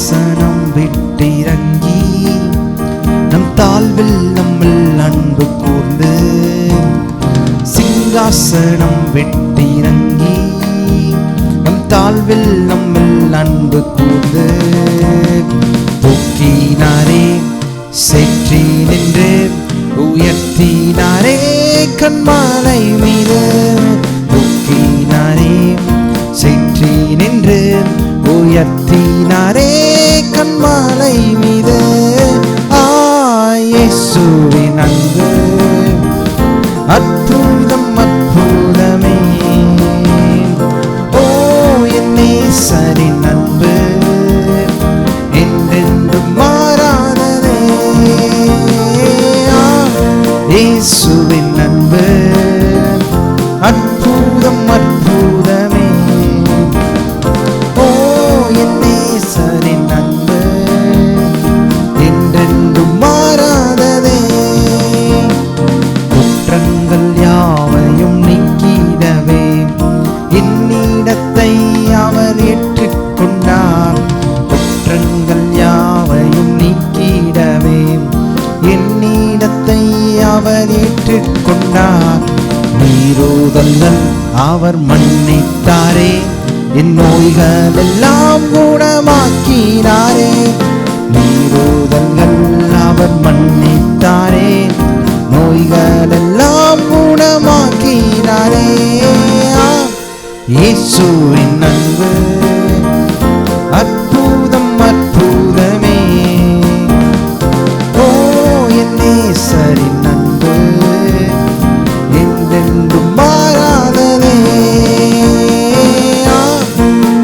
சிங்காசனம் விட்டிறங்கி நம் தாழ்வில் நம்மில் அன்பு கூர்ந்து, சிங்காசனம் விட்டிறங்கி நம் தாழ்வில் நம்மில் அன்பு கூர்ந்து, தூக்கினாரே சேற்றி நின்று உயர்த்தினாரே கண்மாலை மீது, தூக்கினாரே சேற்றி நின்று உயர்த்தினாரே கண்மாலை மீது. இயேசுவின் அன்பு அற்புதம் அற்புதமே, ஓ என் நேசரின் அன்பு என்றென்றும் மாறாததே. இயேசுவின் அன்பு அற்புதம் அற்புதமே, ஓ என் நேசரின் அன்பு என்றென்றும் மாறாததே. குற்றங்கள் யாவையும் நீக்கிடவே என்னிடத்தை அவர் ஏற்றுக்கொண்டார், குற்றங்கள் யாவையும் நீக்கிடவே என்னிடத்தை அவர் ஏற்றுக்கொண்டார். மீறுதல்கள் அவர் மன்னித்தாரே, என் நோய்கள் எல்லாம் குணமாக்கினாரே. மீறுதல்கள் அவர் மன்னித்தாரே, நோய்கள் எல்லாம் குணமாக்கினாரே. இயேசுவின் அன்பு அற்புதம் அற்புதமே, ஓ என் நேசரின் அன்பு என்றென்றும் மாறாததே.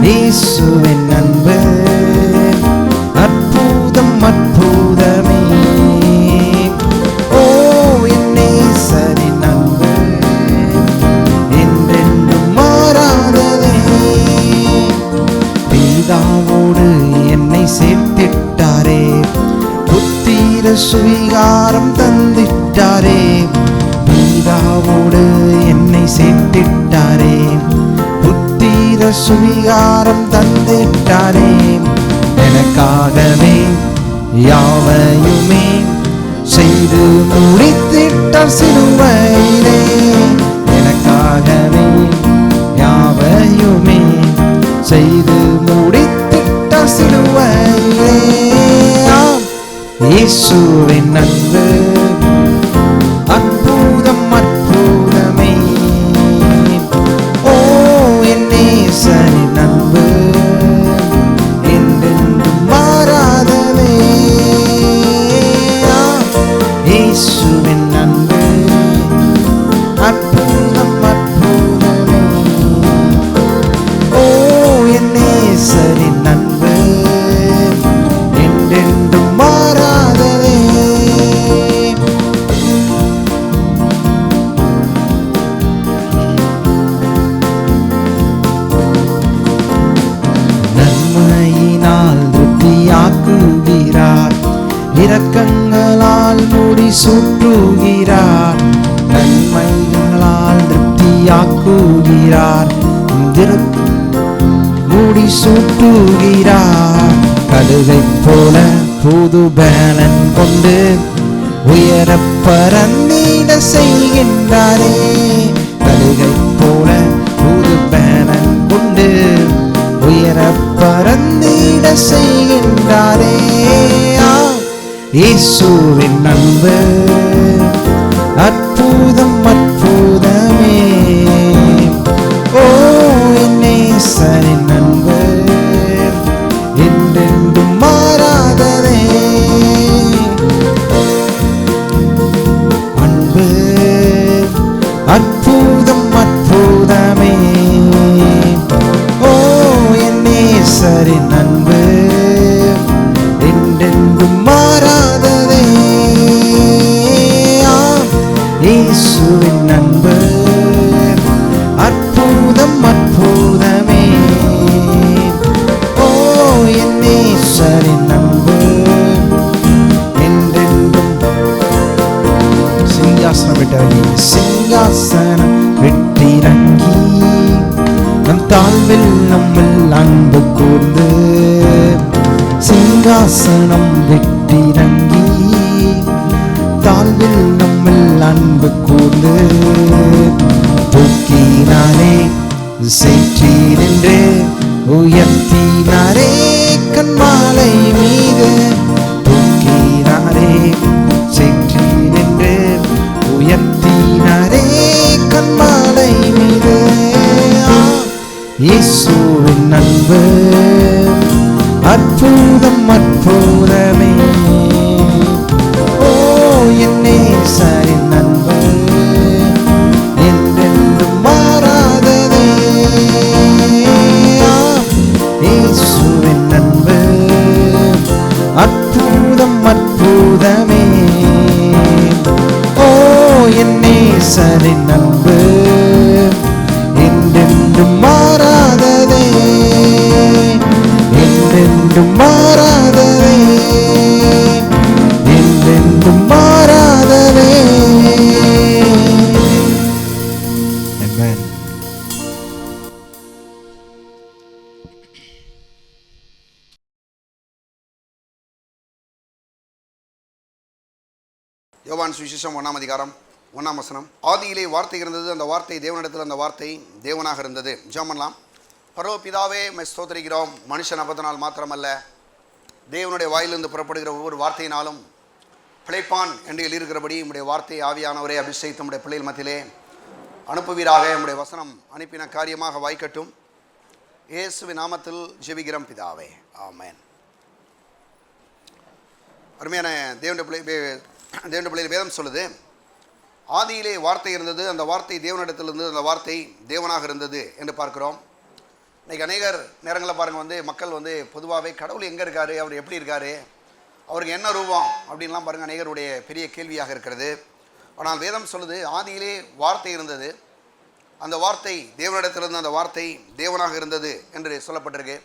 இயேசுவின் அன்பு அற்புதம் அற்புதமே, ஓ என் நேசரின் அன்பு என்றென்றும் மாறாததே. பிதாவோடு என்னை சேர்த்திட்டாரே, புத்திர சுவிகாரம் தந்திட்டாரே. பிதாவோடு என்னை சேர்த்திட்டாரே, புத்திர சுவிகாரம் தந்திட்டாரே. எனக்காகவே யாவையுமே செய்து முடித்திட்டார் சிலுவையிலே, எனக்காகவே யாவையுமே செய்து முடித்திட்டார் சிலுவையிலே. இயேசுவின் அன்பு அற்புதம் அற்புதமே, ஓ என் நேசரின் அன்பு என்றென்றும் மாறாததே. இயேசுவின் அன்பு அற்புதம் அற்புதமே, ஓ என் நேசரின் அன்பு என்றென்றும் மாறாததே. நன்மையினால் திருப்தியாக்குகிறார், இரக்கங்களால் முடி சூட்டுகிறார். நன்மைகளால் திருப்தியாக்குகிறார், முடி சூட்டுகிறார். கழுகை போல புது பேலன் கொண்டு உயர பறந்திட செய்கின்றாரே. கழுகை போல புது பேலன் கொண்டு உயர பறந்திட செய்கின்றாரே. இயேசுவின் அன்பு அற்புதம் அற்புதமே, ஓ என் நேசரின் அன்பு என்றென்றும் மாறாததே. அன்பு அற்புதம் அற்புதமே, ஓ என் நேசரின் அன்பு என்றென்றும் மாறாததே. இயேசுவின் அன்பு அற்புதம் அற்புதமே, ஓ என் நேசரின் அன்பு என்றென்றும். சிங்காசனம் விட்டிறங்கி சிங்காசனம் விட்டிறங்கி நம் தாழ்வில் நம்மில் அன்பு கூர்ந்து, சிங்காசனம் விட்டிறங்கி தாழ்வில் நம்மில் அன்பு கூர்ந்து தூக்கினாரே சேற்றி நின்று உயர்த்தினாரே கண்மாலை மீது தூக்கினாரே சேற்றி நின்று உயர்த்தினாரே கண்மாலை மீது. இயேசுவின் அன்பு அற்புதம் அற்புதமே. ஓ என் நேசரின் அன்பு என்றென்றும் மாறாததே. இயேசுவின் அன்பு அற்புதம் அற்புதமே. ஓ என் நேசரின் அன்பு என்றென்றும் மாறாததே, என்றென்றும் மாறாததே, என்றென்றும் மாறாததே. Amen. யோவான் சுவிசேஷம் 1ஆம் அதிகாரம் 1ஆம் வசனம். ஆதியிலே வார்த்தை இருந்தது, அந்த வார்த்தை தேவனிடத்தில், அந்த வார்த்தை தேவனாக இருந்தது. ஜெபம் பண்ணலாம். பரலோக பிதாவே, உம்மை ஸ்தோத்திரிக்கிறோம். மனுஷன் அப்பத்தினால் மாத்திரமல்ல, தேவனுடைய வாயிலிருந்து புறப்படுகிற ஒவ்வொரு வார்த்தையினாலும் பிழைப்பான் என்று எழுதியிருக்கிறபடி உம்முடைய வார்த்தை ஆவியானவரே அபிஷேகித்து உம்முடைய பிள்ளைகள் மத்தியிலே அனுப்புவீராக. உம்முடைய வசனம் அனுப்பின காரியமாக வாய்க்கட்டும். இயேசுவின் நாமத்தில் ஜெபிக்கிறோம் பிதாவே, ஆமென். அருமையான தேவனுடைய பிள்ளைகள், வேதம் சொல்லுது, ஆதியிலே வார்த்தை இருந்தது, அந்த வார்த்தை தேவனிடத்தில் இருந்தது, அந்த வார்த்தை தேவனாக இருந்தது என்று பார்க்கிறோம். இன்றைக்கி அநேகர் நேரங்களில் பாருங்கள் மக்கள் பொதுவாகவே கடவுள் எங்கே இருக்கார், அவர் எப்படி இருக்கார், அவருக்கு என்ன ரூபம் அப்படின்லாம் பாருங்கள் அநேகருடைய பெரிய கேள்வியாக இருக்கிறது. ஆனால் வேதம் சொல்லுது, ஆதியிலே வார்த்தை இருந்தது, அந்த வார்த்தை தேவனிடத்திலிருந்து, அந்த வார்த்தை தேவனாக இருந்தது என்று சொல்லப்பட்டிருக்கு.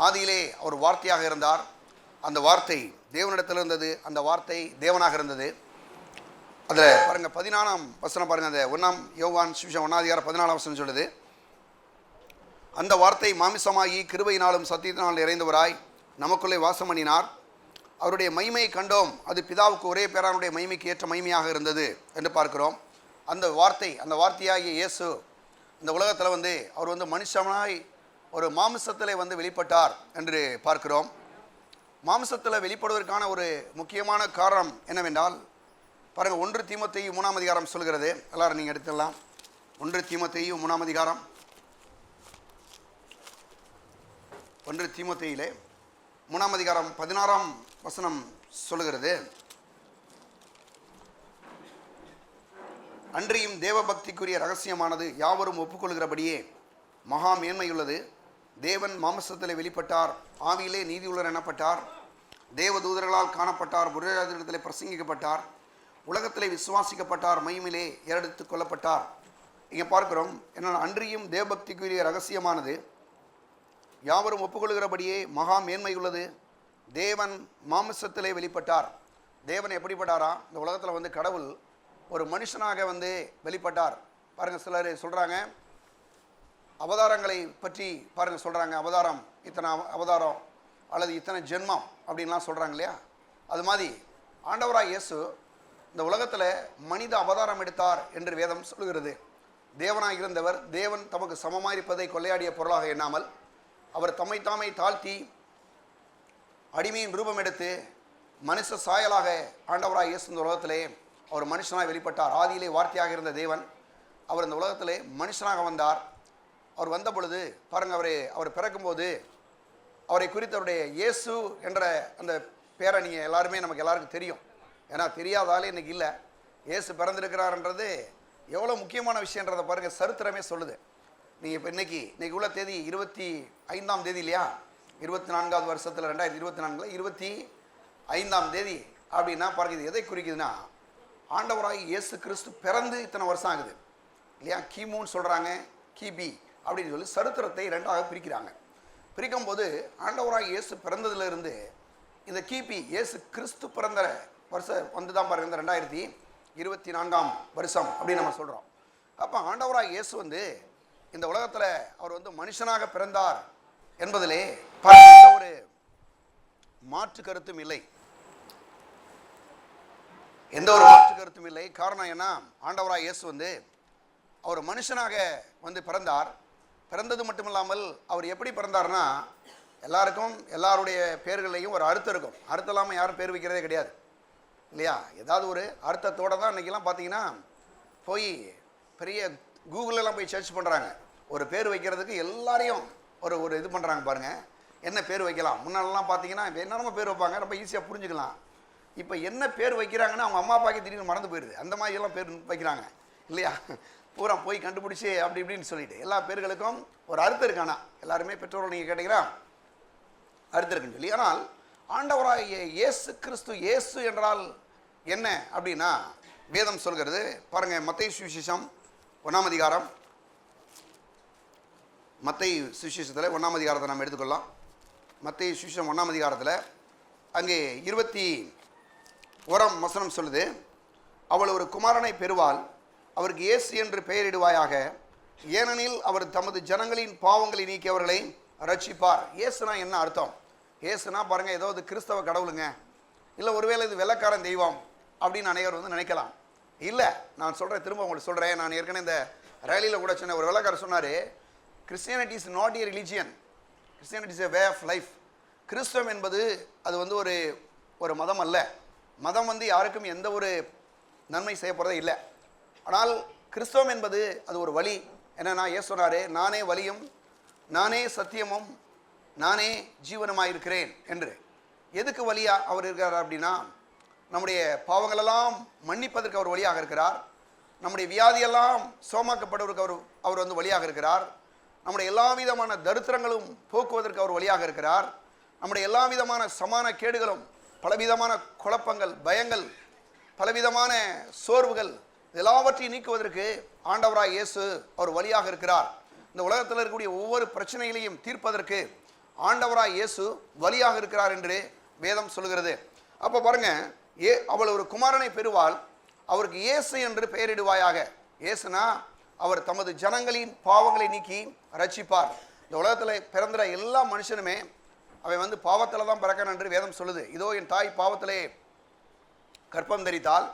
ஆதியிலே அவர் வார்த்தையாக இருந்தார், அந்த வார்த்தை தேவனிடத்தில் இருந்தது, அந்த வார்த்தை தேவனாக இருந்தது. அதில் பாருங்கள் 14ஆம் வசனம் பாருங்கள். அந்த 1ஆம் யோவான் சுவிசேஷம் 1ஆம் அதிகாரம் 14ஆம் வசனம் சொல்லுது, அந்த வார்த்தை மாமிசமாகி கிருபையினாலும் சத்தியத்தினால் நிறைந்தவராய் நமக்குள்ளே வாசம் பண்ணினார். அவருடைய மகிமையை கண்டோம், அது பிதாவுக்கு ஒரே பேரானுடைய மகிமைக்கு ஏற்ற மகிமையாக இருந்தது என்று பார்க்கிறோம். அந்த வார்த்தை, அந்த வார்த்தையாகிய இயேசு இந்த உலகத்தில் அவர் மனுஷனாய் ஒரு மாமிசத்திலே வெளிப்பட்டார் என்று பார்க்கிறோம். மாமிசத்தில் வெளிப்படுவதற்கான ஒரு முக்கியமான காரணம் என்னவென்றால் பாருங்கள், 1 தீமோத்தேயு 3ஆம் அதிகாரம் சொல்கிறது. எல்லாரும் நீங்கள் எடுத்துடலாம். 1 தீமோத்தேயு 3ஆம் அதிகாரம். 1 தீமோத்தேயிலே 3ஆம் அதிகாரம் 16ஆம் வசனம் சொல்லுகிறது, அன்றியும் தேவ பக்திக்குரிய ரகசியமானது யாவரும் ஒப்புக்கொள்கிறபடியே மகா மேன்மையுள்ளது. தேவன் மாம்சத்திலே வெளிப்பட்டார், ஆவியிலே நீதியுள்ளர் எனப்பட்டார், தேவ தூதர்களால் காணப்பட்டார், புரஜாதிடத்திலே பிரசங்கிக்கப்பட்டார், உலகத்திலே விசுவாசிக்கப்பட்டார், மகிமையிலே ஏறெடுத்து கொள்ளப்பட்டார். இங்கே பார்க்கிறோம் என்னென்ன, அன்றியும் தேவபக்திக்குரிய ரகசியமானது யாவரும் ஒப்புக்கொள்கிறபடியே மகா மேன்மையுள்ளது. தேவன் மாம்சத்திலே வெளிப்பட்டார். தேவன் எப்படிப்பட்டாரா, இந்த உலகத்தில் கடவுள் ஒரு மனுஷனாக வெளிப்பட்டார். பாருங்கள், சிலர் சொல்கிறாங்க அவதாரங்களை பற்றி பாருங்கள் சொல்கிறாங்க, அவதாரம் இத்தனை அவதாரம் அல்லது இத்தனை ஜென்மம் அப்படின்லாம் சொல்கிறாங்க இல்லையா. அது மாதிரி ஆண்டவராய் இயேசு இந்த உலகத்தில் மனித அவதாரம் எடுத்தார் என்று வேதம் சொல்கிறது. தேவனாக இருந்தவர் தேவன் தமக்கு சமமாக இருப்பதை கொள்ளையாடிய பொருளாக எண்ணாமல் அவர் தம்மை தாழ்த்தி அடிமையின் ரூபம் எடுத்து மனுஷ சாயலாக ஆண்டவராய் இயேசு இந்த உலகத்திலே அவர் மனுஷனாக வெளிப்பட்டார். ஆதியிலே வார்த்தையாக இருந்த தேவன் அவர் இந்த உலகத்திலே மனுஷனாக வந்தார். அவர் வந்த பொழுது பாருங்கள், அவர் பிறக்கும்போது அவரை குறித்து அவருடைய இயேசு என்ற அந்த பேரை நீங்கள் எல்லாருமே நமக்கு எல்லாருக்கும் தெரியும். ஏன்னா தெரியாதாலே இன்றைக்கி இல்லை. இயேசு பிறந்திருக்கிறார்ன்றது எவ்வளோ முக்கியமான விஷயன்றதை பாருங்கள், சரித்திரமே சொல்லுது. நீங்கள் இப்போ இன்றைக்கி உள்ள தேதி 25ஆம் தேதி இல்லையா, 24வது வருஷத்தில் 2024 25ஆம் தேதி அப்படின்னா பாருங்கள், இது எதை குறிக்குதுன்னா ஆண்டவராய் இயேசு கிறிஸ்து பிறந்து இத்தனை வருஷம் ஆகுது இல்லையா. கிமுன்னு சொல்கிறாங்க, கிபி அப்படின்னு சொல்லி சரித்திரத்தை 2ஆக பிரிக்கிறாங்க. பிரிக்கும்போது ஆண்டவராய் இயேசு பிறந்ததுலேருந்து இந்த கிபி இயேசு கிறிஸ்து பிறந்த வருஷம் தான் பாருங்கள், இந்த 2024ஆம் வருஷம் அப்படின்னு நம்ம சொல்கிறோம். அப்போ ஆண்டவராய் இயேசு இந்த உலகத்தில் அவர் மனுஷனாக பிறந்தார் என்பதிலே ஒரு மாற்று கருத்தும் இல்லை. எந்த ஒரு மாற்று கருத்தும் இல்லை. காரணம் என்ன? ஆண்டவராய் இயேசு வந்து அவர் மனுஷனாக வந்து பிறந்தார். பிறந்தது மட்டுமில்லாமல் அவர் எப்படி பிறந்தார்னா, எல்லாருக்கும் எல்லாருடைய பேர்களையும் ஒரு அர்த்தம் இருக்கும். அர்த்தம் இல்லாமல் யாரும் பேர் வைக்கிறதே கிடையாது இல்லையா? ஏதாவது ஒரு அர்த்தத்தோடு தான் இன்றைக்கெல்லாம் பார்த்தீங்கன்னா போய் பெரிய கூகுளெல்லாம் போய் சர்ச் பண்ணுறாங்க. ஒரு பேர் வைக்கிறதுக்கு எல்லாரையும் ஒரு இது பண்ணுறாங்க பாருங்கள், என்ன பேர் வைக்கலாம். முன்னாலெல்லாம் பார்த்தீங்கன்னா இப்போ என்னென்ன பேர் வைப்பாங்க, ரொம்ப ஈஸியாக புரிஞ்சுக்கலாம். இப்போ என்ன பேர் வைக்கிறாங்கன்னா அவங்க அம்மா அப்பாவுக்கு திடீர்னு மறந்து போயிடுது. அந்த மாதிரியெல்லாம் பேர் வைக்கிறாங்க இல்லையா? பூரா போய் கண்டுபிடிச்சி அப்படி இப்படின்னு சொல்லிட்டு எல்லா பேர்களுக்கும் ஒரு அர்த்தம் இருக்கானா, எல்லாருமே பெற்றோர்கள் நீங்கள் கேட்டீங்கன்னா அர்த்தம் இருக்குன்னு சொல்லி. ஆனால் ஆண்டவராகிய இயேசு கிறிஸ்து, இயேசு என்றால் என்ன அப்படின்னா வேதம் சொல்கிறது பாருங்க. மத்தேயு சுவிசேஷம் 1ஆம் அதிகாரம், மத்தேயு சுவிசேஷத்தில் 1ஆம் அதிகாரத்தை நம்ம எடுத்துக்கொள்ளலாம். மத்தேயு சுவிசேஷம் 1ஆம் அதிகாரத்தில் அங்கே 21ஆம் வசனம் சொல்லுது, அவள் ஒரு குமாரனை பெறுவாள், அவருக்கு இயேசு என்று பெயரிடுவாயாக, ஏனெனில் அவர் தமது ஜனங்களின் பாவங்களை நீக்கி அவர்களை ரட்சிப்பார். இயேசுனா என்ன அர்த்தம்? இயேசுனா பாருங்கள், ஏதோ இது கிறிஸ்தவ கடவுளுங்க, இல்லை ஒருவேளை இது வெள்ளைக்காரன் தெய்வம் அப்படின்னு அனைவர் வந்து நினைக்கலாம். இல்லை, நான் சொல்கிறேன், திரும்ப உங்களுக்கு சொல்கிறேன். நான் ஏற்கனவே இந்த ரேலியில் கூட சொன்னேன். ஒரு வெள்ளைக்காரர் சொன்னார், Christianity is not a religion, Christianity is a way of life. கிறிஸ்தவம் என்பது அது வந்து ஒரு மதம் அல்ல. மதம் வந்து யாருக்கும் எந்த ஒரு நன்மை செய்ய போகிறதே இல்லை. ஆனால் கிறிஸ்தவம் என்பது அது ஒரு வழி. என்னன்னா இயேசு சொன்னார், நானே வழியும் நானே சத்தியமும் நானே ஜீவனமாக இருக்கிறேன் என்று. எதுக்கு வழியாக அவர் இருக்கிறார் அப்படின்னா, நம்முடைய பாவங்களெல்லாம் மன்னிப்பதற்கு அவர் வழியாக இருக்கிறார். நம்முடைய வியாதியெல்லாம் சோமாக்கப்படுவதற்கு அவர் வந்து வழியாக இருக்கிறார். நம்முடைய எல்லா விதமான தரித்திரங்களும் போக்குவதற்கு அவர் வழியாக இருக்கிறார். நம்முடைய எல்லா விதமான சமான கேடுகளும், பலவிதமான குழப்பங்கள், பயங்கள், பலவிதமான சோர்வுகள் எல்லாவற்றையும் நீக்குவதற்கு ஆண்டவராய் இயேசு அவர் வழியாக இருக்கிறார். இந்த உலகத்தில் இருக்கக்கூடிய ஒவ்வொரு பிரச்சனைகளையும் தீர்ப்பதற்கு ஆண்டவராய் இயேசு வழியாக இருக்கிறார் என்று வேதம் சொல்கிறது. அப்போ பாருங்க, அவள் ஒரு குமாரனை பெறுவாள், அவருக்கு இயேசு என்று பெயரிடுவாயாக. இயேசுனா அவர் தமது ஜனங்களின் பாவங்களை நீக்கி ரட்சிப்பார். இந்த உலகத்தில் பிறந்த எல்லா மனுஷனுமே அவன் வந்து பாவத்தில் தான் பிறக்கணும் என்று வேதம் சொல்லுது. இதோ என் தாய் பாவத்திலே கற்பம் தரித்தால்,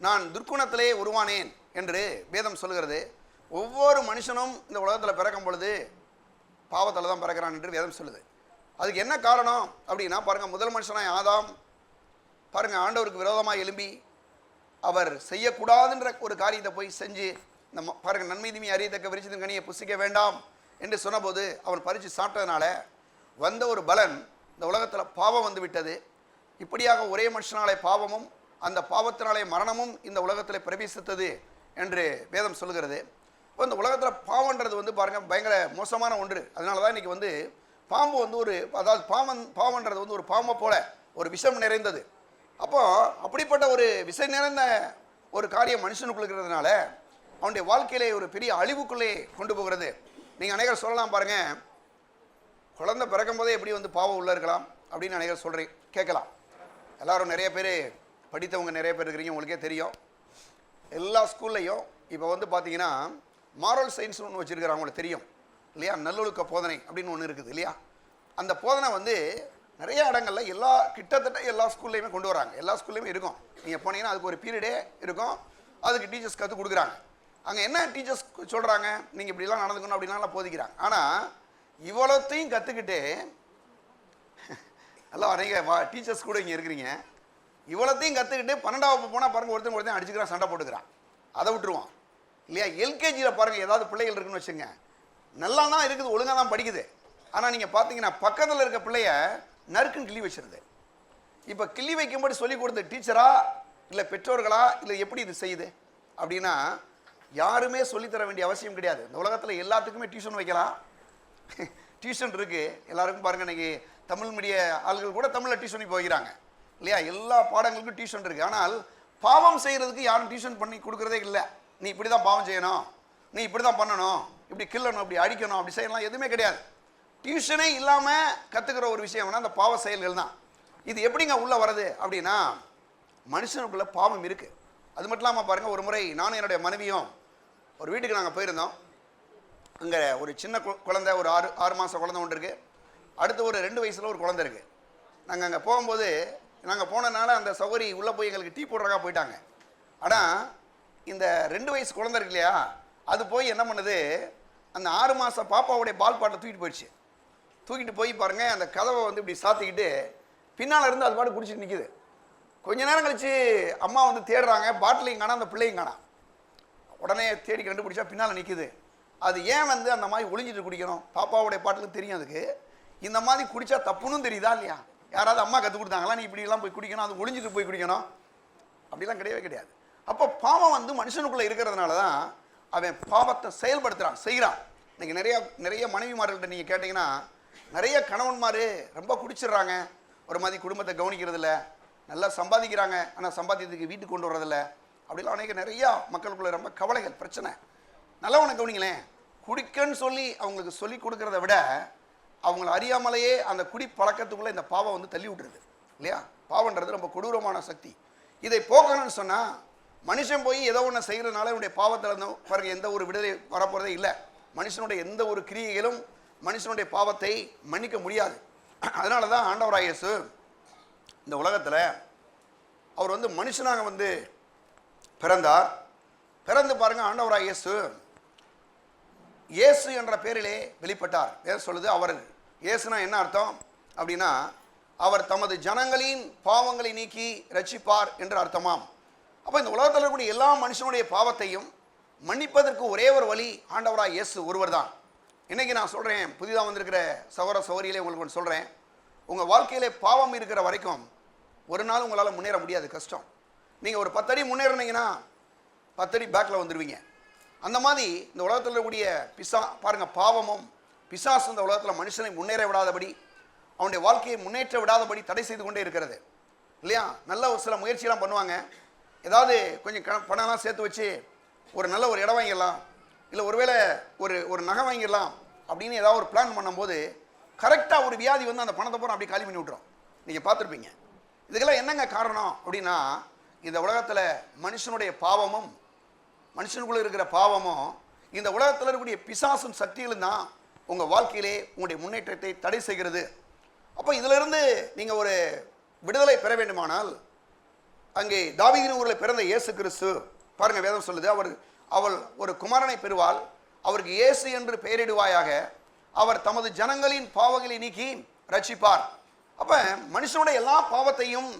நான் துர்க்குணத்திலே உருவானேன் என்று வேதம் சொல்லுகிறது. ஒவ்வொரு மனுஷனும் இந்த உலகத்தில் பிறக்கும் பொழுது பாவத்தில் தான் பிறக்கிறான் என்று வேதம் சொல்லுது. அதுக்கு என்ன காரணம் அப்படின்னா பாருங்கள், முதல் மனுஷனாய் ஆதாம் பாருங்கள் ஆண்டவருக்கு விரோதமாக எழும்பி அவர் செய்யக்கூடாதுன்ற ஒரு காரியத்தை போய் செஞ்சு, நம்ம பாருங்கள் நன்மை தீமை அறியத்தக்க விருட்சத்தின் கனியை புசிக்க வேண்டாம் என்று சொன்னபோது அவன் பறித்து சாப்பிட்டதுனால வந்த ஒரு பலன், இந்த உலகத்தில் பாவம் வந்து விட்டது. இப்படியாக ஒரே மனுஷனாலே பாவமும் அந்த பாவத்தினாலே மரணமும் இந்த உலகத்தில் பிரவேசித்தது என்று வேதம் சொல்லுகிறது. இப்போ இந்த உலகத்தில் பாவன்றது வந்து பாருங்கள் பயங்கர மோசமான ஒன்று. அதனால தான் இன்றைக்கி வந்து பாம்பு வந்து அதாவது பாவன்றது வந்து ஒரு பாம்பை போல ஒரு விஷம் நிறைந்தது. அப்போது அப்படிப்பட்ட ஒரு விஷம் நிறைந்த ஒரு காரியம் மனுஷனுக்குள்ள இருக்கிறதுனால அவனுடைய வாழ்க்கையிலே ஒரு பெரிய அழிவுக்குள்ளே கொண்டு போகிறது. நீங்கள் அநேகர் சொல்லலாம் பாருங்கள், குழந்தை பிறக்கும் போதே எப்படி வந்து பாவம் உள்ளே இருக்கலாம் அப்படின்னு அநேகர் சொல்கிறேன் கேட்கலாம். எல்லோரும் நிறைய பேர் படித்தவங்க நிறைய பேர் இருக்கிறீங்க, உங்களுக்கே தெரியும். எல்லா ஸ்கூல்லையும் இப்போ வந்து பார்த்தீங்கன்னா மாரல் சயின்ஸ் ஒன்று வச்சுருக்கிறாங்க, உங்களுக்கு தெரியும் இல்லையா? நல்லொழுக்க போதனை அப்படின்னு ஒன்று இருக்குது இல்லையா? அந்த போதனை வந்து நிறைய இடங்களில் கிட்டத்தட்ட எல்லா ஸ்கூல்லையுமே கொண்டு வராங்க. எல்லா ஸ்கூல்லையுமே இருக்கும். நீங்கள் போனீங்கன்னா அதுக்கு ஒரு பீரியடே இருக்கும், அதுக்கு டீச்சர்ஸ் கற்றுக் கொடுக்குறாங்க. அங்கே என்ன டீச்சர்ஸ் சொல்கிறாங்க, நீங்கள் இப்படிலாம் நடந்துக்கணும் அப்படின்லாம் போதிக்கிறாங்க. ஆனால் இவ்வளோத்தையும் கற்றுக்கிட்டு எல்லாம் நீங்கள் டீச்சர்ஸ் கூட இங்கே இருக்கிறீங்க, இவ்வளோத்தையும் கற்றுக்கிட்டு 12வது போனால் பாருங்கள் ஒருத்தன் அடிச்சுக்கிறான், சண்டை போட்டுக்கிறான், அதை விட்டுருவான் இல்லையா? எல்கேஜியில் பாருங்கள் ஏதாவது பிள்ளைகள் இருக்குன்னு வச்சுங்க, நல்லா தான் இருக்குது, ஒழுங்காக தான் படிக்குது. ஆனால் நீங்கள் பார்த்தீங்கன்னா பக்கத்தில் இருக்க பிள்ளைய நறுக்குன்னு கிள்ளி வச்சிருது. இப்போ கிள்ளி வைக்கும்போது சொல்லிக் கொடுத்த டீச்சரா இல்லை பெற்றோர்களா இல்லை எப்படி இது செய்யுது அப்படின்னா யாருமே சொல்லித்தர வேண்டிய அவசியம் கிடையாது. இந்த உலகத்தில் எல்லாத்துக்குமே டியூஷன் வைக்கலாம், டியூஷன் இருக்குது எல்லாருக்கும். பாருங்கள் இன்றைக்கி தமிழ் மீடிய ஆள்கள் கூட தமிழில் டியூஷனுக்கு போகிறாங்க இல்லையா? எல்லா பாடங்களுக்கும் டியூஷன் இருக்குது. ஆனால் பாவம் செய்கிறதுக்கு யாரும் டியூஷன் பண்ணி கொடுக்குறதே இல்லை. நீ இப்படி தான் பாவம் செய்யணும், நீ இப்படி தான் பண்ணணும், இப்படி கிள்ளணும், இப்படி அடிக்கணும், அப்படி செய்யலாம், எதுவுமே கிடையாது. டியூஷனே இல்லாமல் கற்றுக்கிற ஒரு விஷயம்னா அந்த பாவ செயல்கள் தான். இது எப்படிங்க உள்ளே வருது அப்படின்னா மனுஷனுக்குள்ளே பாவம் இருக்குது. அது மட்டும் இல்லாமல் பாருங்கள், ஒரு முறை நானும் என்னுடைய மனைவியும் ஒரு வீட்டுக்கு நாங்கள் போயிருந்தோம். அங்கே ஒரு சின்ன குழந்தை, ஒரு 6 மாத குழந்தை ஒன்று இருக்குது. அடுத்து ஒரு 2 வயசில் ஒரு குழந்தை இருக்குது. நாங்கள் அங்கே போகும்போது நாங்கள் போனதுனால அந்த சௌகரி உள்ளே போய் எங்களுக்கு டீ போடுறக்கா போயிட்டாங்க. ஆனால் இந்த 2 வயசு குழந்தை இருக்கு இல்லையா, அது போய் என்ன பண்ணுது, அந்த 6 மாத பாப்பாவுடைய பால் பாட்டை தூக்கிட்டு போயிடுச்சு. தூக்கிட்டு போய் பாருங்கள், அந்த கதவை வந்து இப்படி சாத்திக்கிட்டு பின்னால் இருந்து அது பாட்டு குடிச்சிட்டு நிற்கிது. கொஞ்ச நேரம் கழித்து அம்மா வந்து தேடுறாங்க, பாட்டிலையும் காணா, அந்த பிள்ளையும் காணா. உடனே தேடி கண்டுபிடிச்சா பின்னால் நிற்கிது. அது ஏன் வந்து அந்த மாதிரி ஒளிஞ்சிட்டு குடிக்கணும்? பாப்பாவுடைய பாட்டுக்கு தெரியும் அதுக்கு. இந்த மாதிரி குடித்தா தப்புன்னு தெரியுதா இல்லையா? யாராவது அம்மா கற்றுக் கொடுத்தாங்களா நீ இப்படிலாம் போய் குடிக்கணும், அது ஒளிஞ்சிட்டு போய் குடிக்கணும்? அப்படிலாம் கிடையவே கிடையாது. அப்போ பாவம் வந்து மனுஷனுக்குள்ளே இருக்கிறதுனால தான் அவன் பாவத்தை செயல்படுத்துகிறான், செய்கிறான். இன்றைக்கி நிறைய மனைவிமார்கள்ட்ட நீங்கள் கேட்டிங்கன்னா, நிறைய கணவன்மார் ரொம்ப குடிச்சிடுறாங்க, ஒரு மாதிரி குடும்பத்தை கவனிக்கிறது இல்லை, நல்லா சம்பாதிக்கிறாங்க, ஆனால் சம்பாத்தியத்துக்கு வீட்டுக்கு கொண்டு வர்றதில்ல. அப்படிலாம் நிறையா மக்களுக்குள்ள ரொம்ப கவலைகள், பிரச்சனை. நல்லவனை கவனிங்களேன், குடிக்கன்னு சொல்லி அவங்களுக்கு சொல்லி கொடுக்கறத விட அவங்கள அறியாமலேயே அந்த குடி பழக்கத்துக்குள்ளே இந்த பாவம் வந்து தள்ளி விட்டுருது இல்லையா? பாவன்றது ரொம்ப கொடூரமான சக்தி. இதை போக்கணும்னு சொன்னால் மனுஷன் போய் ஏதோ ஒன்று செய்கிறதுனால இவனுடைய பாவத்தில் இருந்தோம் பாருங்க எந்த ஒரு விடுதலை வரப்போகிறதே இல்லை. மனுஷனுடைய எந்த ஒரு கிரியைகளும் மனுஷனுடைய பாவத்தை மன்னிக்க முடியாது. அதனால தான் ஆண்டவராகிய இயேசு இந்த உலகத்தில் அவர் வந்து மனுஷனாக வந்து பிறந்தார். பிறந்து பாருங்க, ஆண்டவராகிய இயேசு என்ற பேரிலே வெளிப்பட்டார். வேதம் சொல்லுது, அவர் இயேசுனா என்ன அர்த்தம் அப்படின்னா, அவர் தமது ஜனங்களின் பாவங்களை நீக்கி ரட்சிப்பார் என்று அர்த்தமாம். அப்போ இந்த உலகத்தில் இருக்கக்கூடிய எல்லா மனுஷனுடைய பாவத்தையும் மன்னிப்பதற்கு ஒரே ஒரு வழி ஆண்டவராகிய இயேசு ஒருவர் தான். இன்றைக்கி நான் சொல்கிறேன், புதிதாக வந்திருக்கிற சகோதர சகோதரியிலே உங்களுக்கு ஒன்று சொல்கிறேன், உங்கள் வாழ்க்கையிலே பாவம் இருக்கிற வரைக்கும் ஒரு நாள் உங்களால் முன்னேற முடியாது, கஷ்டம். நீங்கள் ஒரு 10 அடி முன்னேறினீங்கன்னா 10 அடி பேக்கில் வந்துடுவீங்க. அந்த மாதிரி இந்த உலகத்தில் இருக்கக்கூடிய பாருங்கள், பாவமும் பிசாசு இந்த உலகத்தில் மனுஷனை முன்னேற விடாதபடி, அவனுடைய வாழ்க்கையை முன்னேற்ற விடாதபடி தடை செய்து கொண்டே இருக்கிறது இல்லையா? நல்ல ஒரு சில முயற்சியெல்லாம் பண்ணுவாங்க, ஏதாவது கொஞ்சம் பணம்லாம் சேர்த்து வச்சு ஒரு நல்ல ஒரு இடம் வாங்கிடலாம், இல்லை ஒருவேளை ஒரு நகை வாங்கிடலாம் அப்படின்னு ஏதாவது ஒரு பிளான் பண்ணும்போது கரெக்டாக ஒரு வியாதி வந்து அந்த பணத்தை பூரா அப்படி காலி பண்ணி விட்டுரும். நீங்கள் பார்த்துருப்பீங்க. இதுக்கெல்லாம் என்னங்க காரணம் அப்படின்னா, இந்த உலகத்தில் மனுஷனுடைய பாவமும் மனுஷனுக்குள்ளே இருக்கிற பாவமும் இந்த உலகத்தில் இருக்கக்கூடிய பிசாசும் சக்திகளும் தான் உங்கள் வாழ்க்கையிலே உங்களுடைய முன்னேற்றத்தை தடை செய்கிறது. அப்போ இதிலிருந்து நீங்கள் ஒரு விடுதலை பெற வேண்டுமானால், அங்கே தாவீதின் ஊரில் பிறந்த இயேசு கிறிஸ்து பாருங்கள், வேதம் சொல்லுது, அவள் ஒரு குமாரனை பெறுவாள், அவருக்கு இயேசு என்று பெயரிடுவாயாக, அவர் தமது ஜனங்களின் பாவங்களை நீக்கி ரட்சிப்பார். அப்போ மனுஷனுடைய எல்லா பாவத்தையும்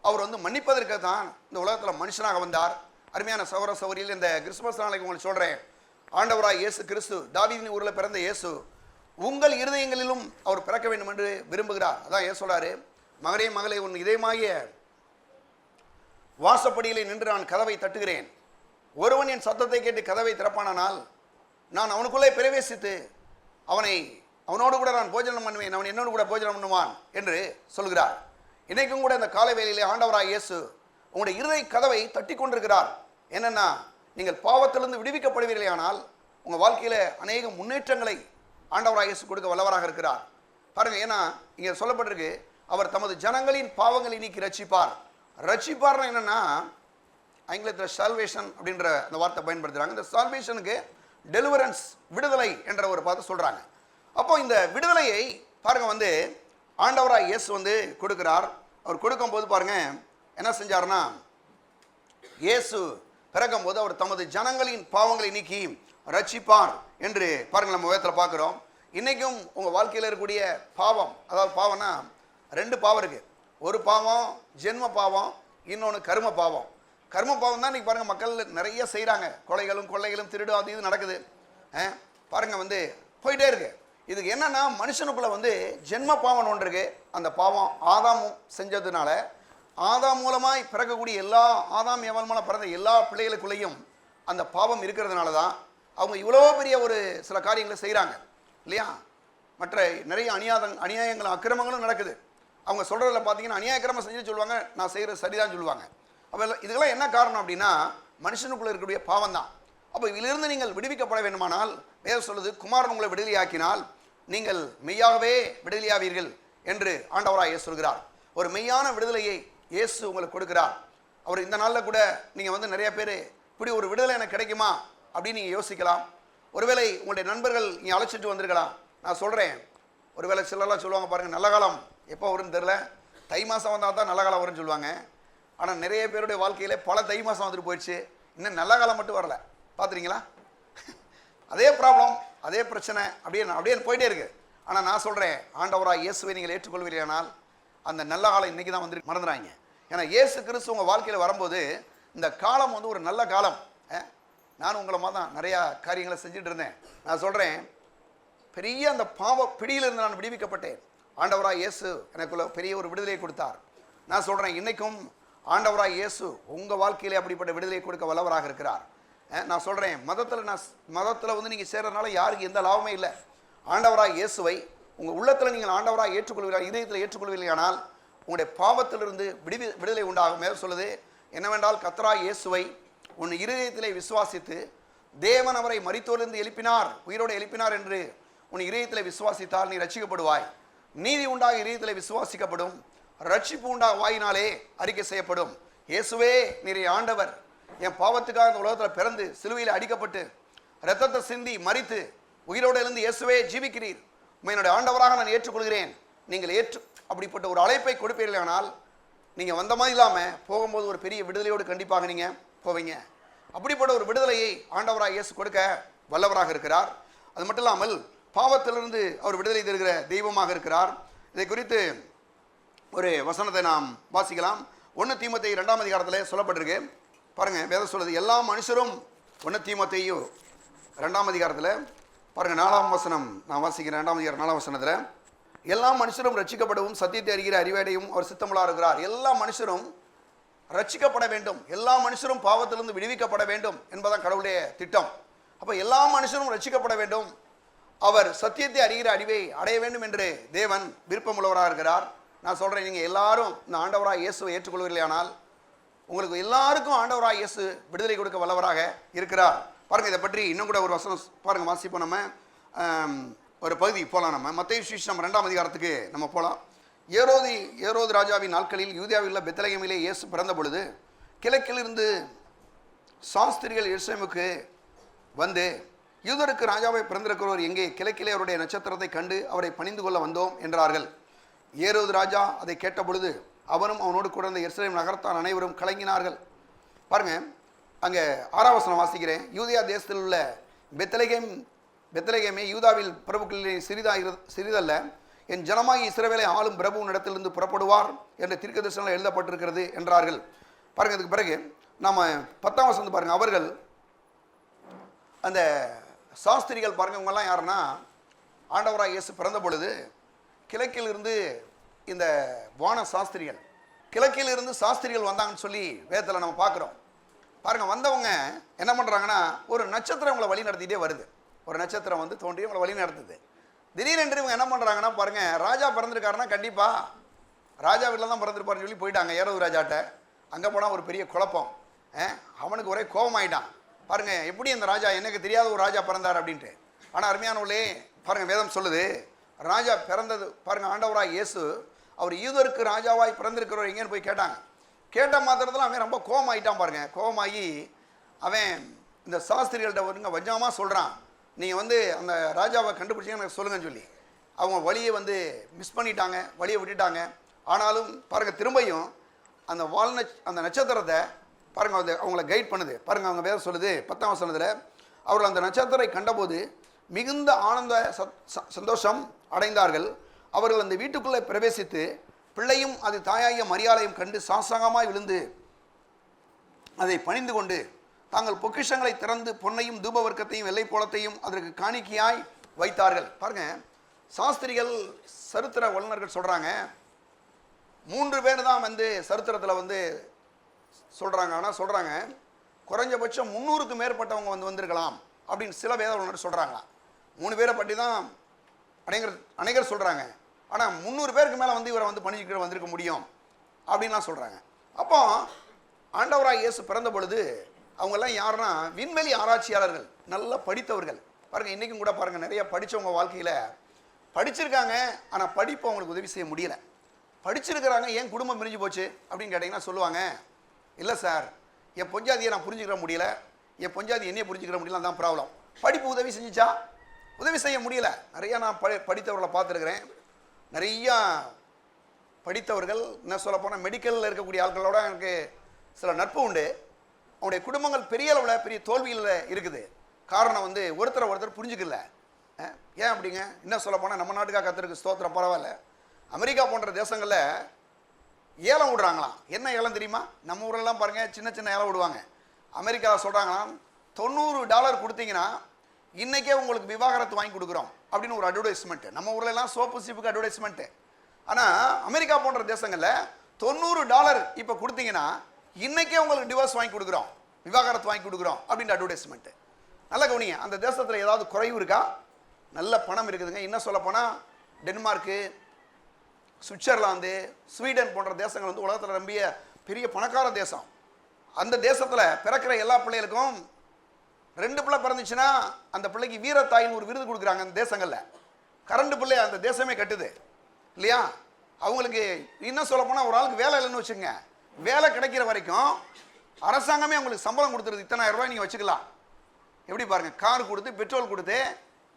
அவர் வந்து மன்னிப்பதற்கு தான் இந்த உலகத்தில் மனுஷனாக வந்தார். அருமையான சகோதர சகோதரியில் இந்த கிறிஸ்துமஸ் நாளைக்கு உங்களுக்கு சொல்கிறேன், ஆண்டவராய் இயேசு கிறிஸ்து தாவீதின் ஊரில் பிறந்த இயேசு உங்கள் இருதயங்களிலும் அவர் பிறக்க வேண்டும் என்று விரும்புகிறார். அதான் இயேசு சொல்றாரு, மகனே மகளே, உன் இதயமாகிய வாசப்படியிலே நின்று நான் கதவை தட்டுகிறேன், ஒருவன் என் சத்தத்தை கேட்டு கதவை திறப்பானால் நான் அவனுக்குள்ளே பிரவேசித்து அவனோடு கூட நான் போஜனம் பண்ணுவேன், அவன் என்னோடு கூட போஜனம் பண்ணுவான் என்று சொல்கிறார். இன்றைக்கும் கூட இந்த காலை வேளையிலே ஆண்டவராய் இயேசு உங்களுடைய இருதய கதவை தட்டி கொண்டிருக்கிறார். என்னன்னா, நீங்கள் பாவத்திலிருந்து விடுவிக்கப்படுவீர்களே ஆனால் உங்கள் வாழ்க்கையில் அநேக முன்னேற்றங்களை ஆண்டவராய் இயேசு கொடுக்க வல்லவராக இருக்கிறார். பாருங்க, ஏன்னா இங்கே சொல்லப்பட்டிருக்கு, அவர் தமது ஜனங்களின் பாவங்களை நீக்கி ரட்சிப்பார். ரட்சிப்பார்னா என்னன்னா, ஆங்கிலத்தில் சால்வேஷன் அப்படின்ற அந்த வார்த்தை பயன்படுத்துகிறாங்க. இந்த சால்வேஷனுக்கு டெலிவரன்ஸ், விடுதலை என்ற ஒரு வார்த்தை சொல்கிறாங்க. அப்போ இந்த விடுதலையை பாருங்க வந்து ஆண்டவராய் இயேசு வந்து கொடுக்கிறார். அவர் கொடுக்கும்போது பாருங்க என்ன செஞ்சார்னா, இயேசு பிறக்கும் போது அவர் தமது ஜனங்களின் பாவங்களை நீக்கி ரட்சிப்பார் என்று பாருங்கள் நம்ம வேதத்தில் பார்க்குறோம். இன்றைக்கும் உங்கள் வாழ்க்கையில் இருக்கக்கூடிய பாவம், அதாவது பாவம்னா 2 பாவம் இருக்குது. ஒரு பாவம் ஜென்ம பாவம், இன்னொன்று கர்ம பாவம். கர்ம பாவம் தான் இன்றைக்கி பாருங்கள் மக்கள் நிறைய செய்கிறாங்க, கொலைகளும் கொள்ளைகளும் திருடு அது இது நடக்குது. பாருங்கள் வந்து போயிட்டே இருக்கு. இதுக்கு என்னன்னா, மனுஷனுக்குள்ளே வந்து ஜென்ம பாவம் ஒன்று இருக்குது. அந்த பாவம் ஆதாம் செஞ்சதுனால, ஆதாம் மூலமாய் பிறக்கக்கூடிய எல்லா ஆதாம் ஏவல் மூலம் பிறந்த எல்லா பிள்ளைகளுக்குள்ளேயும் அந்த பாவம் இருக்கிறதுனால தான் அவங்க இவ்வளோ பெரிய ஒரு சில காரியங்களை செய்கிறாங்க இல்லையா? மற்ற நிறைய அநியாயங்களும் அக்கிரமங்களும் நடக்குது. அவங்க சொல்கிறதில் பார்த்தீங்கன்னா, அநியாயக்கிரமம் செஞ்சு சொல்லுவாங்க, நான் செய்கிறது சரிதான் சொல்லுவாங்க. அப்போ இதுக்கெல்லாம் என்ன காரணம் அப்படின்னா, மனுஷனுக்குள்ளே இருக்கக்கூடிய பாவம் தான். அப்போ இதிலிருந்து நீங்கள் விடுவிக்கப்பட வேண்டுமானால், வேதம் சொல்லுது, குமாரன் உங்களை விடுதலையாக்கினால் நீங்கள் மெய்யாகவே விடுதலையாவீர்கள் என்று ஆண்டவராய் இயேசு சொல்கிறார். ஒரு மெய்யான விடுதலையை இயேசு உங்களுக்கு கொடுக்கிறார். அவர் இந்த நாளில் கூட நீங்கள் வந்து நிறைய பேர் இப்படி ஒரு விடுதலை எனக்கு கிடைக்குமா அப்படின்னு நீங்கள் யோசிக்கலாம். ஒருவேளை உங்களுடைய நண்பர்கள் நீங்கள் அழைச்சிட்டு வந்திருக்கலாம். நான் சொல்கிறேன், ஒருவேளை சிலர்லாம் சொல்லுவாங்க, பாருங்கள் நல்ல காலம் எப்போ வரும்னு தெரில, தை மாதம் வந்தால் தான் நல்ல காலம் வரும்னு சொல்லுவாங்க. ஆனால் நிறைய பேருடைய வாழ்க்கையில் பல தை மாதம் வந்துட்டு போயிடுச்சு, இன்னும் நல்ல காலம் மட்டும் வரல. பார்த்துறீங்களா? அதே ப்ராப்ளம், அதே பிரச்சனை அப்படியே போயிட்டே இருக்கு. ஆனால் நான் சொல்கிறேன், ஆண்டவராக இயேசுவை நீங்கள் ஏற்றுக்கொள்வீர்களானால் அந்த நல்ல காலம் இன்றைக்கி தான் வந்து மறந்துடாங்க. ஏன்னா இயேசு கிறிஸ்து உங்கள் வாழ்க்கையில் வரும்போது இந்த காலம் வந்து ஒரு நல்ல காலம். நானும் உங்களை மாதிரி தான் நிறையா காரியங்களை செஞ்சுட்டு இருந்தேன். நான் சொல்கிறேன், பெரிய அந்த பாவ பிடியிலிருந்து நான் விடுவிக்கப்பட்டேன். ஆண்டவராக இயேசு எனக்குள்ள பெரிய ஒரு விடுதலையை கொடுத்தார். நான் சொல்கிறேன், இன்றைக்கும் ஆண்டவராக இயேசு உங்கள் வாழ்க்கையிலே அப்படிப்பட்ட விடுதலையை கொடுக்க வல்லவராக இருக்கிறார். நான் சொல்கிறேன், மதத்தில் வந்து நீங்கள் சேர்றதுனால யாருக்கு எந்த லாபமே இல்லை. ஆண்டவராக இயேசுவை உங்கள் உள்ளத்தில் நீங்கள் ஆண்டவராக ஏற்றுக்கொள்வீர்கள், இதயத்தில் ஏற்றுக்கொள்வீர்களானால் உங்களுடைய பாவத்திலிருந்து விடுதலை உண்டாகும். மேல் சொல்லுது என்னவென்றால், கர்த்தராகிய இயேசுவை உன் இருதயத்திலே விசுவாசித்து தேவன் அவரை மரித்தோரிலிருந்து எழுப்பினார், உயிரோடு எழுப்பினார் என்று உன் இதயத்திலே விசுவாசித்தால் நீ ரட்சிக்கப்படுவாய். நீதி உண்டாக இதயத்திலே விசுவாசிக்கப்படும், ரட்சிப்பு உண்டாக வாயினாலே அறிக்கை செய்யப்படும். இயேசுவே நீர் ஆண்டவர், என் பாவத்துக்காக இந்த உலகத்தில் பிறந்து சிலுவையில் அடிக்கப்பட்டு இரத்தத்தை சிந்தி மரித்து உயிரோடு எழுந்து இயேசுவே ஜீவிக்கிறீர், என்னுடைய ஆண்டவராக நான் ஏற்றுக்கொள்கிறேன். நீங்கள் அப்படிப்பட்ட ஒரு அழைப்பை கொடுப்பீர்களானால் நீங்கள் வந்த மாதிரி இல்லாமல் போகும்போது ஒரு பெரிய விடுதலையோடு கண்டிப்பாக நீங்கள் போவீங்க. அப்படிப்பட்ட ஒரு விடுதலையை ஆண்டவராக இயேசு கொடுக்க வல்லவராக இருக்கிறார். அது மட்டும் இல்லாமல் பாவத்திலிருந்து அவர் விடுதலை தருகிற தெய்வமாக இருக்கிறார். இதை குறித்து ஒரு வசனத்தை நாம் வாசிக்கலாம். 1 தீமோத்தேயு 2ஆம் அதிகாரத்தில் சொல்லப்பட்டிருக்கு. பாருங்கள், வேதம் சொல்லுது, எல்லா மனுஷரும் 1 தீமோத்தேயு 2ஆம் அதிகாரத்தில் பாருங்கள் 4ஆம் வசனம் நான் வாசிக்கிறேன். 2ஆம் அதிகாரம் 4ஆம் வசனத்தில், எல்லா மனுஷரும் ரட்சிக்கப்படவும் சத்தியத்தை அறிகிற அறிவாடையும் அவர் சித்தமுள்ளா இருக்கிறார். எல்லா மனுஷரும் ரட்சிக்கப்பட வேண்டும், எல்லா மனுஷரும் பாவத்திலிருந்து விடுவிக்கப்பட வேண்டும் என்பதான் கடவுளுடைய திட்டம். அப்போ எல்லா மனுஷரும் ரட்சிக்கப்பட வேண்டும், அவர் சத்தியத்தை அறிகிற அறிவை அடைய வேண்டும் என்று தேவன் விருப்பமுள்ளவராக இருக்கிறார். நான் சொல்கிறேன், நீங்கள் எல்லாரும் இந்த ஆண்டவராக இயேசுவை ஏற்றுக்கொள்வீர்களானால் உங்களுக்கு எல்லாருக்கும் ஆண்டவராக இயேசு விடுதலை கொடுக்க வல்லவராக இருக்கிறார். பாருங்கள், இதை பற்றி இன்னும் கூட ஒரு வசனம் பாருங்கள், வாசிப்போம். நம்ம ஒரு பகுதி போகலாம். நம்ம மத்தேயு சுவிசேஷம் 2ஆம் அதிகாரத்துக்கு நம்ம போகலாம். ஏரோது ராஜாவின் நாட்களில் யூதேயாவில் உள்ள பெத்லகேமிலே இயேசு பிறந்த பொழுது கிழக்கிலிருந்து சாஸ்திரிகள் எருசலேமுக்கு வந்து, யூதருக்கு ராஜாவை பிறந்திருக்கிறவர் எங்கே? கிழக்கிலே அவருடைய நட்சத்திரத்தை கண்டு அவரை பணிந்து கொள்ள வந்தோம் என்றார்கள். ஏரோது ராஜா அதை கேட்ட பொழுது அவரும் அவனோடு கூட இருந்த எருசலேம் நகரத்தார் அனைவரும் கலங்கினார்கள். பாருங்க, அங்கே 6ஆம் வசனம் வாசிக்கிறேன். யூதேயா தேசத்தில் உள்ள பெத்லகேமே யூதாவில் பிரபுக்களில் சிறிதல்ல, என் ஜனமாகி இஸ்ரவேலை ஆளும் பிரபுவின் இடத்திலிருந்து புறப்படுவார் என்ற தீர்க்கதரிசனங்கள் எழுதப்பட்டிருக்கிறது என்றார்கள். பாருங்க, இதுக்கு பிறகு நம்ம 10ஆம் வசனம் பாருங்க. அவர்கள் அந்த சாஸ்திரிகள் பாருங்க, இவங்கெல்லாம் யாருன்னா, ஆண்டவராக இயேசு பிறந்த பொழுது கிழக்கில் இருந்து இந்த வான சாஸ்திரிகள், கிழக்கில் இருந்து சாஸ்திரிகள் வந்தாங்கன்னு சொல்லி வேதத்தில் நம்ம பார்க்குறோம். பாருங்க, வந்தவங்க என்ன பண்ணுறாங்கன்னா, ஒரு நட்சத்திரம் உங்களை வழி நடத்திட்டே வருது. ஒரு நட்சத்திரம் வந்து தோன்றி உங்களை வழி நடத்துது. திடீரென்று இவங்க என்ன பண்ணுறாங்கன்னா, பாருங்க, ராஜா பிறந்திருக்காருன்னா கண்டிப்பாக ராஜா வீட்டில் தான் பிறந்திருப்பாருன்னு சொல்லி போயிட்டாங்க ஏரோது ராஜாட்ட. அங்கே போனால் ஒரு பெரிய குழப்பம், அவனுக்கு ஒரே கோபமாயிட்டான். பாருங்க, எப்படி அந்த ராஜா, எனக்கு தெரியாத ஒரு ராஜா பிறந்தார் அப்படின்ட்டு. ஆனால் அருமையானவர்களே, பாருங்க, வேதம் சொல்லுது ராஜா பிறந்தது. பாருங்க, ஆண்டவராக இயேசு அவர் யூதருக்கு ராஜாவாய் பிறந்திருக்கிறவர் எங்கேன்னு போய் கேட்டாங்க. கேட்ட மாத்திரத்தில் அவன் ரொம்ப கோபமாயிட்டான். பாருங்க, கோபமாகி அவன் இந்த சாஸ்திரிகள்கிட்ட வருங்க வஞ்சமாக சொல்கிறான், நீங்கள் வந்து அந்த ராஜாவை கண்டுபிடிச்சிங்க எனக்கு சொல்லுங்கன்னு சொல்லி. அவங்க வழியை வந்து மிஸ் பண்ணிட்டாங்க, வழியை விட்டுட்டாங்க. ஆனாலும் பாருங்கள், திரும்பியும் அந்த நட்சத்திரத்தை பாருங்கள், அது அவங்கள கைட் பண்ணுது. பாருங்கள், அவங்க வேதம் சொல்லுது 10ஆம் வசனத்தில், அவர்கள் அந்த நட்சத்திரத்தை கண்டபோது மிகுந்த ஆனந்த சந்தோஷம் அடைந்தார்கள். அவர்கள் அந்த வீட்டுக்குள்ளே பிரவேசித்து பிள்ளையும் அது தாயாகிய மரியாதையும் கண்டு சாஷ்டாங்கமாய் விழுந்து அதை பணிந்து கொண்டு தாங்கள் பொக்கிஷங்களை திறந்து பொன்னையும் தூபவர்க்கத்தையும் வெள்ளை போலத்தையும் அதற்கு காணிக்கையாய் வைத்தார்கள். பாருங்க, சாஸ்திரிகள் சரித்திர வல்லுநர்கள் சொல்கிறாங்க, 3 பேர் தான் வந்து சரித்திரத்தில் வந்து சொல்கிறாங்க. ஆனால் சொல்கிறாங்க குறைஞ்சபட்சம் 300க்கு மேற்பட்டவங்க வந்திருக்கலாம் அப்படின்னு சில வேத வல்லுநர் சொல்கிறாங்களா. 3 பேரை பற்றி தான் அநேகர் சொல்கிறாங்க. ஆனால் 300 பேருக்கு மேலே வந்து இவரை வந்து பணிஞ்சுக்கிற வந்திருக்க முடியும் அப்படின்லாம் சொல்கிறாங்க. அப்போ ஆண்டவராக இயேசு பிறந்த பொழுது அவங்கெல்லாம் யாருன்னா விண்வெளி ஆராய்ச்சியாளர்கள், நல்லா படித்தவர்கள். பாருங்கள், இன்றைக்கும் கூட பாருங்கள், நிறைய படித்தவங்க வாழ்க்கையில் படிச்சிருக்காங்க, ஆனால் படிப்பு அவங்களுக்கு உதவி செய்ய முடியலை. படிச்சிருக்கிறாங்க, ஏன் குடும்பம் பிரிஞ்சு போச்சு அப்படின்னு கேட்டிங்கன்னா சொல்லுவாங்க, இல்லை சார், என் பொஞ்சாதியை நான் புரிஞ்சுக்கிற முடியல, என் பொஞ்சாதி என்னையை புரிஞ்சுக்கிற முடியல, தான் ப்ராப்ளம். படிப்பு உதவி செஞ்சுச்சா? உதவி செய்ய முடியல. நிறையா நான் படித்தவர்களை பார்த்துருக்கிறேன். நிறையா படித்தவர்கள், என்ன சொல்ல போனால் மெடிக்கலில் இருக்கக்கூடிய ஆட்களோட எனக்கு சில நட்பு உண்டு. அவனுடைய குடும்பங்கள் பெரிய அளவில் பெரிய தோல்வியில் இருக்குது. காரணம் வந்து ஒருத்தர் புரிஞ்சுக்கல. ஏன் அப்படிங்க? என்ன சொல்ல போனால் நம்ம நாட்டுக்காக கத்திருக்கு ஸ்தோத்திரம், பரவாயில்ல. அமெரிக்கா போன்ற தேசங்களில் ஏலம் விடுறாங்களாம். என்ன ஏலம் தெரியுமா? நம்ம ஊரெல்லாம் பாருங்கள் சின்ன சின்ன ஏலம் விடுவாங்க. அமெரிக்காவில் சொல்கிறாங்களாம், $90 கொடுத்தீங்கன்னா இன்றைக்கே உங்களுக்கு விவாகரத்து வாங்கி கொடுக்குறோம் அப்படின்னு ஒரு அட்வர்டைஸ்மெண்ட்டு. நம்ம ஊர்லலாம் சோப்பு சீப்புக்கு அட்வர்டைஸ்மெண்ட்டு. ஆனால் அமெரிக்கா போன்ற தேசங்களில் $90 இப்போ கொடுத்தீங்கன்னா இன்றைக்கே உங்களுக்கு டிவோர்ஸ் வாங்கி கொடுக்குறோம், விவாகரத்து வாங்கி கொடுக்குறோம் அப்படின்ற அட்வர்டைஸ்மெண்ட்டு. நல்ல கவனிங்க, அந்த தேசத்தில் ஏதாவது குறைவு இருக்கா? நல்ல பணம் இருக்குதுங்க. இன்னும் சொல்ல போனால் டென்மார்க்கு, சுவிட்சர்லாந்து, ஸ்வீடன் போன்ற தேசங்கள் வந்து உலகத்தில் ரொம்ப பெரிய பணக்கார தேசம். அந்த தேசத்தில் பிறக்கிற எல்லா பிள்ளைகளுக்கும் 2 பிள்ளை பிறந்துச்சுன்னா அந்த பிள்ளைக்கு வீரத்தாயின்னு ஒரு விருது கொடுக்குறாங்க. அந்த தேசங்களில் கரண்ட் பிள்ளை அந்த தேசமே கட்டுது இல்லையா? அவங்களுக்கு இன்னும் சொல்ல போனால் ஒரு ஆளுக்கு வேலை இல்லைன்னு வச்சுங்க, வேலை கிடைக்கிற வரைக்கும் அரசாங்கமே அவங்களுக்கு சம்பளம் கொடுத்துருது. இத்தனை ரூபாய் நீங்கள் வச்சுக்கலாம். எப்படி பாருங்க, கார் கொடுத்து பெட்ரோல் கொடுத்து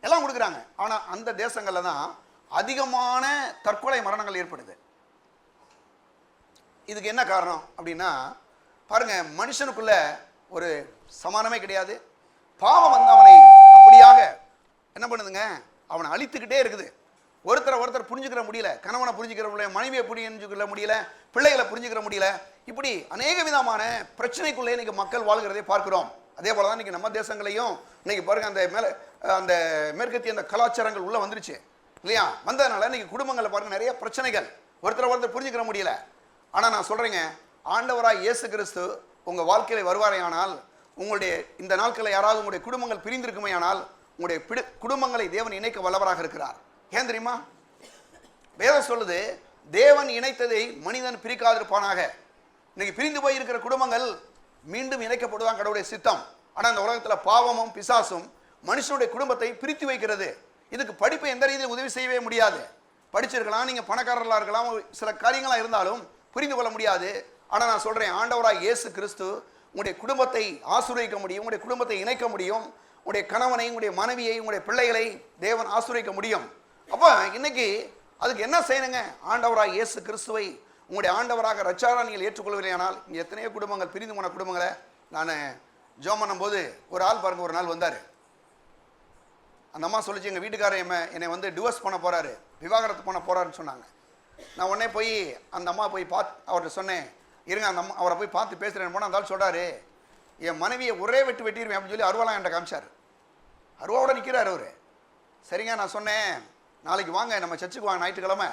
எல்லாம் கொடுக்குறாங்க. ஆனால் அந்த தேசங்களில் தான் அதிகமான தற்கொலை மரணங்கள் ஏற்படுது. இதுக்கு என்ன காரணம் அப்படின்னா பாருங்க, மனுஷனுக்குள்ள ஒரு சமானமே கிடையாது. பாவம் வந்து அவனை அப்படியாக என்ன பண்ணுதுங்க, அவனை அழித்துக்கிட்டே இருக்குது. ஒருத்தர் புரிஞ்சுக்கிற முடியல, கணவனை புரிஞ்சுக்கிற முடியல, மனைவியை புரிஞ்சுக்கிற முடியல, பிள்ளைகளை புரிஞ்சுக்கிற முடியல. இப்படி அநேக விதமான பிரச்சனைக்குள்ளே இன்னைக்கு மக்கள் வாழ்கிறதை பார்க்கிறோம். அதே போல தான் இன்னைக்கு நம்ம தேசங்களையும் இன்னைக்கு பாருங்க, அந்த மேற்கத்திய அந்த கலாச்சாரங்கள் உள்ள வந்துருச்சு இல்லையா? வந்ததுனால இன்னைக்கு குடும்பங்களில் பாருங்க நிறைய பிரச்சனைகள், ஒருத்தர் புரிஞ்சுக்கிற முடியல. ஆனால் நான் சொல்றேங்க, ஆண்டவராய் இயேசு கிறிஸ்து உங்க வாழ்க்கையில வருவாரேயானால், உங்களுடைய இந்த நாட்களில் யாராவது உங்களுடைய குடும்பங்கள் பிரிந்திருக்குமே ஆனால், உங்களுடைய குடும்பங்களை தேவன் இணைக்க வல்லவராக இருக்கிறார். ஏன் தெரியுமா? வேதம் சொல்லுது, தேவன் இணைத்ததை மனிதன் பிரிக்காதிருப்பானாக. இன்னைக்கு பிரிந்து போய் இருக்கிற குடும்பங்கள் மீண்டும் இணைக்கப்படுவான் கடவுளுடைய சித்தம். ஆனால் இந்த உலகத்தில் பாவமும் பிசாசும் மனுஷனுடைய குடும்பத்தை பிரித்து வைக்கிறது. இதுக்கு படிப்பை எந்த ரீதியில் உதவி செய்யவே முடியாது. படிச்சிருக்கலாம், நீங்கள் பணக்காரர்களாக இருக்கலாம், சில காரியங்களாக இருந்தாலும் புரிந்து கொள்ள முடியாது. ஆனால் நான் சொல்கிறேன், ஆண்டவராய் இயேசு கிறிஸ்து உங்களுடைய குடும்பத்தை ஆசீர்வதிக்க முடியும், உங்களுடைய குடும்பத்தை இணைக்க முடியும், உங்களுடைய கணவனை, உங்களுடைய மனைவியை, உங்களுடைய பிள்ளைகளை தேவன் ஆசீர்வதிக்க முடியும். அப்போ இன்னைக்கு அதுக்கு என்ன செய்யணுங்க? ஆண்டவராய் இயேசு கிறிஸ்துவை உங்களுடைய ஆண்டவராக ரட்சகராக நீங்கள் ஏற்றுக்கொள்வீர்களானால், இங்கே எத்தனையோ குடும்பங்கள் பிரிந்து போன குடும்பங்களை நான் ஜெபம் பண்ணும்போது ஒரு ஆள் பாருங்க, ஒரு நாள் வந்தார். அந்த அம்மா சொல்லிச்சு, எங்கள் வீட்டுக்காரர் என்னை வந்து டிவோர்ஸ் பண்ண போகிறாரு, விவாகரத்து பண்ண போகிறாருன்னு சொன்னாங்க. நான் உடனே போய் அந்த அம்மா போய் அவர்கிட்ட சொன்னேன், இருங்க அந்த அம்மா அவரை போய் பார்த்து பேசுகிறேன்னு போனால் அந்த ஆள் சொல்கிறாரு, என் மனைவியை ஒரே வெட்டிடுவேன் அப்படின்னு சொல்லி அருவாலாம் என்கிட்ட காமிச்சார். அருவாவோட நிற்கிறார் அவர். சரிங்க, நான் சொன்னேன், நாளைக்கு வாங்க நம்ம சர்ச்சுக்கு வாங்க ஞாயிற்றுக்கிழமை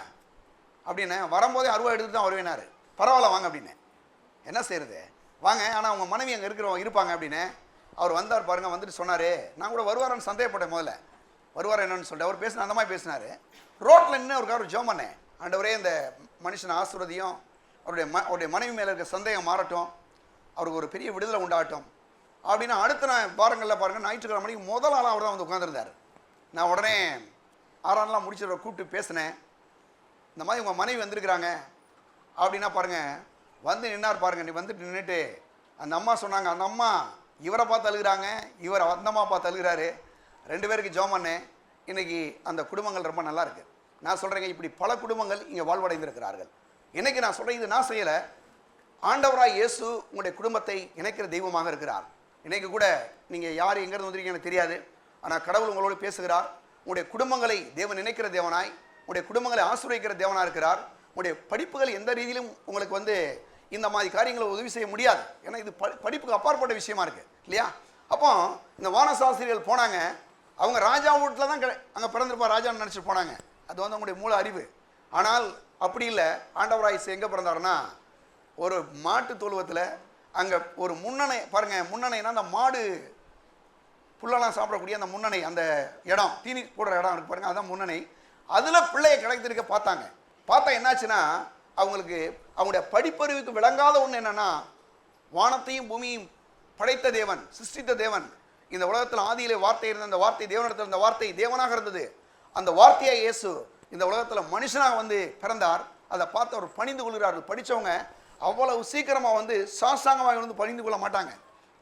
அப்படின்னு. வரும்போதே அருவா எடுத்து தான் வருவேனாரு. பரவாயில்ல வாங்க அப்படின்னு. என்ன செய்யறது, வாங்க, ஆனால் அவங்க மனைவி அங்கே இருப்பாங்க அப்படின்னு. அவர் வந்தார் பாருங்க, வந்துட்டு சொன்னார், நான் கூட வருவாரான்னு சந்தேகப்பட்டேன். முதல்ல வருவார் என்னன்னு சொல்லிட்டு அவர் பேசினா, அந்த மாதிரி பேசினார். ரோட்டில் நின்று ஒரு ஜெபம் பண்ணேன், ஆண்டவரே இந்த மனுஷனை ஆசீர்வதியும், அவருடைய மனைவி மேலே இருக்க சந்தேகம் மாறட்டும், அவருக்கு ஒரு பெரிய விடுதலை உண்டாகட்டும் அப்படின்னா. அடுத்த வாரங்களில் பாருங்கள், ஞாயிற்றுக்கிழமை மணிக்கு முதல் ஆளாக அவர் தான் வந்து உட்காந்துருந்தார். நான் உடனே 6 நாளாக முடிச்சு கூப்பிட்டு பேசினேன், இந்த மாதிரி உங்கள் மனைவி வந்திருக்கிறாங்க அப்படின்னா பாருங்கள். வந்து நின்னார் பாருங்க, நீ வந்துட்டு நின்றுட்டு அந்த அம்மா சொன்னாங்க, அந்த அம்மா இவரை பார்த்து அழுகிறாங்க, இவர் அந்த அம்மா பார்த்து அழுகிறாரு. 2 பேருக்கு ஜெபம் பண்ணேன். இன்னைக்கு அந்த குடும்பங்கள் ரொம்ப நல்லா இருக்கு. நான் சொல்கிறேங்க, இப்படி பல குடும்பங்கள் இங்கே வாழ்வடைந்திருக்கிறார்கள். இன்னைக்கு நான் சொல்கிறேன், இது நான் செய்யலை, ஆண்டவராய் இயேசு உங்களுடைய குடும்பத்தை இணைக்கிற தெய்வமாக இருக்கிறார். இன்னைக்கு கூட நீங்கள் யார் எங்கேருந்து வந்திருக்கீங்க எனக்கு தெரியாது, ஆனால் கடவுள் உங்களோடு பேசுகிறார். உங்களுடைய குடும்பங்களை தேவன் இணைக்கிற தேவனாய், உங்களுடைய குடும்பங்களை ஆசீர்வதிக்கிற தேவனாக இருக்கிறார். உங்களுடைய படிப்புகள் எந்த ரீதியிலும் உங்களுக்கு வந்து இந்த மாதிரி காரியங்களை உதவி செய்ய முடியாது. ஏன்னா இது படிப்புக்கு அப்பாற்பட்ட விஷயமா இருக்கு இல்லையா? அப்போ இந்த வானசாஸ்திரிகள் போனாங்க, அவங்க ராஜா வீட்டில் தான் அங்கே பிறந்திருப்பா ராஜான்னு நினச்சிட்டு போனாங்க. அது வந்து அவங்களுடைய மூல அறிவு. ஆனால் அப்படி இல்லை. ஆண்டவராய் எங்கே பிறந்தாருன்னா ஒரு மாட்டு தொழுவத்தில், அங்கே ஒரு முன்னணை பாருங்க, முன்னணைனா அந்த மாடு புல்லெல்லாம் சாப்பிடக்கூடிய அந்த முன்னணை, அந்த இடம் தீனி போடுற இடம் இருக்கு பாருங்க, அதுதான் முன்னணை. அதில் பிள்ளையை கிடைத்திருக்க பார்த்தாங்க. பார்த்தா என்னாச்சுன்னா, அவங்களுக்கு அவங்களுடைய படிப்பறிவுக்கு விளங்காத ஒன்று என்னன்னா, வானத்தையும் பூமியும் படைத்த தேவன், சிருஷ்டித்த தேவன், இந்த உலகத்தில் ஆதியிலே வார்த்தை இருந்த அந்த வார்த்தை தேவனிடத்தில் இருந்த வார்த்தை தேவனாக இருந்தது. அந்த வார்த்தையை இயேசு இந்த உலகத்தில் மனுஷனாக வந்து பிறந்தார். அதை பார்த்து அவர் பணிந்து கொள்கிறார்கள். படித்தவங்க அவ்வளவு சீக்கிரமாக வந்து சாஸ்தாங்கமாக வந்து பணிந்து கொள்ள மாட்டாங்க.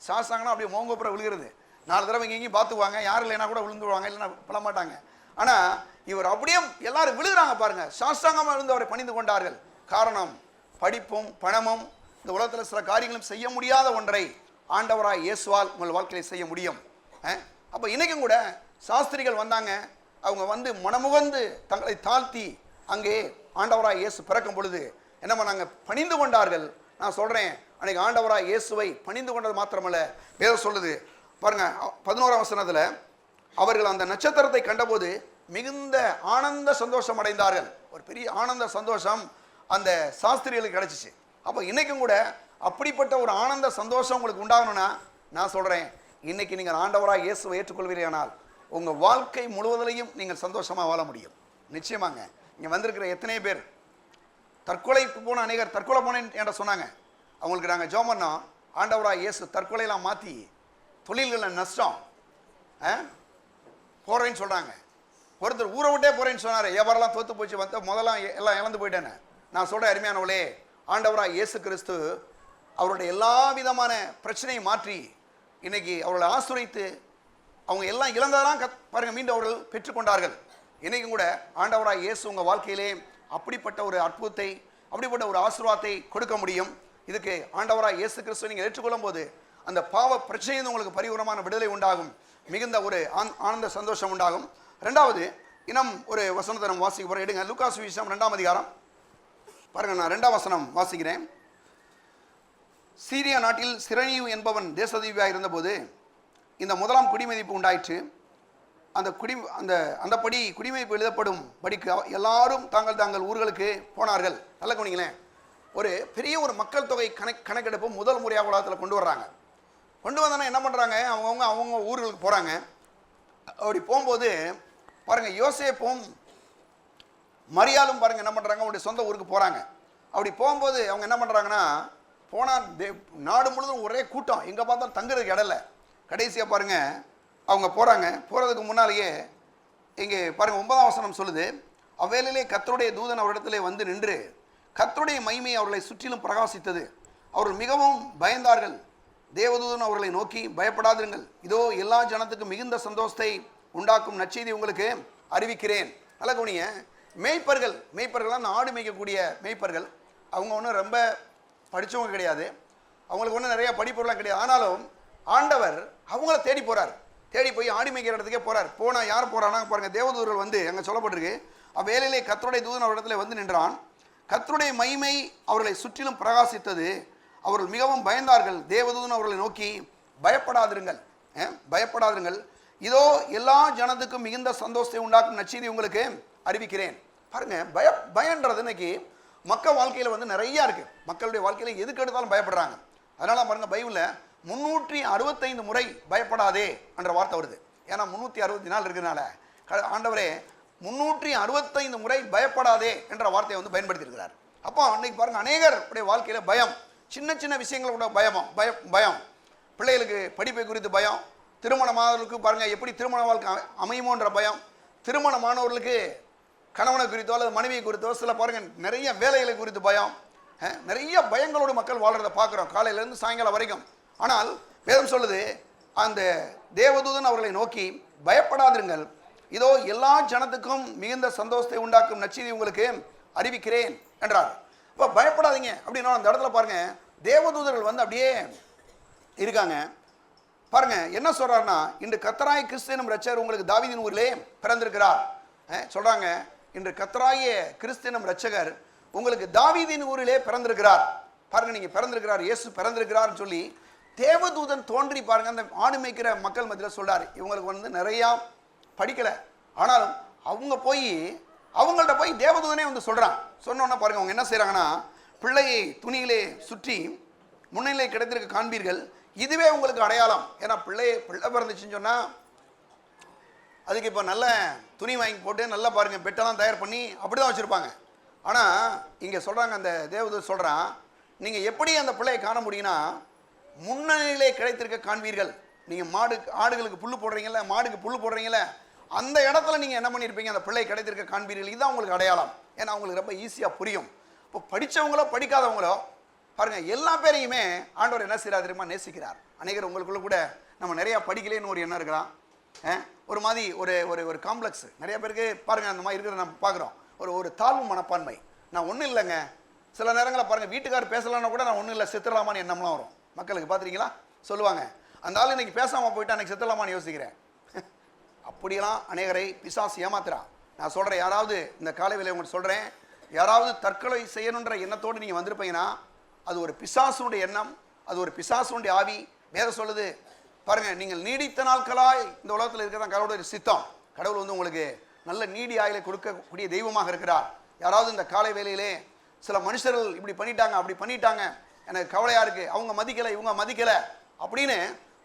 சாஸ்தாங்கன்னா அப்படியே மோங்கப்புற விழுகிறது. 4 தடவை எங்கேயும் பார்த்துக்குவாங்க, யாரும் இல்லைன்னா கூட விழுந்துருவாங்க, இல்லைன்னா விழ மாட்டாங்க. ஆனால் இவர் அப்படியே எல்லாரும் விழுகிறாங்க பாருங்க, சாஸ்தாங்கமாக இருந்து அவரை பணிந்து கொண்டார்கள். காரணம் படிப்பும் பணமும் இந்த உலகத்தில் சில காரியங்களும் செய்ய முடியாத ஒன்றை ஆண்டவராய் இயேசுவால் உங்கள் வாழ்க்கையில் செய்ய முடியும். அப்போ இன்றைக்கும் கூட சாஸ்திரிகள் வந்தாங்க. அவங்க வந்து மனமுகந்து தங்களை தாழ்த்தி அங்கே ஆண்டவராய் இயேசு பிறக்கும் பொழுது என்ன பண்ணாங்க? பணிந்து கொண்டார்கள். நான் சொல்கிறேன், அன்றைக்கு ஆண்டவராய் இயேசுவை பணிந்து கொண்டது மாத்திரமல்ல, வேதம் சொல்லுது பாருங்க 11ஆம் வசனத்தில், அவர்கள் அந்த நட்சத்திரத்தை கண்டபோது மிகுந்த ஆனந்த சந்தோஷம் அடைந்தார்கள். ஒரு பெரிய ஆனந்த சந்தோஷம் அந்த சாஸ்திரிகளுக்கு கிடைச்சிச்சு. அப்போ இன்றைக்கும் கூட அப்படிப்பட்ட ஒரு ஆனந்த சந்தோஷம் உங்களுக்கு உண்டாகணும்னா நான் சொல்கிறேன், இன்னைக்கு நீங்கள் ஆண்டவராக இயேசுவை ஏற்றுக்கொள்வீர்களானால் உங்கள் வாழ்க்கை முழுவதிலையும் நீங்கள் சந்தோஷமாக வாழ முடியும். நிச்சயமாங்க. இங்கே வந்திருக்கிற எத்தனை பேர் தற்கொலைக்கு போன அநேகர் தற்கொலை போனேன் என்ற சொன்னாங்க. அவங்களுக்கு நாங்கள் ஜெபம் பண்ணோம், ஆண்டவராக இயேசு தற்கொலையெல்லாம் மாற்றி தொழில்களில் நஷ்டம் போகிறேன்னு சொல்கிறாங்க. ஒருத்தர் ஊரை விட்டே போகிறேன்னு சொன்னார். வியாபாரம்லாம் தோற்று போச்சு, வந்து முதலாம் எல்லாம் இழந்து போயிட்டேன்னு. நான் சொல்கிறேன் அருமையானவளே, ஆண்டவராக இயேசு கிறிஸ்து அவருடைய எல்லா விதமான பிரச்சனையும் மாற்றி இன்னைக்கு அவர்களை ஆசிரியத்து அவங்க எல்லாம் இழந்ததெல்லாம் பாருங்க மீண்டும் அவர்கள் பெற்றுக்கொண்டார்கள். இன்னைக்கும் கூட ஆண்டவராக இயேசு உங்கள் வாழ்க்கையிலே அப்படிப்பட்ட ஒரு அற்புதத்தை, அப்படிப்பட்ட ஒரு ஆசீர்வாதத்தை கொடுக்க முடியும். இதுக்கு ஆண்டவராக இயேசு கிறிஸ்துவை நீங்கள் ஏற்றுக்கொள்ளும் போது அந்த பாவ பிரச்சனையிலிருந்து உங்களுக்கு பரிபூரணமான விடுதலை உண்டாகும், மிகுந்த ஒரு ஆனந்த சந்தோஷம் உண்டாகும். ரெண்டாவது இன்னும் ஒரு வசனத்தை நம்ம வாசிக்க போகிறோம். எடுங்க லூக்கா சுவிசேஷம் 2ஆம் அதிகாரம் பாருங்க. நான் 2ஆம் வசனம் வாசிக்கிறேன். சீரியா நாட்டில் சிரணியு என்பவன் தேசதீவியாக இருந்தபோது இந்த முதலாம் குடிமதிப்பு உண்டாயிற்று. அந்தபடி குடிமதிப்பு எழுதப்படும் படிக்கு எல்லாரும் தாங்கள் ஊர்களுக்கு போனார்கள். நல்ல கவனிங்களேன், ஒரு பெரிய ஒரு மக்கள் தொகை கணக்கெடுப்பு முதல் முறையாக உலகத்தில் கொண்டு வர்றாங்க. கொண்டு வந்தோன்னா என்ன பண்ணுறாங்க? அவங்க ஊர்களுக்கு போகிறாங்க. அப்படி போகும்போது பாருங்க, யோசேப்பும் மரியாளும் பாருங்க என்ன பண்ணுறாங்க, அவருடைய சொந்த ஊருக்கு போகிறாங்க. அப்படி போகும்போது அவங்க என்ன பண்ணுறாங்கன்னா, போனால் நாடு முழுவதும் ஒரே கூட்டம், எங்கே பார்த்தாலும் தங்குறதுக்கு இடம் இல்லை. கடைசியாக பாருங்க அவங்க போகிறாங்க. போகிறதுக்கு முன்னாலேயே இங்கே பாருங்கள் 9ஆம் வசனம் சொல்லுது, அவ்வேளையிலே கர்த்தருடைய தூதன் அவரிடத்திலே வந்து நின்று கர்த்தருடைய மகிமை அவர்களை சுற்றிலும் பிரகாசித்தது. அவர்கள் மிகவும் பயந்தார்கள். தேவதூதன் அவர்களை நோக்கி, பயப்படாதிருங்கள், இதோ எல்லா ஜனத்துக்கும் மிகுந்த சந்தோஷத்தை உண்டாக்கும் நற்செய்தி உங்களுக்கு அறிவிக்கிறேன். நல்ல கவனிங்க, மேய்ப்பர்கள்லாம் ஆடு மேய்க்கக்கூடிய மேய்ப்பர்கள். அவங்க ஒன்றும் ரொம்ப படித்தவங்க கிடையாது, அவங்களுக்கு ஒன்றும் நிறையா படிப்பொருளாக கிடையாது. ஆனாலும் ஆண்டவர் அவங்கள தேடி போகிறார். தேடி போய் ஆடு மேய்க்கிற இடத்துக்கே போகிறார். போனால் யார் போகிறான்னா பாருங்கள், தேவதூதர்கள் வந்து அங்கே சொல்லப்பட்டிருக்கு, அவ்வேளையிலே கர்த்தருடைய தூதன் அவரிடத்தில் வந்து நின்றான். கர்த்தருடைய மகிமை அவர்களை சுற்றிலும் பிரகாசித்தது. அவர்கள் மிகவும் பயந்தார்கள். தேவதூதன் அவர்களை நோக்கி, பயப்படாதிருங்கள், இதோ எல்லா ஜனத்துக்கும் மிகுந்த சந்தோஷத்தை உண்டாக்கும் நற்செய்தி உங்களுக்கு அறிவிக்கிறேன். பாருங்க, பயன்றது இன்னைக்கு மக்கள் வாழ்க்கையில் வந்து நிறையா இருக்குது. மக்களுடைய வாழ்க்கையில் எதுக்கு எடுத்தாலும் பயப்படுறாங்க. அதனால பாருங்க, பைபிளில் 365 முறை பயப்படாதே என்ற வார்த்தை வருது. ஏன்னா 360 நாள் இருக்கிறதுனால ஆண்டவரே 365 முறை பயப்படாதே என்ற வார்த்தையை வந்து பயன்படுத்தியிருக்கிறார். அப்போ அன்னைக்கு பாருங்க, அநேகருடைய வாழ்க்கையில் பயம், சின்ன சின்ன விஷயங்களோட பயம், பிள்ளைகளுக்கு படிப்பை குறித்து பயம், திருமணமானவர்களுக்கு பாருங்கள் எப்படி திருமண வாழ்க்கை அமையுமோன்ற பயம், திருமணமானவர்களுக்கு கணவனை குறித்தோ அல்லது மனைவியை குறித்தோ, சில பாருங்கள் நிறைய வேலைகளை குறித்து பயம், நிறைய பயங்களோடு மக்கள் வாழ்கிறத பார்க்குறோம் காலையிலேருந்து சாயங்காலம் வரைக்கும். ஆனால் வேதம் சொல்லுது, அந்த தேவதூதன் அவர்களை நோக்கி, பயப்படாதிருங்கள், இதோ எல்லா ஜனத்துக்கும் மிகுந்த சந்தோஷத்தை உண்டாக்கும் நற்செய்தி உங்களுக்கு அறிவிக்கிறேன் என்றார். இப்போ பயப்படாதீங்க அப்படின்னா அந்த இடத்துல பாருங்க, தேவதூதர்கள் வந்து அப்படியே இருக்காங்க. பாருங்க என்ன சொல்றாருன்னா, இன்று கர்த்தராகிய கிறிஸ்து எனும் இரட்சகர் உங்களுக்கு தாவீதின் ஊரிலே பிறந்திருக்கிறார் சொல்றாங்க. இன்று கர்த்தராகிய கிறிஸ்து எனும் இரட்சகர் உங்களுக்கு தாவீதின் ஊரிலே பிறந்திருக்கிறார். பாருங்க, நீங்க பிறந்திருக்கிறார், இயேசு பிறந்திருக்கிறார்னு சொல்லி தேவதூதன் தோன்றி பாருங்க அந்த ஆடு மேய்க்கிற மக்கள் மத்தியில் சொல்றாரு. இவங்களுக்கு வந்து நிறையா படிக்கலை, ஆனாலும் அவங்கள்ட்ட போய் தேவதூதனே வந்து சொல்றான். சொன்னோன்னா பாருங்க அவங்க என்ன செய்யறாங்கன்னா, பிள்ளையை துணியிலே சுற்றி முன்னிலை கிடைத்திருக்க காண்பீர்கள், இதுவே உங்களுக்கு அடையாளம். ஏன்னா பிள்ளை பிறந்துச்சுன்னு சொன்னால் அதுக்கு இப்போ நல்ல துணி வாங்கி போட்டு நல்லா பாருங்கள் பெட்டெல்லாம் தயார் பண்ணி அப்படி தான் வச்சுருப்பாங்க. ஆனால் இங்கே சொல்கிறாங்க, அந்த தேவதூதன் சொல்கிறான், நீங்கள் எப்படி அந்த பிள்ளையை காண முடியும்னா, முன்னணியிலே கிடைத்திருக்க காண்பீர்கள். நீங்கள் ஆடுகளுக்கு புல் போடுறீங்கள, மாடுக்கு புல் போடுறீங்கள, அந்த இடத்துல நீங்கள் என்ன பண்ணியிருப்பீங்க, அந்த பிள்ளை கிடைத்திருக்க காண்பீர்கள். இதுதான் உங்களுக்கு அடையாளம். ஏன்னா அவங்களுக்கு ரொம்ப ஈஸியாக புரியும். இப்போ படித்தவங்களோ படிக்காதவங்களோ பாருங்கள், எல்லா பேரையுமே ஆண்டவர் என்ன செய்கிறார் தெரியுமா, நேசிக்கிறார். அநேகர் உங்களுக்குள்ள கூட நம்ம நிறையா படிக்கலேன்னு ஒரு எண்ணம் இருக்கலாம், ஒரு மாதிரி ஒரு காம்ப்ளெக்ஸ் நிறைய பேருக்கு பாருங்கள் அந்த மாதிரி இருக்கிறத நம்ம பார்க்குறோம். ஒரு தாழ்வு மனப்பான்மை, நான் ஒன்றும் இல்லைங்க, சில நேரங்களில் பாருங்கள், வீட்டுக்காரர் பேசலான்னா கூட நான் ஒன்றும் இல்லை செத்துடலாமான்னு எண்ணம்லாம் வரும் மக்களுக்கு. பார்த்துருக்கீங்களா? சொல்லுவாங்க, அந்த ஆள் இன்னைக்கு பேசாமல் போயிட்டு அன்றைக்கி செத்துடலாமான்னு யோசிக்கிறேன். அப்படியெல்லாம் அநேகரை பிசாசு ஏமாத்துறான். நான் சொல்கிறேன், யாராவது இந்த காலை வேளையில உங்களுக்கு சொல்கிறேன், யாராவது தற்கொலை செய்யணுன்ற எண்ணத்தோடு நீங்கள் வந்திருப்பீங்கன்னா அது ஒரு பிசாசுடைய எண்ணம், அது ஒரு பிசாசுடைய ஆவி. வேதம் சொல்லுது பாருங்கள், நீங்கள் நீடித்த நாட்களாய் இந்த உலகத்தில் இருக்கிறதான் கடவுளுடைய சித்தம். கடவுள் வந்து உங்களுக்கு நல்ல நீடி ஆயுளை கொடுக்கக்கூடிய தெய்வமாக இருக்கிறார். யாராவது இந்த காலை வேளையிலே சில மனுஷர்கள் இப்படி பண்ணிட்டாங்க, அப்படி பண்ணிட்டாங்க, எனக்கு கவலையாக இருக்குது, அவங்க மதிக்கலை, இவங்க மதிக்கலை அப்படின்னு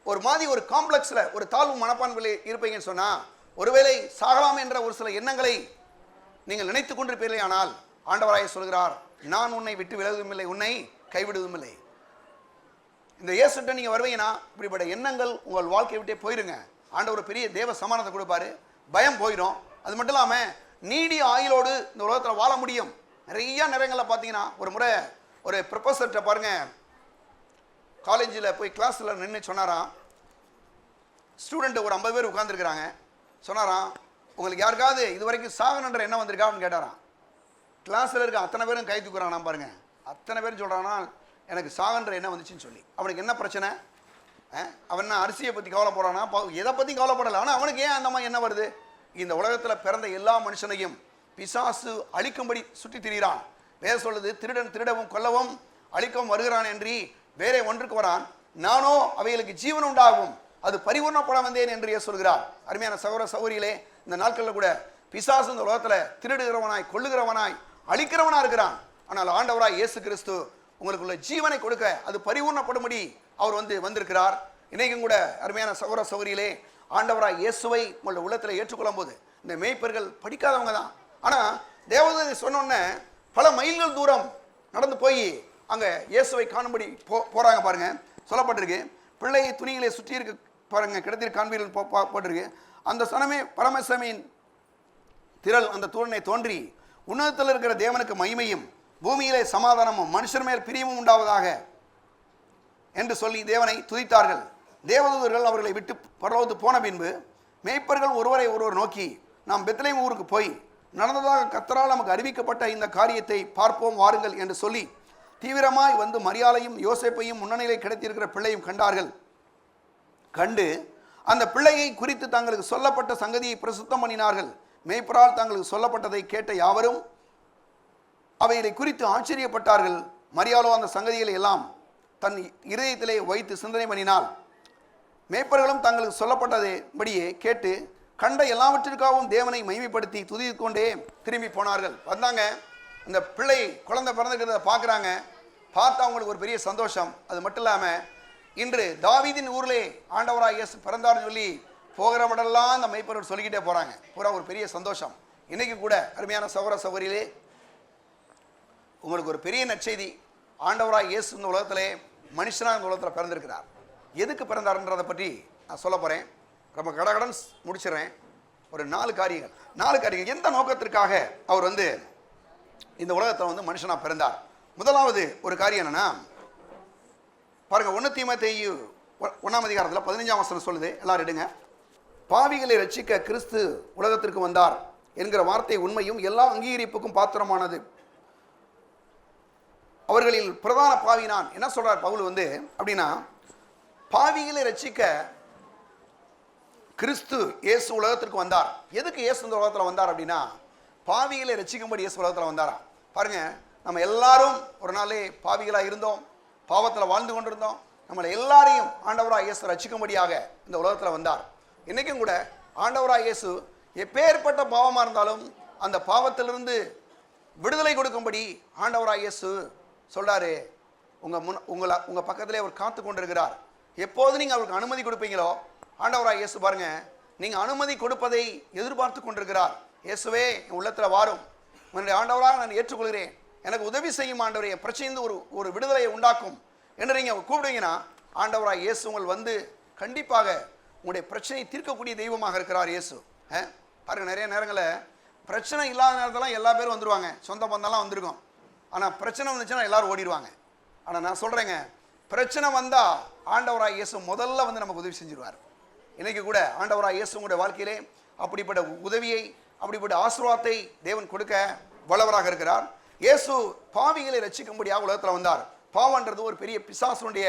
ஒரு மாதிரி ஒரு காம்ப்ளெக்ஸில் ஒரு தாழ்வு மனப்பான்மையில் இருப்பீங்கன்னு சொன்னால், ஒருவேளை சாகலாம் என்ற ஒரு சில எண்ணங்களை நீங்கள் நினைத்து கொண்டிருப்பீர்களே, ஆனால் ஆண்டவராய சொல்கிறார், நான் உன்னை விட்டு விலகுவதும் இல்லை, உன்னை கைவிடுவதும் இல்லை. இந்த இயேசுட்ட நீங்கள் வருவீங்கன்னா இப்படிப்பட்ட எண்ணங்கள் உங்கள் வாழ்க்கையை விட்டே போயிருங்க. ஆண்டவர் பெரிய தேவ சமானத்தை கொடுப்பாரு, பயம் போயிடும். அது மட்டும் இல்லாமல் நீடிய ஆயுளோடு இந்த உலகத்தில் வாழ முடியும். நிறைய நேரங்களில் பார்த்தீங்கன்னா, ஒரு முறை ஒரு ப்ரொஃபஸர்கிட்ட பாருங்கள், காலேஜில் போய் கிளாஸில் நின்று சொன்னாராம், ஸ்டூடெண்ட்டு ஒரு 50 பேர் உட்காந்துருக்குறாங்க. சொன்னாராம், உங்களுக்கு யாருக்காவது இது வரைக்கும் சாகணுன்ற எண்ணம் வந்திருக்கா அப்படின்னு கேட்டாராம். கிளாஸில் இருக்க அத்தனை பேரும் கை தூக்குறான். நான் பாருங்கள், அத்தனை பேரும் சொல்கிறான்னா எனக்கு சாகன்ற எண்ணம் வந்துச்சுன்னு சொல்லி. அவனுக்கு என்ன பிரச்சனை? அவன் என்ன அரிசியை பற்றி கவலைப்படுறானா? எதை பற்றி கவலைப்படலை. ஆனால் அவனுக்கு ஏன் அந்த மாதிரி என்ன வருது? இந்த உலகத்தில் பிறந்த எல்லா மனுஷனையும் பிசாசு அழிக்கும்படி சுற்றி திரிகிறான். வேற சொல்லுது, திருடன் திருடவும் கொல்லவும் அழிக்கவும் வருகிறான் என்று வேறே ஒன்றுக்கு வரான், நானோ அவைகளுக்கு ஜீவன் உண்டாகும், அது பரிபூர்ணப்பட வந்தேன் என்று சொல்கிறார். அருமையான சகோதர சகோதரிகளே, இந்த நாட்களில் கூட பிசாசு இந்த உலகத்தில் திருடுகிறவனாய், கொள்ளுகிறவனாய், அழிக்கிறவனாக இருக்கிறான். ஆனால் ஆண்டவராய் இயேசு கிறிஸ்து உங்களுக்குள்ள ஜீவனை கொடுக்க, அது பரிபூர்ணப்படும்படி அவர் வந்திருக்கிறார். இன்றைக்கும் கூட அருமையான சகோதர சகோதரிகளே, ஆண்டவராய் இயேசுவை உங்களுடைய உள்ளத்தில் ஏற்றுக்கொள்ளும் போது, இந்த மேய்ப்பர்கள் படிக்காதவங்க தான், ஆனால் தேவதூதன் சொன்னோன்னே பல மைல்கள் தூரம் நடந்து போய் அங்கே இயேசுவை காணும்படி போகிறாங்க. பாருங்க, சொல்லப்பட்டிருக்கு, பிள்ளையை துணிகளை சுற்றி இருக்க பாருங்க, கிடத்திற்கு காண்பீர்கள் போட்டிருக்கு. அந்த சனமே பரமசமின் திரள் அந்த தூரனை தோன்றி, உன்னதத்தில் இருக்கிற தேவனுக்கு மகிமையும் பூமியிலே சமாதானமும் மனுஷர் மேல் பிரியமும் உண்டாவதாக என்று சொல்லி தேவனை துதித்தார்கள். தேவதூதர்கள் அவர்களை விட்டு பரலோகத்துக்கு போன பின்பு மேய்ப்பர்கள் ஒருவரை ஒருவர் நோக்கி, நாம் பெத்லகேம் ஊருக்கு போய் நடந்ததாக கர்த்தரால் நமக்கு அறிவிக்கப்பட்ட இந்த காரியத்தை பார்ப்போம் வாருங்கள் என்று சொல்லி தீவிரமாய் வந்து மரியாதையும் யோசேப்பையும் முன்னணியிலே கிடைத்திருக்கிற பிள்ளையும் கண்டார்கள். கண்டு அந்த பிள்ளையை குறித்து தங்களுக்கு சொல்லப்பட்ட சங்கதியை பிரசுத்தம் பண்ணினார்கள். மேய்ப்பரால் தங்களுக்கு சொல்லப்பட்டதை கேட்ட யாவரும் அவைகளை குறித்து ஆச்சரியப்பட்டார்கள். மரியாளோ அந்த சங்கதிகளை எல்லாம் தன் இருதயத்திலே வைத்து சிந்தனை பண்ணினாள். மேய்ப்பர்களும் தங்களுக்கு சொல்லப்பட்டதைபடியே கேட்டு கண்ட எல்லாவற்றிற்காகவும் தேவனை மகிமைப்படுத்தி துதித்து கொண்டே திரும்பி போனார்கள். வந்தாங்க, இந்த பிள்ளை குழந்தை பிறந்துக்கிறத பார்க்குறாங்க. பார்த்து அவங்களுக்கு ஒரு பெரிய சந்தோஷம். அது மட்டும் இல்லாமல் இன்று தாவீதின் ஊரிலே ஆண்டவராக இயேசு பிறந்தார்னு சொல்லி போகிறவடெல்லாம் அந்த மேய்ப்பர்கள் சொல்லிக்கிட்டே போகிறாங்க. பூரா ஒரு பெரிய சந்தோஷம். இன்றைக்கி கூட அருமையான சகோதர சகோதரிகளே, உங்களுக்கு ஒரு பெரிய நற்செய்தி. ஆண்டவராக இயேசு இந்த உலகத்திலே மனுஷனாக இந்த உலகத்தில் பிறந்திருக்கிறார். எதுக்கு பிறந்தார்ன்றதை பற்றி நான் சொல்ல போகிறேன். ரொம்ப கடகடன் முடிச்சிடறேன். ஒரு 4 காரியங்கள். எந்த நோக்கத்திற்காக அவர் இந்த உலகத்தில் மனுஷனாக பிறந்தார்? முதலாவது ஒரு காரியம் என்னன்னா, பாருங்க, 1 தீமோத்தேயு 1ஆம் அதிகாரத்தில் 15ஆம் வசனம் சொல்லுது. எல்லாரும் எடுங்க. பாவிகளை ரட்சிக்க கிறிஸ்து உலகத்திற்கு வந்தார் என்கிற வார்த்தை உண்மையும் எல்லா அங்கீகரிப்புக்கும் பாத்திரமானது. அவர்களில் பிரதான பாவி நான். என்ன சொல்றார் பவுல் அப்படின்னா, பாவிகளை ரட்சிக்க கிறிஸ்து இயேசு உலகத்திற்கு வந்தார். எதுக்கு இயேசு இந்த உலகத்தில் வந்தார் அப்படின்னா, பாவிகளை ரட்சிக்கும்படி இயேசு உலகத்தில் வந்தாரா. பாருங்க, நம்ம எல்லாரும் ஒரு நாளே பாவிகளாக இருந்தோம், பாவத்தில் வாழ்ந்து கொண்டிருந்தோம். நம்மளை எல்லாரையும் ஆண்டவராக இயேசு ரட்சிக்கும்படியாக இந்த உலகத்தில் வந்தார். இன்றைக்கும் கூட ஆண்டவராக இயேசு எப்பேற்பட்ட பாவமாக இருந்தாலும் அந்த பாவத்திலிருந்து விடுதலை கொடுக்கும்படி ஆண்டவராக இயேசு சொல்கிறாரு. உங்கள் பக்கத்திலே அவர் காத்து கொண்டிருக்கிறார். எப்போது நீங்கள் அவருக்கு அனுமதி கொடுப்பீங்களோ, ஆண்டவராக இயேசு பாருங்க, நீங்கள் அனுமதி கொடுப்பதை எதிர்பார்த்து கொண்டிருக்கிறார். இயேசுவே, என் உள்ளத்தில் வாரும், உன்னுடைய ஆண்டவராக நான் ஏற்றுக்கொள்கிறேன், எனக்கு உதவி செய்யும் ஆண்டவரே, என் பிரச்சனை ஒரு விடுதலையை உண்டாக்கும் என்று நீங்கள் கூப்பிடுவீங்கன்னா, ஆண்டவராக இயேசு உங்கள் கண்டிப்பாக உங்களுடைய பிரச்சனையை தீர்க்கக்கூடிய தெய்வமாக இருக்கிறார் இயேசு. பாருங்க, நிறைய நேரங்களில் பிரச்சனை இல்லாத நேரத்தெல்லாம் எல்லா பேரும் வந்துடுவாங்க, சொந்த பந்தம்லாம் வந்திருக்கும். ஆனால் பிரச்சனை வந்துச்சுன்னா எல்லாரும் ஓடிடுவாங்க. ஆனால் நான் சொல்கிறேங்க, பிரச்சனை வந்தால் ஆண்டவராக இயேசு முதல்ல நமக்கு உதவி செஞ்சிருவார். இன்றைக்கி கூட ஆண்டவராக இயேசு உங்களுடைய வாழ்க்கையிலே அப்படிப்பட்ட உதவியை, அப்படிப்பட்ட ஆசீர்வாதத்தை தேவன் கொடுக்க வல்லவராக இருக்கிறார். இயேசு பாவிகளை ரட்சிக்கும்படியாக உலகத்தில் வந்தார். பாவன்றது ஒரு பெரிய பிசாசுடைய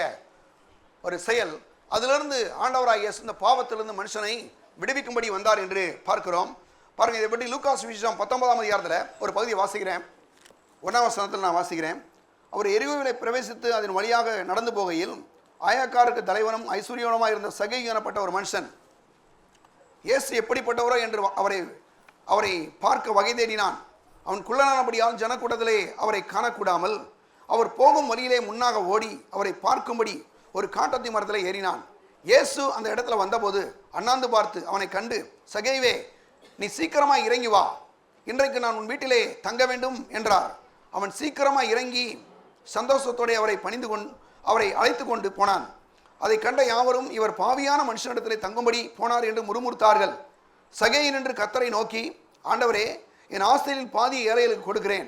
ஒரு செயல். அதிலிருந்து ஆண்டவராகிய இயேசு இந்த பாவத்திலிருந்து மனுஷனை விடுவிக்கும்படி வந்தார் என்று பார்க்கிறோம். பாருங்க, இதை பற்றி லூக்கா சுவிசேஷம் 19ஆம் அதிகாரத்தில் ஒரு பகுதியை வாசிக்கிறேன். 1ஆம் வசனத்தில் நான் வாசிக்கிறேன். அவர் எரிகோவிலே பிரவேசித்து அதன் வழியாக நடந்து போகையில் ஆயக்காருக்கு தலைவனும் ஐஸ்வர்யவனுமாக இருந்த சகேயு எனப்பட்ட ஒரு மனுஷன் இயேசு எப்படிப்பட்டவரோ என்று அவரை பார்க்க வகை தேடினான். அவன் குள்ளனானபடியால் ஜனக்கூட்டத்திலே அவரை காணக்கூடாமல் அவர் போகும் வழியிலே முன்னாக ஓடி அவரை பார்க்கும்படி ஒரு காட்டத்தி மரத்தில் ஏறினான். இயேசு அந்த இடத்துல வந்தபோது அண்ணாந்து பார்த்து அவனை கண்டு, சகேயுவே, நீ சீக்கிரமாக இறங்கி வா, இன்றைக்கு நான் உன் வீட்டிலே தங்க வேண்டும் என்றார். அவன் சீக்கிரமாக இறங்கி சந்தோஷத்தோடு அவரை அழைத்து கொண்டு போனான். அதை கண்ட யாவரும் இவர் பாவியான மனுஷனிடத்திலே தங்கும்படி போனார் என்று முறுமுறுத்தார்கள். சகேயு நின்று கர்த்தரை நோக்கி, ஆண்டவரே, என் ஆஸ்தியில் பாதி ஏழைகளுக்கு கொடுக்கிறேன்.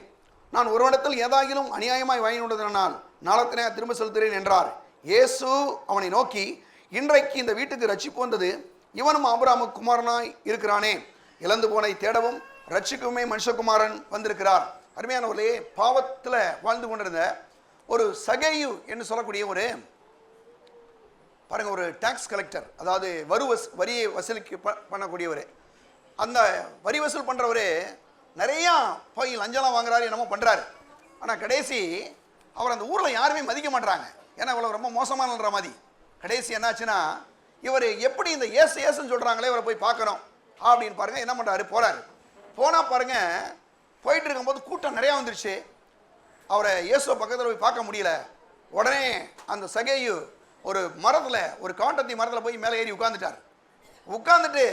நான் ஒருவனிடத்தில் ஏதாகிலும் அநியாயமாய் வாங்கினதுனால் நாளத்தினே திரும்ப செலுத்துகிறேன் என்றார். இயேசு அவனை நோக்கி, இன்றைக்கு இந்த வீட்டுக்கு ரட்சிப்பு வந்தது, இவனும் ஆபிரகாமுக்கு குமாரனாய் இருக்கிறானே. இழந்து போனை தேடவும் ரட்சிக்கவுமே மனுஷகுமாரன் வந்திருக்கிறார். அருமையானவர்களே, பாவத்தில் வாழ்ந்து கொண்டிருந்த ஒரு சகேயு என்று சொல்லக்கூடிய ஒரு பாருங்க, ஒரு டாக்ஸ் கலெக்டர், அதாவது வரியை வசூலிக்க பண்ணக்கூடியவர். அந்த வரி வசூல் பண்ணுறவர் நிறையா போய் லஞ்சம்லாம் வாங்குறாரு, என்னமோ பண்ணுறாரு. ஆனால் கடைசி அவர் அந்த ஊரில் யாருமே மதிக்க மாட்டுறாங்க. ஏன்னா இவ்வளோ ரொம்ப மோசமானன்ற மாதிரி. கடைசி என்னாச்சுன்னா, இவர் எப்படி இந்த ஏசுன்னு சொல்கிறாங்களே, இவரை போய் பார்க்கணும் அப்படின்னு பாருங்க என்ன பண்ணுறாரு, போகிறாரு. போனால் பாருங்க, போயிட்டு இருக்கும்போது கூட்டம் நிறையா வந்துருச்சு. அவரை இயேசுவை பக்கத்தில் போய் பார்க்க முடியல. உடனே அந்த சகேயு ஒரு மரத்தில், ஒரு காட்டத்தி மரத்தில் போய் மேலே ஏறி உட்காந்துட்டார். உட்காந்துட்டு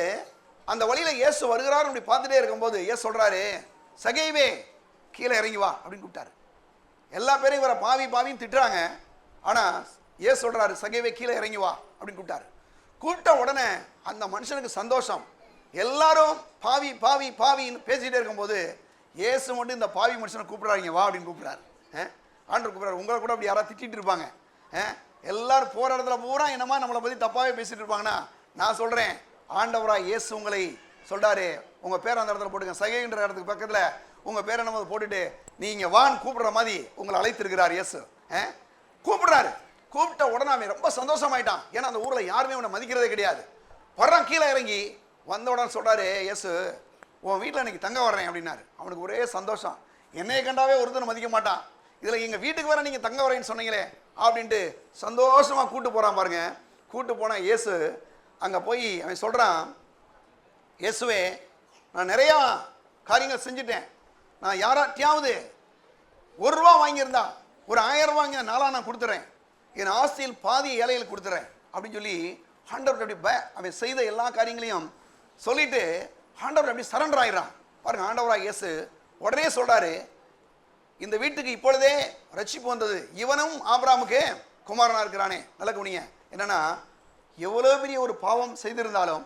அந்த வழியில் இயேசு வருகிறார் அப்படி பார்த்துட்டே இருக்கும்போது இயேசு சொல்கிறாரு, சகேயுவே, கீழே இறங்கி வா அப்படின்னு கூப்பிட்டாரு. எல்லா பேரும் இவரை பாவின்னு திட்டுறாங்க. ஆனால் இயேசு சொல்கிறாரு, சகேயுவே, கீழே இறங்கி வா அப்படின்னு கூப்பிட்டாரு. கூப்பிட்ட உடனே அந்த மனுஷனுக்கு சந்தோஷம். எல்லாரும் பாவின்னு பேசிகிட்டே இருக்கும்போது இயேசு மட்டும் இந்த பாவி மனுஷனை கூப்பிட்றாங்க, வா அப்படின்னு கூப்பிட்றாரு. ஆண்டவர் கூப்பிட்றாரு. உங்களை கூட அப்படி யாராவது திட்டிகிட்டு இருப்பாங்க. எல்லாரும் போகிற இடத்துல பூரா என்னமா நம்மளை பற்றி தப்பாகவே பேசிகிட்டு இருப்பாங்கன்னா, நான் சொல்கிறேன், ஆண்டவராக இயேசு உங்களை சொல்கிறாரு, உங்கள் பேர் அந்த இடத்துல போட்டுங்க, சகேன்ற இடத்துக்கு பக்கத்தில் உங்கள் பேரை நம்ம போட்டுட்டு நீங்கள் வான்னு கூப்பிடுற மாதிரி உங்களை அழைத்திருக்கிறார் இயேசு. கூப்பிடுறாரு. கூப்பிட்ட உடனே அவன் ரொம்ப சந்தோஷமாயிட்டான். ஏன்னா அந்த ஊரில் யாருமே அவனை மதிக்கிறதே கிடையாது. வர்றான், கீழே இறங்கி வந்த உடனே சொல்கிறாரு, இயேசு, உன் வீட்டில் இன்னைக்கு தங்க வர்றேன் அப்படின்னாரு. அவனுக்கு ஒரே சந்தோஷம். என்னையை கண்டாவே ஒருத்தனை மதிக்க மாட்டான், இதில் எங்கள் வீட்டுக்கு வர நீங்கள் தங்க வரேன்னு சொன்னீங்களே அப்படின்ட்டு சந்தோஷமாக கூட்டு போகிறான் பாருங்க. கூட்டு போனால் இயேசு அங்கே போய் அவன் சொல்கிறான், இயேசுவே, நான் நிறையா காரியங்கள் செஞ்சுட்டேன். நான் யாராட்டியாவது ₹1 வாங்கியிருந்தா, ஒரு 1000 வாங்கி நாளாக நான் கொடுத்துறேன், என் ஆஸ்தியில் பாதி ஏழைகளுக்கு கொடுத்துறேன் அப்படின்னு சொல்லி ஆண்டவர் அப்படி அவன் செய்த எல்லா காரியங்களையும் சொல்லிட்டு ஆண்டவர் அப்படி சரண்டர் ஆயிடுறான் பாருங்க. ஆண்டவராக இயேசு உடனே சொல்கிறாரு, இந்த வீட்டுக்கு இப்பொழுதே ரட்சிப்பு வந்தது, இவனும் ஆபிரகாமுக்கு குமாரனாக இருக்கிறானே. நல்ல கவனிங்க, என்னன்னா எவ்வளோ பெரிய ஒரு பாவம் செய்திருந்தாலும்,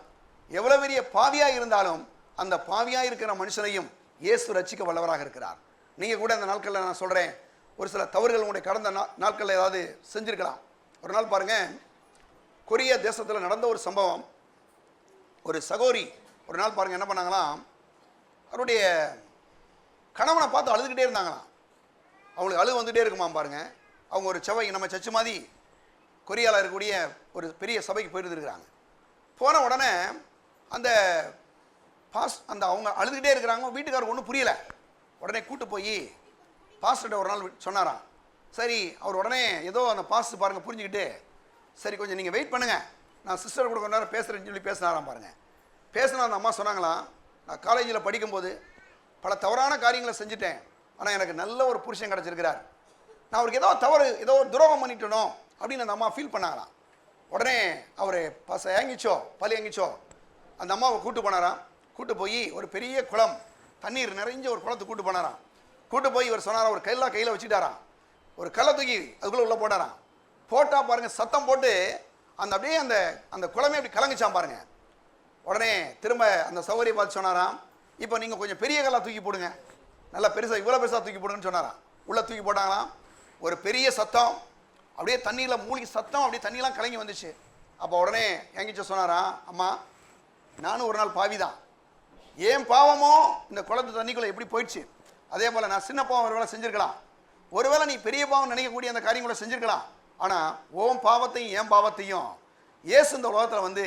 எவ்வளோ பெரிய பாவியாக இருந்தாலும், அந்த பாவியாக இருக்கிற மனுஷனையும் இயேசு ரட்சிக்க வல்லவராக இருக்கிறார். நீங்கள் கூட அந்த நாட்களில் நான் சொல்கிறேன், ஒரு சில தவறுகள் உங்களுடைய கடந்த நாட்களில் ஏதாவது செஞ்சுருக்கலாம். ஒரு நாள் பாருங்கள், கொரிய தேசத்தில் நடந்த ஒரு சம்பவம். ஒரு சகோரி ஒரு நாள் பாருங்கள் என்ன பண்ணாங்களாம், அவருடைய கணவனை பார்த்து அழுதுகிட்டே இருந்தாங்களாம். அவங்களுக்கு அழுது வந்துகிட்டே இருக்குமா பாருங்க. அவங்க ஒரு சபை, நம்ம சர்ச்சு மாதிரி கொரியாவில் இருக்கக்கூடிய ஒரு பெரிய சபைக்கு போயிருந்துருக்குறாங்க. போன உடனே அந்த அவங்க அழுதுகிட்டே இருக்கிறாங்க. வீட்டுக்காரருக்கு ஒன்றும் புரியலை. உடனே கூட்டு போய் பாஸ்டர்கிட்ட ஒரு நாள் சொன்னாராம். சரி, அவர் உடனே ஏதோ அந்த பாஸ்டர் பாருங்கள் புரிஞ்சுக்கிட்டு, சரி கொஞ்சம் நீங்கள் வெயிட் பண்ணுங்கள், நான் சிஸ்டர் கூட கொஞ்ச நேரம் பேசுகிறேன்னு சொல்லி பேசினாராம் பாருங்கள். பேசினா அந்த அம்மா சொன்னாங்களாம், நான் காலேஜில் படிக்கும்போது பல தவறான காரியங்களை செஞ்சுட்டேன், ஆனால் எனக்கு நல்ல ஒரு புருஷன் கிடச்சிருக்கிறார். நான் அவருக்கு ஏதோ ஒரு துரோகம் பண்ணிட்டனோ அப்படின்னு அந்த அம்மா ஃபீல் பண்ணாங்களாம். உடனே அவர் பழி ஏங்கிச்சோ அந்த அம்மாவை கூட்டு போனாராம். கூட்டு போய் ஒரு பெரிய குளம், தண்ணீர் நிறைஞ்ச ஒரு குளத்துக்கு கூட்டு போனாராம். கூட்டு போய் இவர் சொன்னாராம், ஒரு கையில் வச்சுட்டாராம், ஒரு கல்லை தூக்கி அதுக்குள்ளே உள்ளே போட்டாராம். போட்டால் பாருங்கள், சத்தம் போட்டு அப்படியே அந்த குளமே அப்படி கலங்குச்சான் பாருங்கள். உடனே திரும்ப அந்த சௌகரிய பார்த்து சொன்னாராம், இப்போ நீங்கள் கொஞ்சம் பெரிய கல்லாக தூக்கி போடுங்க, நல்லா பெருசாக, இவ்வளோ பெருசாக தூக்கி போடுங்கன்னு சொன்னாராம். உள்ளே தூக்கி போட்டாங்களாம். ஒரு பெரிய சத்தம், அப்படியே தண்ணியில் மூழ்கி சத்தம், அப்படியே தண்ணியெலாம் கலங்கி வந்துச்சு. அப்போ உடனே எங்கிட்ட சொன்னாராம், அம்மா, நானும் ஒரு நாள் பாவி தான், ஏன் பாவமோ இந்த குளத்து தண்ணிக்குள்ளே எப்படி போயிடுச்சு, அதே போல் நான் சின்ன பாவம் ஒருவேளை செஞ்சிருக்கலாம், ஒருவேளை நீ பெரிய பாவம் நினைக்கக்கூடிய அந்த காரியங்களை செஞ்சிருக்கலாம். ஆனால் உன் பாவத்தையும் என் பாவத்தையும் இயேசு இந்த உலகத்தில் வந்து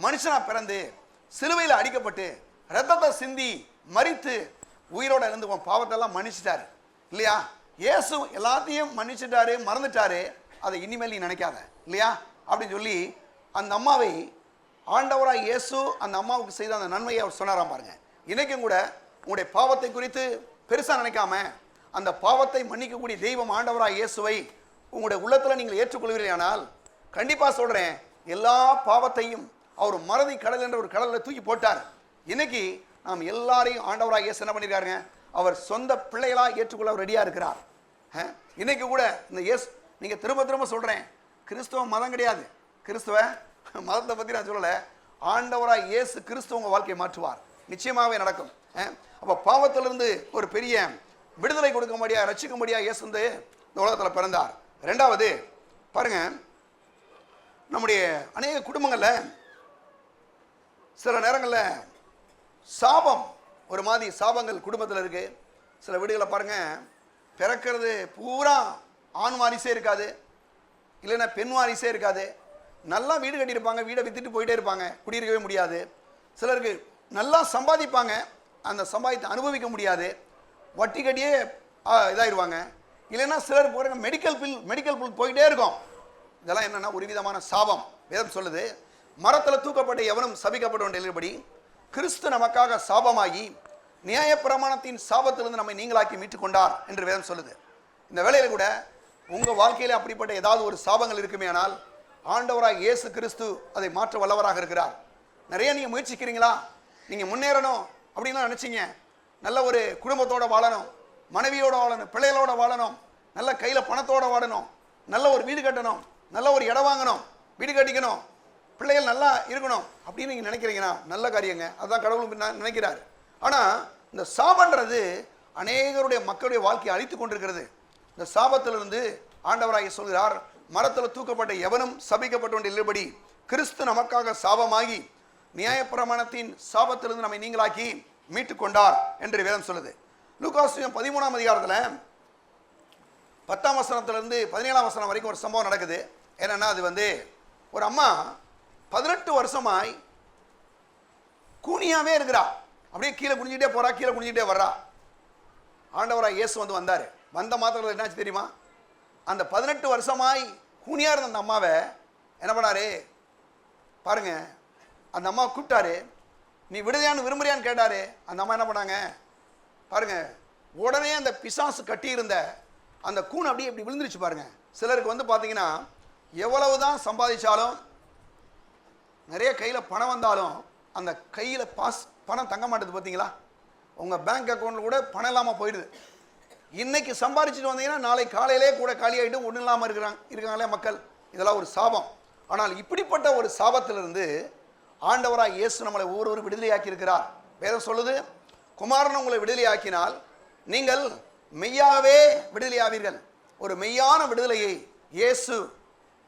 மனுஷனாக பிறந்து சிலுவையில் அடிக்கப்பட்டு ரத்தத்தை சிந்தி மரித்து உயிரோட இருந்து உன் பாவத்தெல்லாம் மன்னிச்சிட்டாரு இல்லையா? இயேசு எல்லாத்தையும் மன்னிச்சிட்டாரு, மறந்துட்டாரு, அதை இனிமேல் நீ நினைக்காத இல்லையா அப்படின்னு சொல்லி அந்த அம்மாவை ஆண்டவராக இயேசு அந்த அம்மாவுக்கு செய்த அந்த நன்மையை அவர் சொன்னாராம் பாருங்க. இன்னைக்கும் கூட உங்களுடைய பாவத்தை குறித்து பெருசாக நினைக்காம அந்த பாவத்தை மன்னிக்கக்கூடிய தெய்வம் ஆண்டவராக இயேசுவை உங்களுடைய உள்ளத்தில் நீங்கள் ஏற்றுக்கொள்வீர்கள். ஆனால் கண்டிப்பாக சொல்கிறேன், எல்லா பாவத்தையும் அவர் மறதி கடல் என்ற ஒரு கடலில் தூக்கி போட்டார். இன்னைக்கு நாம் எல்லாரையும் ஆண்டவராக இயேசு என்ன பண்ணியிருக்காருங்க, அவர் சொந்த பிள்ளைகளாக ஏற்றுக்கொள்ள ரெடியாக இருக்கிறார். இன்னைக்கு கூட இந்த இயேசு, நீங்கள் திரும்ப திரும்ப சொல்கிறேன், கிறிஸ்துவ மதம் கிடையாது. கிறிஸ்துவ மதத்தை பற்றி நான் சொல்லலை, ஆண்டவராக இயேசு கிறிஸ்துவ உங்கள் வாழ்க்கையை மாற்றுவார், நிச்சயமாகவே நடக்கும். அப்போ பாவத்திலிருந்து ஒரு பெரிய விடுதலை கொடுக்க முடியாது, ரட்சிக்க முடியாது இயேசு வந்து இந்த உலகத்தில் பிறந்தார். ரெண்டாவது பாருங்க, நம்முடைய அநேக குடும்பங்களில் சில நேரங்களில் சாபம், ஒரு மாதிரி சாபங்கள் குடும்பத்தில் இருக்கு. சில வீடுகளை பாருங்க, பிறக்கிறது பூரா ஆண் வாரிசே இருக்காது, இல்லைன்னா பெண் வாரிசே இருக்காது. நல்லா வீடு கட்டியிருப்பாங்க, வீடை வித்துட்டு போயிட்டே இருப்பாங்க, குடியிருக்கவே முடியாது. சிலருக்கு நல்லா சம்பாதிப்பாங்க, அந்த சம்பாதித்தை அனுபவிக்க முடியாது, வட்டி கட்டியே இதாகிடுவாங்க. இல்லைன்னா சிலர் போகிறாங்க மெடிக்கல் பில் போயிட்டே இருக்கும். இதெல்லாம் என்னென்னா ஒரு விதமான சாபம். வேதம் சொல்லுது, மரத்தில் தூக்கப்பட்ட எவனும் சபிக்கப்பட்ட எழுபடி கிறிஸ்து நமக்காக சாபமாகி நியாயப்பிரமாணத்தின் சாபத்திலிருந்து நம்மை நீங்களாக்கி மீட்டுக் கொண்டார் என்று வேதம் சொல்லுது. இந்த வேளையில் கூட உங்கள் வாழ்க்கையில் அப்படிப்பட்ட ஏதாவது ஒரு சாபங்கள் இருக்குமே, ஆனால் ஆண்டவராக இயேசு கிறிஸ்து அதை மாற்ற வல்லவராக இருக்கிறார். நிறைய நீங்கள் முயற்சிக்கிறீங்களா, நீங்கள் முன்னேறணும் அப்படின்னு நினச்சிங்க, நல்ல ஒரு குடும்பத்தோடு வாழணும், மனைவியோடு வாழணும், பிள்ளைகளோட வாழணும், நல்ல கையில் பணத்தோடு வாழணும், நல்ல ஒரு வீடு கட்டணும், நல்ல ஒரு இடம் வாங்கணும், வீடு கட்டிக்கணும், பிள்ளைகள் நல்லா இருக்கணும் அப்படின்னு நீங்கள் நினைக்கிறீங்கன்னா நல்ல காரியங்க, அதுதான் கடவுள் நினைக்கிறார். ஆனால் இந்த சாபன்றது அநேகருடைய மக்களுடைய வாழ்க்கையை அழித்து கொண்டிருக்கிறது. இந்த சாபத்திலிருந்து ஆண்டவராக சொல்கிறார், மரத்தில் தூக்கப்பட்ட எவனும் சபிக்கப்பட்ட இல்லபடி கிறிஸ்து நமக்காக சாபமாகி நியாயப்பிரமாணத்தின் சாபத்திலிருந்து நம்மை நீங்களாக்கி மீட்டு கொண்டார் என்று வேதம் சொல்லுது. லூகாஸ் 13ஆம் அதிகாரத்தில் 10ஆம் வசனத்திலிருந்து 17ஆம் வசனம் வரைக்கும் ஒரு சம்பவம் நடக்குது. என்னன்னா, அது வந்து ஒரு அம்மா 18 வருஷமாய் கூனியாவே இருக்கிறா, அப்படியே கீழே குனிஞ்சிட்டே போறா, கீழே குனிஞ்சிட்டே வர்றா. ஆண்டவராக இயேசு வந்து வந்தார். வந்த மாத்திரத்தில் என்னாச்சு தெரியுமா, அந்த 18 வருஷமாய் கூனியா இருந்த அந்த அம்மாவை என்ன பண்ணாரு பாருங்க, அந்த அம்மா கூப்பிட்டாரு, நீ விடுதலையான்னு விரும்புறியான்னு கேட்டாரு. அந்த அம்மா என்ன பண்ணாங்க பாருங்க, உடனே அந்த பிசாசு கட்டி இருந்த அந்த கூன் அப்படியே இப்படி விழுந்துருச்சு பாருங்க. சிலருக்கு வந்து பார்த்தீங்கன்னா எவ்வளவுதான் சம்பாதிச்சாலும், நிறைய கையில் பணம் வந்தாலும் அந்த கையில் பணம் தங்க மாட்டேது. பார்த்தீங்களா, உங்கள் பேங்க் அக்கௌண்ட்டில் கூட பணம் இல்லாமல் போயிடுது. இன்னைக்கு சம்பாதிச்சுட்டு வந்தீங்கன்னா நாளை காலையிலே கூட காலியாகிட்டு ஒன்றும் இல்லாமல் இருக்காங்களே மக்கள். இதெல்லாம் ஒரு சாபம். ஆனால் இப்படிப்பட்ட ஒரு சாபத்திலிருந்து ஆண்டவராக இயேசு நம்மளை ஒவ்வொரு விடுதலையாக்கி இருக்கிறார். வேதம் சொல்லுது, குமாரன் உங்களை விடுதலையாக்கினால் நீங்கள் மெய்யாகவே விடுதலையாவீர்கள். ஒரு மெய்யான விடுதலையை இயேசு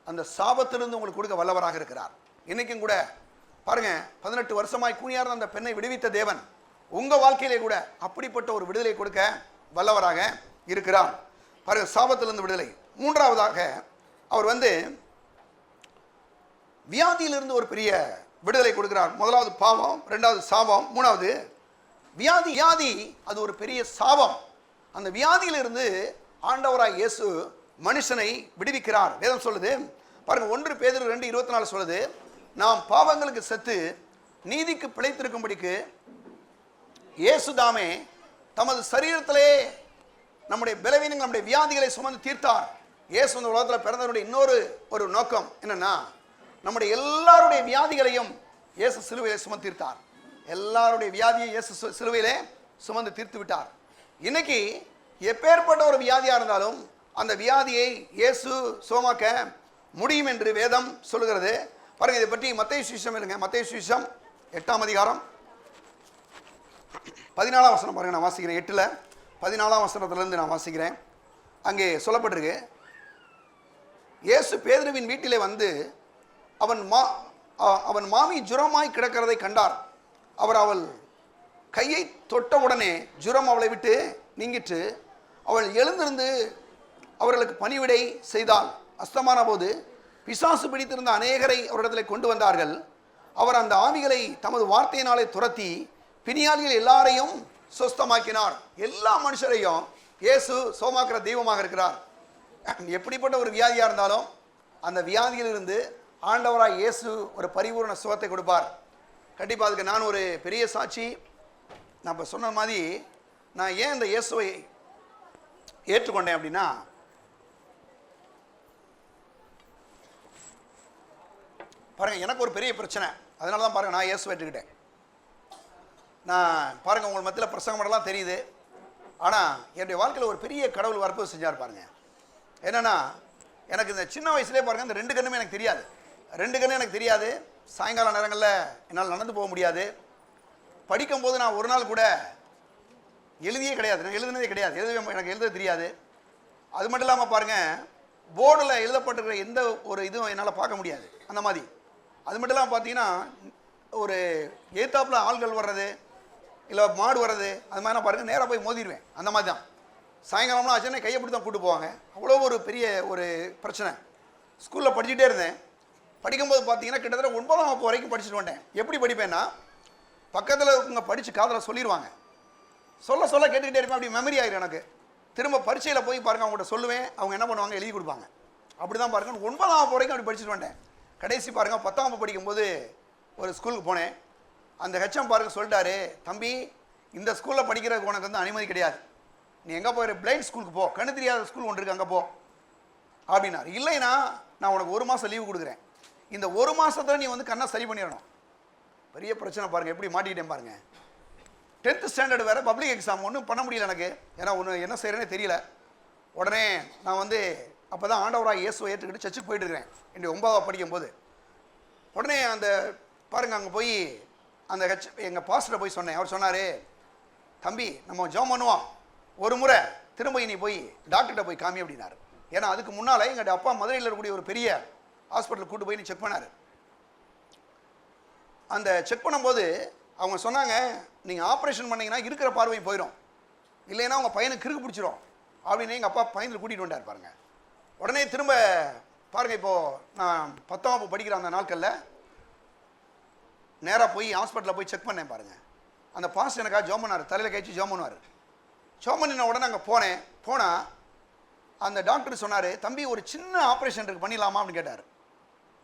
அந்த சாபத்திலிருந்து உங்களுக்கு கொடுக்க வல்லவராக இருக்கிறார். இன்னைக்கும் கூட பாருங்க, 18 வருஷமாய் கூனியார் அந்த பெண்ணை விடுவித்த தேவன் உங்க வாழ்க்கையிலே கூட அப்படிப்பட்ட ஒரு விடுதலை கொடுக்க வல்லவராக இருக்கிறார். பாருங்க, சாபத்திலிருந்து விடுதலை. மூன்றாவதாக அவர் வந்து வியாதியிலிருந்து ஒரு பெரிய விடுதலை கொடுக்கிறார். முதலாவது பாவம், இரண்டாவது சாபம், மூணாவது வியாதி. வியாதி அது ஒரு பெரிய சாபம். அந்த வியாதியிலிருந்து ஆண்டவராய் இயேசு மனுஷனை விடுவிக்கிறார். வேதம் சொல்லுது பாருங்க, 1 பேதுரு 2:24 சொல்லுது, நாம் பாவங்களுக்கு செத்து நீதிக்கு பிழைத்திருக்கும்படிக்கு இயேசு தாமே தமது சரீரத்திலே நம்முடைய பலவீனங்கள், நம்முடைய வியாதிகளை சுமந்து தீர்த்தார். இயேசு இந்த உலகத்தில் பிறந்தவருடைய இன்னொரு ஒரு நோக்கம் என்னன்னா, நம்முடைய எல்லாருடைய வியாதிகளையும் இயேசு சிலுவையிலே சுமந்து தீர்த்தார். எல்லாருடைய வியாதியை இயேசு சிலுவையிலே சுமந்து தீர்த்து விட்டார். இன்னைக்கு எப்பேற்பட்ட ஒரு வியாதியாக இருந்தாலும் அந்த வியாதியை இயேசு சுகமாக்க முடியும் என்று வேதம் சொல்லுகிறது. பாருங்க, இதை பற்றி மத்தேயு சுவிசேஷம் இல்லைங்க, மத்தேயு சுவிசேஷம் 8ஆம் அதிகாரம் 14ஆம் வசனம் பாருங்க, நான் வாசிக்கிறேன். 8ல் 14ஆம் வசனத்திலிருந்து நான் வாசிக்கிறேன். அங்கே சொல்லப்பட்டிருக்கு, இயேசு பேதுருவின் வீட்டிலே வந்து அவன் மாமி ஜுரமாய் கிடக்கிறதை கண்டார். அவர் அவள் கையை தொட்ட உடனே ஜுரம் அவளை விட்டு நீங்கிற்று. அவள் எழுந்திருந்து அவர்களுக்கு பணிவிடை செய்தாள். அஸ்தமான போது பிசாசு பிடித்திருந்த அநேகரை அவரிடத்தில் கொண்டு வந்தார்கள். அவர் அந்த ஆவிகளை தமது வார்த்தையினாலே துரத்தி பிணியாளிகள் எல்லாரையும் சுஸ்தமாக்கினார். எல்லா மனுஷரையும் இயேசு சோமாக்கிற தெய்வமாக இருக்கிறார். எப்படிப்பட்ட ஒரு வியாதியாக இருந்தாலும் அந்த வியாதியிலிருந்து ஆண்டவராய் இயேசு ஒரு பரிபூர்ண சுகத்தை கொடுப்பார். கண்டிப்பாக அதுக்கு நான் ஒரு பெரிய சாட்சி. நான் இப்போ சொன்ன மாதிரி நான் ஏன் இந்த இயேசுவை ஏற்றுக்கொண்டேன் அப்படின்னா, பாருங்கள், எனக்கு ஒரு பெரிய பிரச்சனை. அதனால தான் பாருங்கள் நான் இயேசுவை ஏற்றுக்கிட்டேன். நான் பாருங்கள் உங்கள் மத்தியில் பிரசங்கம் பண்ணலாம் தெரியுது. ஆனால் என்னுடைய வாழ்க்கையில் ஒரு பெரிய கடவுள் வரப்பு செஞ்சார் பாருங்கள். என்னென்னா, எனக்கு இந்த சின்ன வயசுலேயே பாருங்கள் இந்த 2 கண்ணுமே எனக்கு தெரியாது. 2 கண்ணு எனக்கு தெரியாது. சாயங்கால நேரங்களில் என்னால் நடந்து போக முடியாது. படிக்கும்போது நான் ஒரு நாள் கூட எழுதியே கிடையாது. நான் எழுதுனதே கிடையாது. எனக்கு எழுத தெரியாது. அது மட்டும் இல்லாமல் பாருங்கள், போர்டில் எழுதப்பட்டிருக்கிற எந்த ஒரு இதுவும் என்னால் பார்க்க முடியாது. அந்த மாதிரி. அது மட்டும் இல்லாமல் பார்த்தீங்கன்னா, ஒரு ஏத்தாப்பில் ஆள்கள் வர்றது இல்லை மாடு வர்றது அது மாதிரி நான் பாருங்கள் நேராக போய் மோதிடுவேன். அந்த மாதிரி தான். சாயங்காலம்லாம் ஆச்சுன்னா கையை பிடி தான் கூப்பிட்டு போவாங்க. அவ்வளோ ஒரு பெரிய ஒரு பிரச்சனை. ஸ்கூலில் படிச்சுட்டே இருந்தேன். படிக்கும்போது பார்த்தீங்கன்னா கிட்டத்தட்ட 9ஆம் வகுப்பு வரைக்கும் படிச்சுட்டு வந்தேன். எப்படி படிப்பேன்னா, பக்கத்தில் இருக்கவங்க படித்து காதில் சொல்லிடுவாங்க. சொல்ல சொல்ல கேட்டுக்கிட்டே இருப்பேன். அப்படி மெமரி ஆகிடும் எனக்கு. திரும்ப பரீட்சையில் போய் பாருங்கள் அவங்கள்ட்ட சொல்லுவேன். அவங்க என்ன பண்ணுவாங்க, எழுதி கொடுப்பாங்க. அப்படி தான் பாருங்கள் 9ஆம் வகுப்பு வரைக்கும் அப்படி படிச்சுட்டு வந்தேன். கடைசி பாருங்கள் 10ஆம் வகுப்பு படிக்கும்போது ஒரு ஸ்கூலுக்கு போனேன். அந்த ஹெச்எம் பாருங்கள் சொல்லிட்டாரு, தம்பி இந்த ஸ்கூலில் படிக்கிறதுக்கு உனக்கு வந்து அனுமதி கிடையாது. நீ எங்கே போய் பிளைண்ட் ஸ்கூலுக்கு போ, கண்ணு தெரியாத ஸ்கூல் ஒன்று இருக்கு, அங்கே போ அப்படின்னாரு. இல்லைன்னா நான் உனக்கு 1 மாதம் லீவு கொடுக்குறேன். இந்த 1 மாதத்தில் நீ வந்து கண்ணை சரி பண்ணிடணும். பெரிய பிரச்சனை பாருங்கள், எப்படி மாட்டிக்கிட்டேன் பாருங்கள். 10th ஸ்டாண்டர்டு வேறு, பப்ளிக் எக்ஸாம் ஒன்றும் பண்ண முடியல எனக்கு. ஏன்னா ஒன்று என்ன செய்கிறேன்னே தெரியல. உடனே நான் வந்து அப்போ தான் ஆண்டவராக இயேசுவை ஏற்றுக்கிட்டு சர்ச்சுக்கு போயிட்டு இருக்கிறேன் என்னுடைய 9ஆவது படிக்கும்போது. உடனே அந்த பாருங்கள் அங்கே போய் அந்த எங்கள் பாஸ்டரை போய் சொன்னேன். அவர் சொன்னார், தம்பி நம்ம ஜெபம் பண்ணுவோம், ஒரு முறை திரும்ப நீ போய் டாக்டர்கிட்ட போய் காமி அப்படின்னாரு. ஏன்னா அதுக்கு முன்னால் எங்கள் அப்பா மதுரையில் இருக்கக்கூடிய ஒரு பெரிய ஹாஸ்பிட்டலுக்கு கூட்டு போய் நீ செக் பண்ணார். அந்த செக் பண்ணும்போது அவங்க சொன்னாங்க, நீங்கள் ஆப்ரேஷன் பண்ணிங்கன்னா இருக்கிற பார்வையும் போயிடும், இல்லைன்னா உங்கள் பையனுக்கு கிறுக்கு பிடிச்சிரும் அப்படின்னு எங்கள் அப்பா பையனில் கூட்டிகிட்டு வந்தார் பாருங்கள். உடனே திரும்ப பாருங்கள், இப்போது நான் 10ஆம் வகுப்பு படிக்கிற அந்த நாட்களில் நேராக போய் ஹாஸ்பிட்டலில் போய் செக் பண்ணேன் பாருங்கள். அந்த பாஸ்ட் எனக்காக ஜோம் பண்ணார், தலையில் கழிச்சு ஜோம் பண்ணுவார். ஜோம் பண்ணின உடனே அங்கே போனால் அந்த டாக்டர் சொன்னார், தம்பி ஒரு சின்ன ஆப்ரேஷன் இருக்குது பண்ணிடலாமா அப்படின்னு கேட்டார்.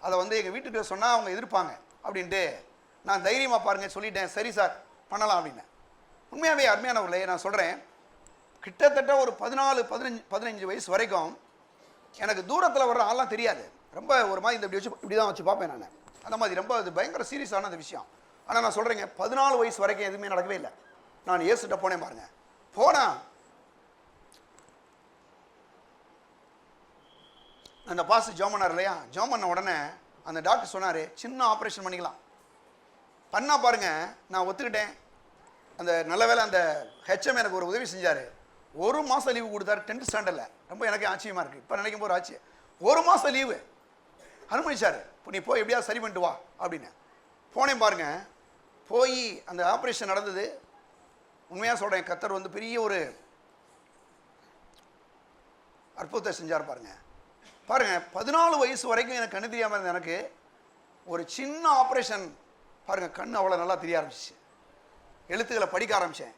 அதை வந்து எங்கள் வீட்டுக்கு சொன்னால் அவங்க எதிர்ப்பாங்க அப்படின்ட்டு நான் தைரியமாக பாருங்கள் சொல்லிட்டேன், சரி சார் பண்ணலாம் அப்படின்னு. உண்மையாகவே அருமையானவர்களே, நான் சொல்கிறேன், கிட்டத்தட்ட ஒரு 14-15 வயசு வரைக்கும் எனக்கு தூரத்தில் வர்ற ஆள்லாம் தெரியாது. ரொம்ப ஒரு மாதிரி இந்த இப்படி தான் வச்சு பார்ப்பேன் நான். அந்த மாதிரி ரொம்ப அது பயங்கர சீரியஸான அந்த விஷயம். ஆனால் நான் சொல்கிறேங்க, 14 வயசு வரைக்கும் எதுவுமே நடக்கவே இல்லை. நான் இயேசுகிட்ட போனேன் பாருங்கள். போனால் அந்த பாஸ் ஜோம் பண்ணார் இல்லையா, ஜோம் பண்ண உடனே அந்த டாக்டர் சொன்னார், சின்ன ஆப்ரேஷன் பண்ணிக்கலாம். பண்ணால் பாருங்கள் நான் ஒத்துக்கிட்டேன். அந்த நல்ல வேலை அந்த ஹெச்எம் எனக்கு ஒரு உதவி செஞ்சார். 1 மாதம் லீவு கொடுத்தாரு 10th ஸ்டாண்டர்டில். ரொம்ப எனக்கு ஆச்சரியமாக இருக்குது. இப்போ நினைக்கும் போது ஆச்சு. 1 மாதம் லீவு அனுமதிச்சார். இப்போ நீ போய் எப்படியாவது சரி பண்ணிட்டு வா அப்படின்னு. போனேன் பாருங்கள். போய் அந்த ஆப்ரேஷன் நடந்தது. உண்மையாக சொல்கிறேன், கர்த்தர் வந்து பெரிய ஒரு அற்புதத்தை செஞ்சார் பாருங்கள். 14 வயசு வரைக்கும் எனக்கு கண்ணு தெரியாமல் இருந்த எனக்கு ஒரு சின்ன ஆப்ரேஷன் பாருங்கள், கண் அவ்வளோ நல்லா தெரிய ஆரம்பிச்சிச்சு. எழுத்துக்களை படிக்க ஆரம்பித்தேன்,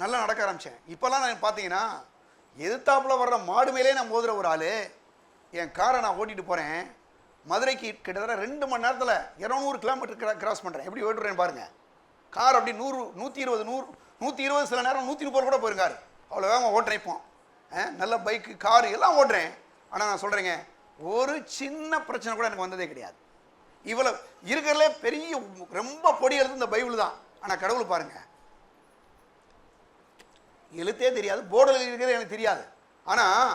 நல்லா நடக்க ஆரம்பித்தேன். இப்போல்லாம் நான் பார்த்தீங்கன்னா எதிர்த்தாப்பில் வர்ற மாடு மேலே நான் மோதுகிற ஒரு ஆள். என் காரை நான் ஓட்டிகிட்டு போகிறேன், மதுரைக்கு கிட்டத்தட்ட 2 மணி நேரத்தில் 200 கிலோமீட்டர் கிராஸ் பண்ணுறேன். எப்படி ஓட்டுறேன்னு பாருங்கள். கார் அப்படி 120 சில நேரம் 130 கூட போயிருக்காரு. அவ்வளோ வேகமாக ஓட்டுறேன். இப்போ நல்ல பைக்கு காரு எல்லாம் ஓட்டுறேன். ஆனால் நான் சொல்கிறேங்க, ஒரு சின்ன பிரச்சனை கூட எனக்கு வந்ததே கிடையாது. இவ்வளோ இருக்கிறதுலே பெரிய ரொம்ப பொடி எழுத்து இந்த பைபிள் தான். ஆனால் கடவுள் பாருங்கள், எழுத்தே தெரியாது, போர்டில் இருக்கிறது எனக்கு தெரியாது. ஆனால்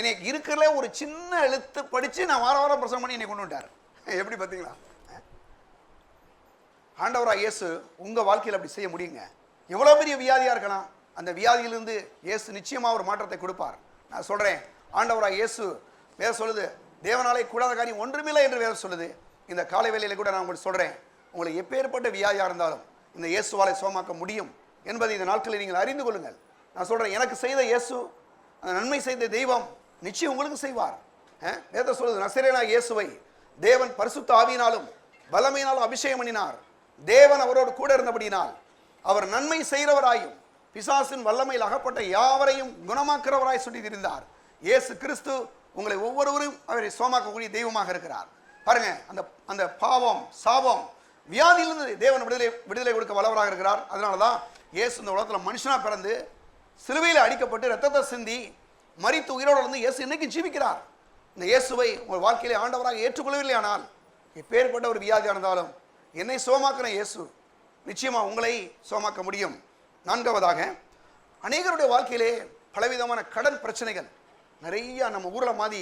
எனக்கு இருக்கிறதுல ஒரு சின்ன எழுத்து படித்து நான் வாரம் பிரசங்கம் பண்ணி என்னை கொண்டு விட்டார். எப்படி பார்த்தீங்களா? ஆண்டவராக இயேசு உங்கள் வாழ்க்கையில் அப்படி செய்ய முடியுங்க. எவ்வளோ பெரிய வியாதியாக இருக்கலாம், அந்த வியாதியிலிருந்து இயேசு நிச்சயமாக ஒரு மாற்றத்தை கொடுப்பார். நான் சொல்கிறேன், ஆண்டவராக இயேசு வேற சொல்லுது, தேவனாலே கூடாத காரியம் ஒன்றுமில்லை என்று வேற சொல்லுது. இந்த காலை வேளையில் கூட நான் உங்களுக்கு சொல்கிறேன், உங்களுக்கு எப்பேற்பட்ட வியாதியாக இருந்தாலும் இந்த இயேசுவாலை சுகமாக்க முடியும் என்பதை இந்த நாட்களில் நீங்கள் அறிந்து கொள்ளுங்கள். நான் சொல்கிறேன், எனக்கு செய்த இயேசு, அந்த நன்மை செய்த தெய்வம் நிச்சயம் உங்களுக்கு செய்வார். வேதம் சொல்லுது, நசரேயனாகிய இயேசுவை தேவன் பரிசுத்த ஆவியினாலும் பலமையினாலும் அபிஷேகம் பண்ணினார். தேவன் அவரோடு கூட இருந்தபடியினால் அவர் நன்மை செய்கிறவராயும் பிசாசின் வல்லமையில் அகப்பட்ட யாவரையும் குணமாக்குறவராய் சொல்லி இருந்தார். இயேசு கிறிஸ்து உங்களை ஒவ்வொருவரும் அவரை சோமாக்கக்கூடிய தெய்வமாக இருக்கிறார். பாருங்க, அந்த அந்த பாவம் சாபம் வியாதியிலிருந்து தேவன் விடுதலை கொடுக்க வல்லவராக இருக்கிறார். அதனால தான் இயேசு இந்த உலகத்தில் மனுஷனாக பிறந்து சிலுவையில் அடிக்கப்பட்டு ரத்தத்தை சிந்தி மரித்து உயிரோடு வந்து இயேசு இன்னைக்கு ஜீவிக்கிறார். இந்த இயேசுவை உங்கள் வாழ்க்கையிலே ஆண்டவராக ஏற்றுக்கொள்ளவில்லை ஆனால் எப்பேற்பட்ட ஒரு வியாதியாக இருந்தாலும் என்னை சோமாக்கின இயேசு நிச்சயமாக உங்களை சோமாக்க முடியும். நான்காவதாக, அநேகருடைய வாழ்க்கையிலே பலவிதமான கடன் பிரச்சனைகள் நிறைய. நம்ம ஊரில் மாதிரி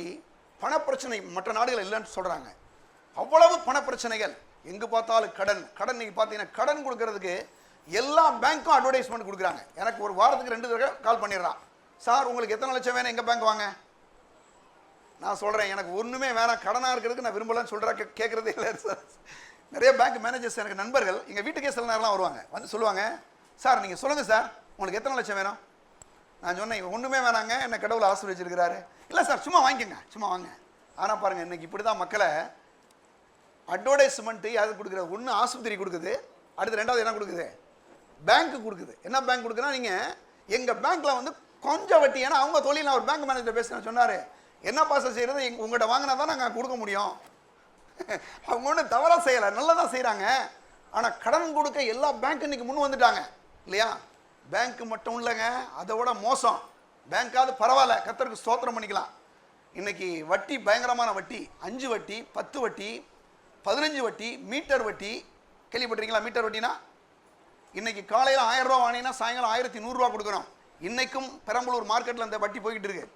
பணப்பிரச்சனை மற்ற நாடுகள் இல்லைன்னு சொல்கிறாங்க. அவ்வளவு பணப்பிரச்சனைகள், எங்கே பார்த்தாலும் கடன் கடன். நீங்கள் பார்த்தீங்கன்னா கடன் கொடுக்கறதுக்கு எல்லா பேங்க்கும் அட்வர்டைஸ்மெண்ட் கொடுக்குறாங்க. எனக்கு ஒரு வாரத்துக்கு 2 தடவை கால் பண்ணிடுறான், சார் உங்களுக்கு எத்தனை லட்சம் வேணும், எங்கள் பேங்க் வாங்க. நான் சொல்கிறேன், எனக்கு ஒன்றுமே வேணாம், கடனாக இருக்கிறதுக்கு நான் விரும்பலன்னு சொல்கிறா. கேட்குறதே இல்லை சார். நிறைய பேங்க் மேனேஜர்ஸ் எனக்கு நண்பர்கள் எங்கள் வீட்டுக்கே சில நேரம்லாம் வருவாங்க, வந்து சொல்லுவாங்க, சார் நீங்கள் சொல்லுங்கள் சார் உங்களுக்கு எத்தனை லட்சம் வேணும். நான் சொன்னேன், ஒன்றுமே வேணாங்க, என்ன கடவுளை ஆசீர்வதிச்சிருக்கிறாரு. இல்லை சார் சும்மா வாங்கிக்கோங்க, சும்மா வாங்க. ஆனால் பாருங்கள், இன்றைக்கி இப்படி தான் மக்களை அட்வர்டைஸ்மெண்ட்டு யாருக்கு கொடுக்குறது? ஒன்று ஆஸ்பத்திரி கொடுக்குது, அடுத்து ரெண்டாவது என்ன கொடுக்குது? பேங்க்கு கொடுக்குது. என்ன பேங்க் கொடுக்குன்னா, நீங்கள் எங்கள் பேங்க்கில் வந்து கொஞ்சம் வட்டி, ஏன்னா அவங்க தொழில். நான் ஒரு பேங்க் மேனேஜர் பேசுகிறேன், சொன்னார், என்ன பாச செய்கிறது, உங்கள்கிட்ட வாங்கினா தான் நாங்கள் கொடுக்க முடியும். அவங்க ஒன்றும் தவறாக செய்யலை, நல்லா தான் செய்கிறாங்க. ஆனால் கடன் கொடுக்க எல்லா பேங்க் இன்னைக்கு முன் வந்துட்டாங்க இல்லையா? பேங்க்கு மட்டும் இல்லைங்க, அதை விட மோசம். பேங்க்காவது பரவாயில்ல, கர்த்தருக்கு ஸ்தோத்திரம் பண்ணிக்கலாம். இன்னைக்கு வட்டி பயங்கரமான வட்டி. 5 வட்டி, 10 வட்டி, 15 வட்டி, மீட்டர் வட்டி. கேள்விப்பட்டிருக்கீங்களா மீட்டர் வட்டினா? இன்னைக்கு காலையில் 1000 ரூபா வாங்கினா சாயங்காலம் 1100 ரூபா கொடுக்கணும். இன்னைக்கும் பெரம்பலூர் மார்க்கெட்டில் அந்த வட்டி போய்கிட்டு இருக்கு.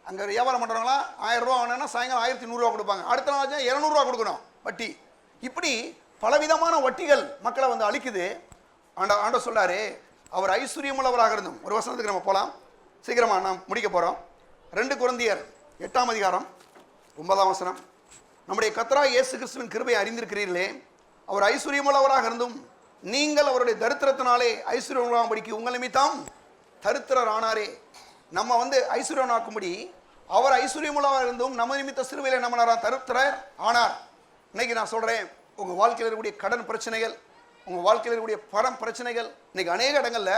அங்கே வியாபாரம் பண்ணுறவங்களா 1000 ரூபா வாங்கினா சாயங்காலம் 1100 ரூபா கொடுப்பாங்க. அடுத்த நாள் 200 ரூபா கொடுக்கணும் வட்டி. இப்படி பலவிதமான வட்டிகள் மக்களை வந்து அழிக்குது. ஆண்ட சொல்றாரு, அவர் ஐஸ்வர்யமுள்ளவராக இருந்தும். ஒரு வசனத்துக்கு நம்ம போகலாம், சீக்கிரமாக நாம் முடிக்க போகிறோம். 2 கொரிந்தியர் 8ஆம் அதிகாரம் 9ஆம் வசனம். நம்முடைய கர்த்தராகிய இயேசு கிறிஸ்துவின் கிருபையை அறிந்திருக்கிறீர்களே, அவர் ஐஸ்வர்யமுள்ளவராக இருந்தும் நீங்கள் அவருடைய தரித்திரத்தினாலே ஐஸ்வர்யமுள்ளபடிக்கு உங்கள் நிமித்தம் தரித்திரர் ஆனாரே. நம்ம வந்து ஐஸ்வர்யனாக்கும்படி அவர் ஐஸ்வர்யமுள்ளவராக இருந்தும் நம்ம நிமித்த சிறுவையில் நம்ம தரித்திரர் ஆனார். இன்னைக்கு நான் சொல்கிறேன், உங்கள் வாழ்க்கையில் இருக்கக்கூடிய கடன் பிரச்சனைகள், உங்கள் வாழ்க்கையில் இருக்கக்கூடிய பணம் பிரச்சனைகள், இன்னைக்கு அநேக இடங்களில்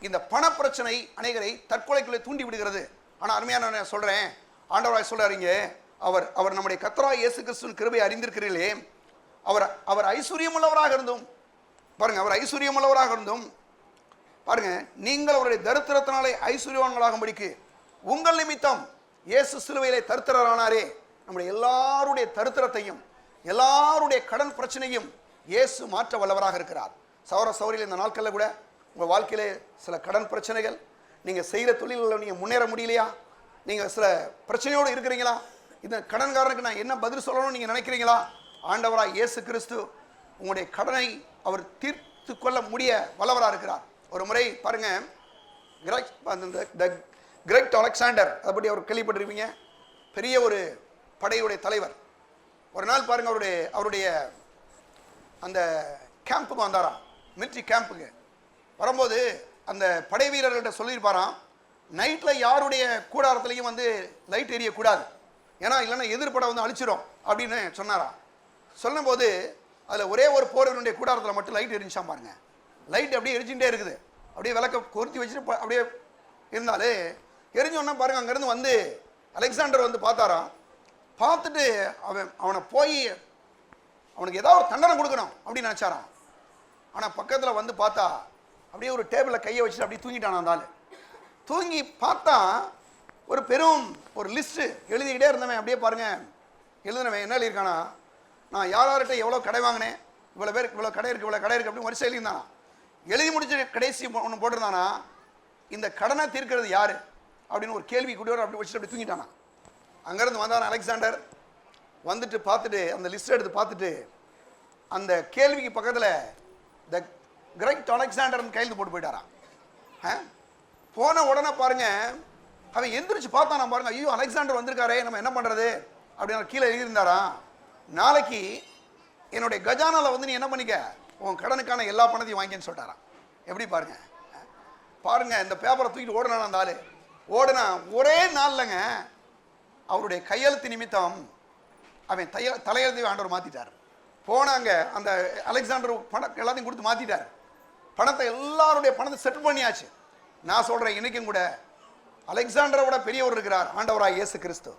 இந்த பண பிரச்சனை அநேகரை தற்கொலைக்குள்ளே தூண்டி விடுகிறது. ஆனால் அருமையான நான் சொல்கிறேன், ஆண்டவராய் சொல்கிறாருங்க, அவர் நம்முடைய கர்த்தராகிய இயேசு கிறிஸ்துவின் கிருபையை அறிந்திருக்கிறீர்களே, அவர் ஐஸ்வர்யமுள்ளவராக இருந்தும், பாருங்க, அவர் ஐஸ்வர்யமுள்ளவராக இருந்தும் பாருங்க, நீங்கள் அவருடைய தரித்திரத்தினாலே ஐஸ்வர்யவான்களாகும்படிக்கு உங்கள் நிமித்தம் இயேசு சிலுவையிலே தரித்திரரானாரே. நம்முடைய எல்லாருடைய தரித்திரத்தையும் எல்லாருடைய கடன் பிரச்சனையும் இயேசு மாற்ற வல்லவராக இருக்கிறார். சகோதர சகோதரிகளே, இந்த நாட்களில் கூட உங்கள் வாழ்க்கையிலே சில கடன் பிரச்சனைகள், நீங்கள் செய்கிற தொழில்களில் நீங்கள் முன்னேற முடியலையா, நீங்கள் சில பிரச்சனையோடு இருக்கிறீங்களா, இந்த கடன்காரனுக்கு நான் என்ன பதில் சொல்லணும்னு நீங்கள் நினைக்கிறீங்களா? ஆண்டவராக இயேசு கிறிஸ்து உங்களுடைய கடனை அவர் தீர்த்து கொள்ள முடிய வல்லவராக இருக்கிறார். ஒரு முறை பாருங்க, கிரெக்ட் அலெக்சாண்டர், அதை பற்றி அவர் கேள்விப்பட்டிருப்பீங்க, பெரிய ஒரு படையுடைய தலைவர். ஒரு நாள் பாருங்க, அவருடைய அந்த கேம்புக்கு வந்தாராம், மிலிட்ரி கேம்புக்கு வரும்போது அந்த படை வீரர்கள்ட்ட சொல்லியிருப்பாராம், நைட்டில் யாருடைய கூடாரத்துலையும் வந்து லைட் எரியக்கூடாது, ஏன்னா இல்லைன்னா எதிர்ப்படை வந்து அழிச்சிடும் அப்படின்னு சொன்னாராம். சொல்லும்போது அதில் ஒரே ஒரு போரவனுடைய கூடாரத்தில் மட்டும் லைட் எரிஞ்சான் பாருங்க. லைட் அப்படியே எரிஞ்சுட்டே இருக்குது, அப்படியே விளக்க கொருத்தி வச்சுட்டு அப்படியே இருந்தாலே எரிஞ்சோன்னா பாருங்க, அங்கேருந்து வந்து அலெக்சாண்டர் வந்து பார்த்தாராம். பார்த்துட்டு அவனை போய் அவனுக்கு ஏதாவது ஒரு தண்டனை கொடுக்கணும் அப்படின்னு நினச்சாராம். ஆனால் பக்கத்தில் வந்து பார்த்தா அப்படியே ஒரு டேபிளில் கையை வச்சுட்டு அப்படியே தூங்கிட்டான் அந்த ஆள். தூங்கி பார்த்தா ஒரு பெரும் ஒரு லிஸ்ட்டு எழுதிக்கிட்டே இருந்தவன், அப்படியே பாருங்க எழுதுனவன் என்ன எழுதியிருக்கானா, நான் யார்கிட்ட எவ்வளோ கடை வாங்கினேன், இவ்வளோ பேருக்கு இவ்வளோ கடை இருக்குது, இவ்வளோ கடை இருக்குது அப்படின்னு வரிசை எழுதியிருந்தானா. எழுதி முடிச்சு கடைசி ஒன்று போட்டிருந்தானா, இந்த கடனை தீர்க்கிறது யார் அப்படின்னு ஒரு கேள்வி கூடியோடு அப்படி வச்சுட்டு அப்படி தூங்கிட்டானா. அங்கேருந்து வந்தான் அலெக்சாண்டர். வந்துட்டு பார்த்துட்டு அந்த லிஸ்ட் எடுத்து பார்த்துட்டு அந்த கேள்விக்கு பக்கத்தில் த கிரெக்ட் அலெக்சாண்டர்னு கையெழுத்து போட்டு போயிட்டாரான். போன உடனே பாருங்க, அவன் எந்திரிச்சு பார்த்தானா பாருங்க, ஐயோ அலெக்சாண்டர் வந்திருக்காரே, நம்ம என்ன பண்ணுறது அப்படின்னு கீழே எழுதியிருந்தாராம், நாளைக்கு என்னுடைய கஜானாவில் வந்து நீ என்ன பண்ணிக்க, உன் கடனுக்கான எல்லா பணத்தையும் வாங்கின்னு சொல்லிட்டாரான். எப்படி பாருங்க, பாருங்க, இந்த பேப்பரை தூக்கிட்டு ஓடுனான் அந்த ஆளு. ஓடுனா ஒரே நாள்லங்க அவருடைய கையெழுத்து நிமித்தம் அவன் தலையெழுத்தை ஆண்டவர் மாத்திட்டார். போனாங்க, அந்த அலெக்சாண்டர் பணம் எல்லாத்தையும் கொடுத்து மாத்திட்டார். பணத்தை எல்லாருடைய பணத்தை செட்டில் பண்ணியாச்சு. நான் சொல்றேன், இன்னைக்கும் கூட அலெக்சாண்டரை விட பெரியவர் இருக்கிறார், ஆண்டவராய் இயேசு கிறிஸ்து.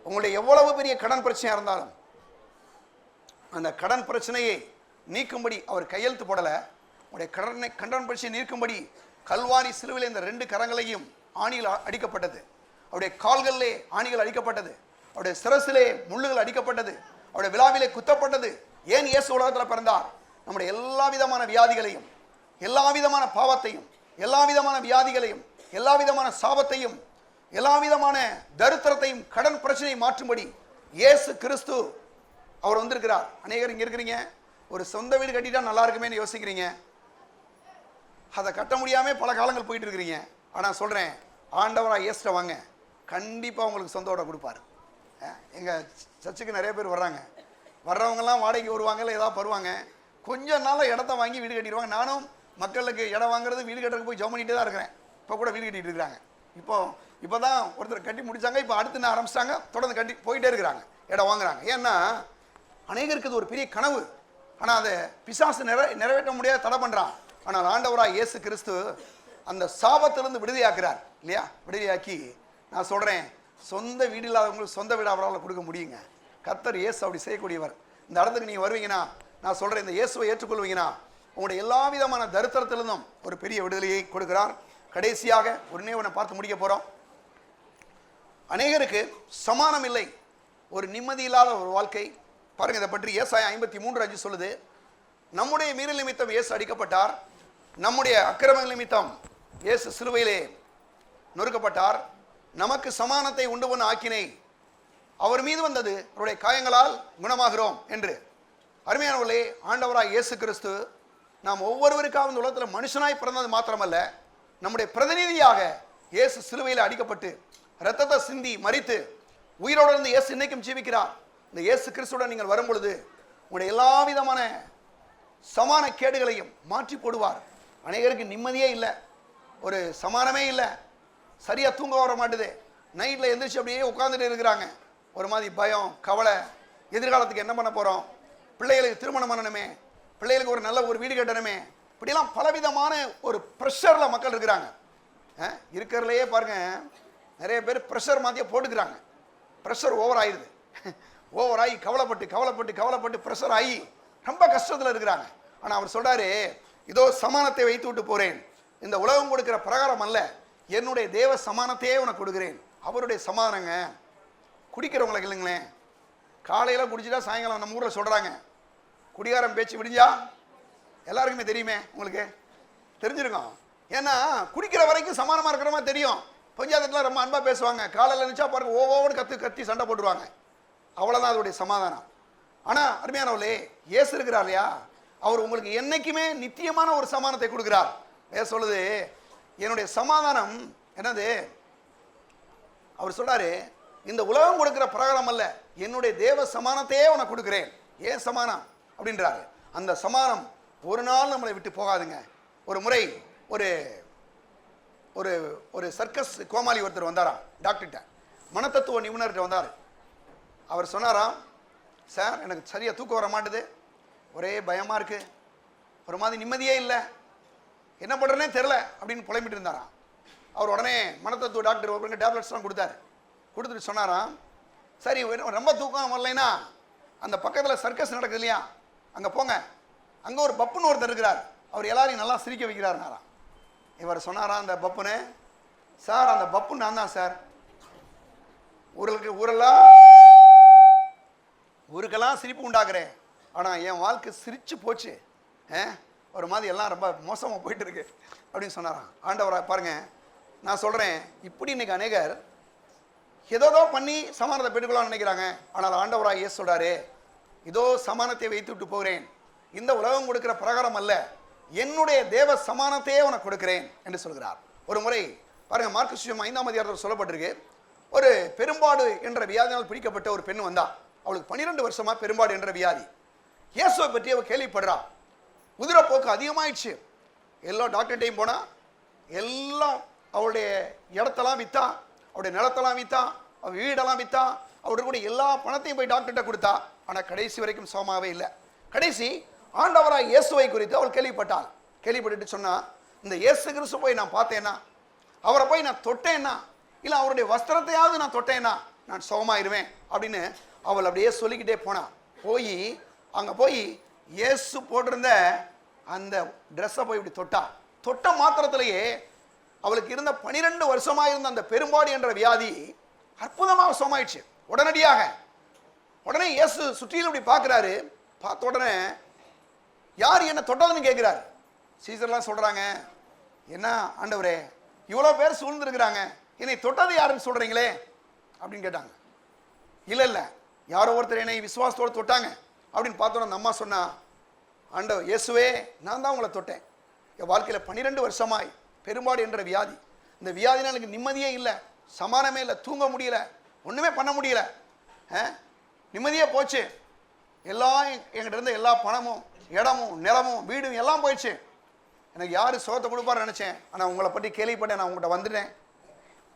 உங்களுடைய எவ்வளவு பெரிய கடன் பிரச்சனையா இருந்தாலும் அந்த கடன் பிரச்சனையை நீக்கும்படி அவர் கையெழுத்து போடல. உங்களுடைய கடன் பிரச்சனை நீக்கும்படி கல்வாரி சிலுவையில் இந்த 2 கரங்களையும் ஆணிகள் அடிக்கப்பட்டது, அவருடைய கால்களிலே ஆணிகள் அடிக்கப்பட்டது, அவருடைய சிரசிலே முள்ளுகள் அடிக்கப்பட்டது, அவருடைய விழாவிலே குத்தப்பட்டது. ஏன் இயேசு உலகத்தில் பிறந்தார்? நம்முடைய எல்லா விதமான வியாதிகளையும், எல்லா விதமான பாவத்தையும், எல்லா விதமான வியாதிகளையும், எல்லா விதமான சாபத்தையும், எல்லா விதமான தரித்திரத்தையும், கடன் பிரச்சனையை மாற்றும்படி இயேசு கிறிஸ்து அவர் வந்திருக்கிறார். அநேகர் இங்க இருக்கிறீங்க, ஒரு சொந்த வீடு கட்டிட்டா நல்லா இருக்குமேன்னு யோசிக்கிறீங்க. அதை கட்ட முடியாம பல காலங்கள் போயிட்டு இருக்கிறீங்க. ஆனா சொல்றேன், ஆண்டவராக இயேசுட்ட வாங்க, கண்டிப்பா உங்களுக்கு சொந்த வீட கொடுப்பாரு. எங்க சர்ச்சுக்கு நிறைய பேர் வர்றாங்க. வர்றவங்கெல்லாம் வாடகைக்கு வருவாங்க, இல்லை ஏதாவது வருவாங்க. கொஞ்ச நாளில் இடத்த வாங்கி வீடு கட்டிடுவாங்க. நானும் மக்களுக்கு இடம் வாங்குறது, வீடு கட்டுறதுக்கு போய் ஜெபம் பண்ணிட்டே தான் இருக்கிறேன். இப்போ கூட வீடு கட்டிட்டு இருக்கிறாங்க. இப்போ தான் ஒருத்தர் கட்டி முடிச்சாங்க, இப்போ அடுத்து நான் ஆரம்பிச்சிட்டாங்க, தொடர்ந்து கட்டி போயிட்டே இருக்கிறாங்க, இடம் வாங்குறாங்க. ஏன்னா அநேகருக்கு இது ஒரு பெரிய கனவு. ஆனால் அதை பிசாசு நிறைவேற்ற முடியாத தடை பண்ணுறான். ஆனால் ஆண்டவராக இயேசு கிறிஸ்து அந்த சாபத்திலிருந்து விடுதலையாக்குறார் இல்லையா? விடுதலையாக்கி நான் சொல்கிறேன், சொந்த வீடு இல்லாதவங்களுக்கு சொந்த வீடு அவரால் கொடுக்க முடியுங்க. கர்த்தர் இயேசு அப்படி செய்யக்கூடியவர். இந்த இடத்துக்கு நீங்கள் வருவீங்கன்னா, நான் சொல்கிறேன், இந்த இயேசுவை ஏற்றுக்கொள்வீங்கன்னா உங்களுடைய எல்லா விதமான தரித்திரத்திலிருந்தும் ஒரு பெரிய விடுதலையை கொடுக்கிறார். கடைசியாக ஒன்னே ஒன்று பார்த்து முடிக்க போகிறோம். அநேகருக்கு சமானம் இல்லை, ஒரு நிம்மதி இல்லாத ஒரு வாழ்க்கை. பாருங்க, இதை பற்றி ஏசாயா 53:5 சொல்லுது, நம்முடைய மீறல் நிமித்தம் இயேசு அடிக்கப்பட்டார், நம்முடைய அக்கிரமங்கள் நிமித்தம் இயேசு சிலுவையிலே நொறுக்கப்பட்டார், நமக்கு சமானத்தை உண்டு பண்ண ஆக்கினை அவர் மீது வந்தது, அவருடைய காயங்களால் குணமாகிறோம் என்று. அருமையானவர்களே, ஆண்டவராய் இயேசு கிறிஸ்து நாம் ஒவ்வொருவருக்காக இந்த உலகத்தில் மனுஷனாய் பிறந்தது மாத்திரமல்ல, நம்முடைய பிரதிநிதியாக இயேசு சிலுவையில் அடிக்கப்பட்டு இரத்தத்தை சிந்தி மரித்து உயிரோடு இருந்து இயேசு இன்னைக்கும் ஜீவிக்கிறார். இந்த இயேசு கிறிஸ்துடன் நீங்கள் வரும் பொழுது உங்களுடைய எல்லா விதமான சமான கேடுகளையும் மாற்றி போடுவார். அநேகருக்கு நிம்மதியே இல்லை, ஒரு சமானமே இல்லை, சரியா தூங்க வர மாட்டுது, நைட்டில் எந்திரிச்சு அப்படியே உட்காந்துட்டு இருக்கிறாங்க. ஒரு மாதிரி பயம், கவலை, எதிர்காலத்துக்கு என்ன பண்ண போகிறோம், பிள்ளைகளுக்கு திருமணம் பண்ணணுமே, பிள்ளைகளுக்கு ஒரு நல்ல ஒரு வீடு கட்டணுமே, இப்படிலாம் பலவிதமான ஒரு ப்ரெஷரில் மக்கள் இருக்கிறாங்க. இருக்கிறதுலையே பாருங்க, நிறைய பேர் ப்ரெஷர் மாதிரியே போட்டுக்கிறாங்க. ப்ரெஷர் ஓவர் ஆயிடுது, ஓவர் ஆகி கவலைப்பட்டு கவலைப்பட்டு கவலைப்பட்டு ப்ரெஷர் ஆகி ரொம்ப கஷ்டத்தில் இருக்கிறாங்க. ஆனால் அவர் சொல்றாரு, இதோ சமானத்தை வைத்து விட்டு போறேன், இந்த உலகம் கொடுக்கிற பிரகாரம் அல்ல, என்னுடைய தேவ சமானத்தையே உனக்கு கொடுக்கிறேன். அவருடைய சமாதானங்க. குடிக்கிறவங்களுக்கு இல்லைங்களேன், காலையில் குடிச்சிட்டா சாயங்காலம் நம்ம ஊரில் சொல்கிறாங்க, குடிகாரம் பேச்சு விடிஞ்சா எல்லாருக்குமே தெரியுமே, உங்களுக்கு தெரிஞ்சிருக்கும். ஏன்னா குடிக்கிற வரைக்கும் சமானமாக இருக்கிற மாதிரி தெரியும். பஞ்சாயத்துலாம் ரொம்ப அன்பாக பேசுவாங்க, காலையில் நினச்சா பாருங்க ஓவோன்னு கத்தி சண்டை போட்டுருவாங்க. அவ்வளோதான் அதோடைய சமாதானம். ஆனால் அருமையானவர்களே, இயேசு இருக்கிறார் இல்லையா, அவர் உங்களுக்கு என்னைக்குமே நித்தியமான ஒரு சமாதானத்தை கொடுக்கிறார். ஏன் சொல்லுது, என்னுடைய சமாதானம் என்னது, அவர் சொல்றாரு, இந்த உலகம் கொடுக்கிற பிரகாரம் அல்ல, என்னுடைய தேவ சமானத்தையே உனக்கு கொடுக்கிறேன். ஏன் சமானம் அப்படின்றாரு. அந்த சமானம் ஒரு நாள் நம்மளை விட்டு போகாதுங்க. ஒரு முறை ஒரு ஒரு ஒரு சர்க்கஸ் கோமாளி ஒருத்தர் வந்தாராம் டாக்டர்கிட்ட, மனத்தத்துவ நிபுணர்கிட்ட வந்தார். அவர் சொன்னாராம், சார் எனக்கு சரியா தூக்கம் வர மாட்டுது, ஒரே பயமாக இருக்குது, ஒரு மாதிரி நிம்மதியே இல்லை, என்ன பண்ணுறேனே தெரில அப்படின்னு புலம்பிட்டு இருந்தாராம். அவர் உடனே மனத்தத்துவ டாக்டர் ஒருவங்க டேப்லெட்ஸ்லாம் கொடுத்தாரு. கொடுத்துட்டு சொன்னாராம், சரி ரொம்ப தூக்கம் வரலைன்னா அந்த பக்கத்தில் சர்க்கஸ் நடக்குது இல்லையா, அங்கே போங்க, அங்கே ஒரு பப்புன்னு ஒருத்தர் இருக்கிறார், அவர் எல்லாரையும் நல்லா சிரிக்க வைக்கிறாருனாராம். இவர் சொன்னாராம் அந்த பப்புன்னு, சார் அந்த பப்பு நான் தான் சார், ஊருக்கெல்லாம் சிரிப்பு உண்டாக்குறேன், ஆனால் என் வாழ்க்கை சிரிச்சு போச்சு, ஒரு மாதிரி எல்லாம் ரொம்ப மோசமாக போயிட்டு இருக்கு அப்படின்னு சொன்னாராம். ஆண்டவராக பாருங்க, நான் சொல்கிறேன், இப்படி இன்னைக்கு அநேகர் ஏதோ பண்ணி சமானத்தை பெற்றுக்கொள்ளலாம்னு நினைக்கிறாங்க. ஆனால் ஆண்டவராக இயேசு சொல்கிறாரு, இதோ சமானத்தை வைத்து விட்டு போகிறேன், இந்த உலகம் கொடுக்கிற பிரகாரம் அல்ல, என்னுடைய தேவ சமானத்தையே உனக்கு கொடுக்கிறேன் என்று சொல்கிறார். ஒரு முறை பாருங்க, மார்க்கு சுவிசேஷம் 5ஆம் அதிகாரத்தில் சொல்லப்பட்டிருக்கு, ஒரு பெரும்பாடு என்ற வியாதியால் பிடிக்கப்பட்ட ஒரு பெண் வந்தா, அவளுக்கு 12 வருஷமா பெரும்பாடு என்ற வியாதி. இயேசுவை பற்றி அவள் கேள்விப்படுறா, உதிரப்போக்கு அதிகமாயிடுச்சு, எல்லா டாக்டர்கிட்டையும் போனால் எல்லாம் அவருடைய இடத்தெல்லாம் விற்றா, அவருடைய நிலத்தெல்லாம் விற்றா, அவர் வீடெல்லாம் விற்றா, அவருடைய கூட எல்லா பணத்தையும் போய் டாக்டர்கிட்ட கொடுத்தா. ஆனால் கடைசி வரைக்கும் சுகமாகவே இல்லை. கடைசி ஆண்டவராய் இயேசுவை குறித்து அவள் கேள்விப்பட்டாள். கேள்விப்பட்டுட்டு சொன்னா, இந்த இயேசு கிறிஸ்து போய் நான் பார்த்தேன்னா, அவரை போய் நான் தொட்டேன்னா, இல்லை அவருடைய வஸ்திரத்தையாவது நான் தொட்டேன்னா நான் சுகமாயிருவேன் அப்படின்னு அவள் அப்படியே சொல்லிக்கிட்டே போனான். போய் அங்கே போய் இயேசு போட்டிருந்த அந்த ட்ரெஸ்ஸை போய் இப்படி தொட்ட மாத்திரத்திலேயே அவளுக்கு இருந்த 12 வருஷமாக இருந்த அந்த பெரும்பாடு என்ற வியாதி அற்புதமாக சுகமாயிடுச்சு உடனடியாக. உடனே இயேசு சுற்றிலும் இப்படி பார்க்குறாரு. பார்த்த உடனே யார் என்ன தொட்டதுன்னு கேட்குறாரு. சீசர்லாம் சொல்கிறாங்க, என்ன ஆண்டவரே இவ்வளோ பேர் சூழ்ந்துருக்கிறாங்க, என்னை தொட்டது யாருன்னு சொல்கிறீங்களே அப்படின்னு கேட்டாங்க. இல்லை யாரோ ஒருத்தர் என்னை விசுவாசத்தோடு தொட்டாங்க அப்படின்னு பார்த்தோன்னா அந்த அம்மா சொன்னா, ஆண்டவர் இயேசுவே நான் தான் உங்களை தொட்டேன். என் வாழ்க்கையில் 12 வருஷமாய் பெரும்பாடு என்ற வியாதி, இந்த வியாதினால் எனக்கு நிம்மதியே இல்லை, சமானமே இல்லை, தூங்க முடியல, ஒன்றுமே பண்ண முடியல, நிம்மதியே போச்சு. எல்லாம் என்கிட்ட இருந்த எல்லா பணமும் இடமும் நிலமும் வீடும் எல்லாம் போயிடுச்சு. எனக்கு யார் சுகத்தை கொடுப்பாரு நினச்சேன். ஆனால் உங்களை பற்றி கேள்விப்பட்டேன், நான் உங்கள்கிட்ட வந்துட்டேன்,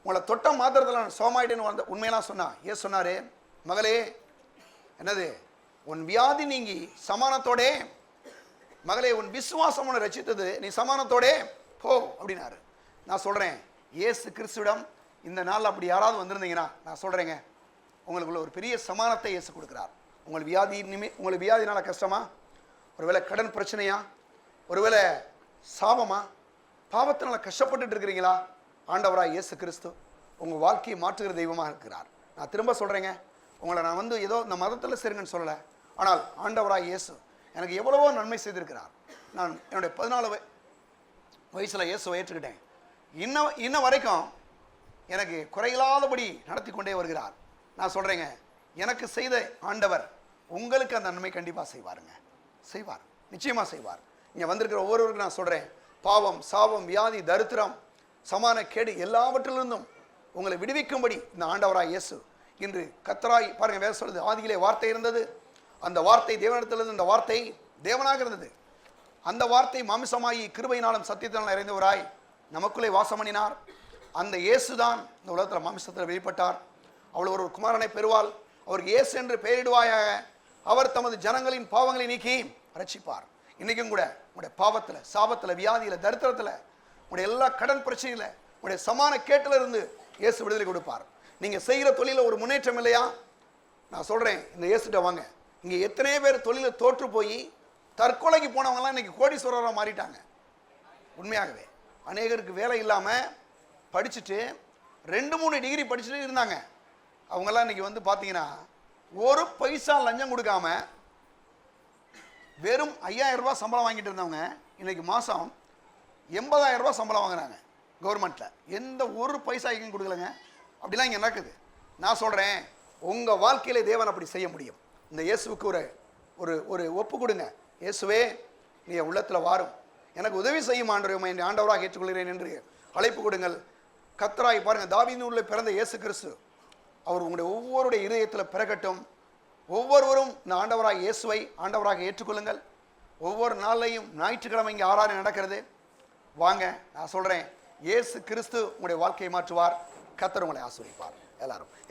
உங்களை தொட்ட மாத்திரத்தில் நான் சோமாயிட்டேன்னு வந்த உண்மையெல்லாம் சொன்னா. ஏன் சொன்னார், மகளே என்னது உன் வியாதி நீங்கி சமானத்தோடே, மகளே உன் விசுவாசம் உன்னை ரசித்தது, நீ சமானத்தோடே போ அப்படின்னாரு. நான் சொல்கிறேன், இயேசு கிறிஸ்துவிடம் இந்த நாளில் அப்படி யாராவது வந்திருந்தீங்கன்னா நான் சொல்கிறேங்க, உங்களுக்குள்ள ஒரு பெரிய சமானத்தை இயேசு கொடுக்குறார். உங்களுக்கு வியாதினால கஷ்டமா, ஒருவேளை கடன் பிரச்சனையா, ஒருவேளை சாபமா, பாவத்தினால கஷ்டப்பட்டுட்டு இருக்கிறீங்களா, ஆண்டவராய் இயேசு கிறிஸ்து உங்கள் வாழ்க்கையை மாற்றுகிற தெய்வமாக இருக்கிறார். நான் திரும்ப சொல்கிறேங்க, உங்களை நான் ஏதோ இந்த மதத்தில் சரிங்கன்னு சொல்லலை, ஆனால் ஆண்டவராய் இயேசு எனக்கு எவ்வளவோ நன்மை செய்திருக்கிறார். நான் என்னுடைய 14 வயசில் இயேசுவை ஏற்றுக்கிட்டேன். இன்ன வரைக்கும் எனக்கு குறையில்லாதபடி நடத்தி கொண்டே வருகிறார். நான் சொல்கிறேங்க, எனக்கு செய்த ஆண்டவர் உங்களுக்கு அந்த நன்மை கண்டிப்பாக செய்வார், நிச்சயமாக செய்வார். இங்கே வந்திருக்கிற ஒவ்வொருவருக்கும் நான் சொல்கிறேன், பாவம் சாபம் வியாதி தரித்திரம் சமான கேடு எல்லாவற்றிலிருந்தும் உங்களை விடுவிக்கும்படி இந்த ஆண்டவராய் இயேசு இன்று கர்த்தராய் பாருங்கள், வேற சொல்லுது, ஆதியிலே வார்த்தை இருந்தது, அந்த வார்த்தை தேவனிடத்திலிருந்து, அந்த வார்த்தை தேவனாக இருந்தது, அந்த வார்த்தை மாமிசமாகி கிருபையினாலும் சத்தியத்தினாலும் நிறைந்தவராய் நமக்குள்ளே வாசம் பண்ணினார். அந்த இயேசு தான் இந்த உலகத்தில் மாமிசத்தில் வெளிப்பட்டார். அவள் ஒரு குமாரனை பெறுவாள், அவருக்கு இயேசு என்று பெயரிடுவாயாக, அவர் தமது ஜனங்களின் பாவங்களை நீக்கி ரட்சிப்பார். இன்றைக்கும் கூட உங்களுடைய பாவத்தில் சாபத்தில் வியாதியில் தரித்திரத்தில் உங்களுடைய எல்லா கடன் பிரச்சனையில் உங்களுடைய சமான கேட்டில் இருந்து இயேசு விடுதலை கொடுப்பார். நீங்கள் செய்கிற தொழிலில் ஒரு முன்னேற்றம் இல்லையா, நான் சொல்கிறேன், இந்த இயேசுகிட்ட வாங்க. இங்கே எத்தனை பேர் தொழிலில் தோற்று போய் தற்கொலைக்கு போனவங்கலாம் இன்றைக்கி கோடீஸ்வரராக மாறிட்டாங்க. உண்மையாகவே அநேகருக்கு வேலை இல்லாமல் படிச்சுட்டு 2-3 டிகிரி படிச்சுட்டு இருந்தாங்க. அவங்கெல்லாம் இன்றைக்கி பார்த்தீங்கன்னா ஒரு பைசா லஞ்சம் கொடுக்காம வெறும் 5000 ரூபா சம்பளம் வாங்கிட்டு இருந்தவங்க இன்றைக்கி மாதம் 80,000 ரூபா சம்பளம் வாங்குறாங்க கவர்மெண்ட்டில். எந்த ஒரு பைசா எங்கேயும் கொடுக்கலங்க. அப்படிலாம் இங்கே நடக்குது. நான் சொல்கிறேன், உங்கள் வாழ்க்கையிலே தேவன் அப்படி செய்ய முடியும். இந்த இயேசுவுக்கு ஒரு ஒரு ஒப்பு கொடுங்க. இயேசுவே நீ என் உள்ளத்தில் வாரும், எனக்கு உதவி செய்யும் ஆண்டவரே, என் ஆண்டவராக ஏற்றுக்கொள்கிறேன் என்று அழைப்பு கொடுங்கள். கர்த்தராய் பாருங்கள், தாவீதின் பிறந்த இயேசு கிறிஸ்து அவர் உங்களுடைய ஒவ்வொருடைய இதயத்தில் பிறக்கட்டும். ஒவ்வொருவரும் இந்த ஆண்டவராக இயேசுவை ஆண்டவராக ஏற்றுக்கொள்ளுங்கள். ஒவ்வொரு நாளையும் ஞாயிற்றுக்கிழமை இங்கே ஆராதனை நடக்கிறது, வாங்க. நான் சொல்கிறேன், இயேசு கிறிஸ்து உங்களுடைய வாழ்க்கையை மாற்றுவார். கர்த்தர் உங்களை ஆசீர்வதிப்பார்.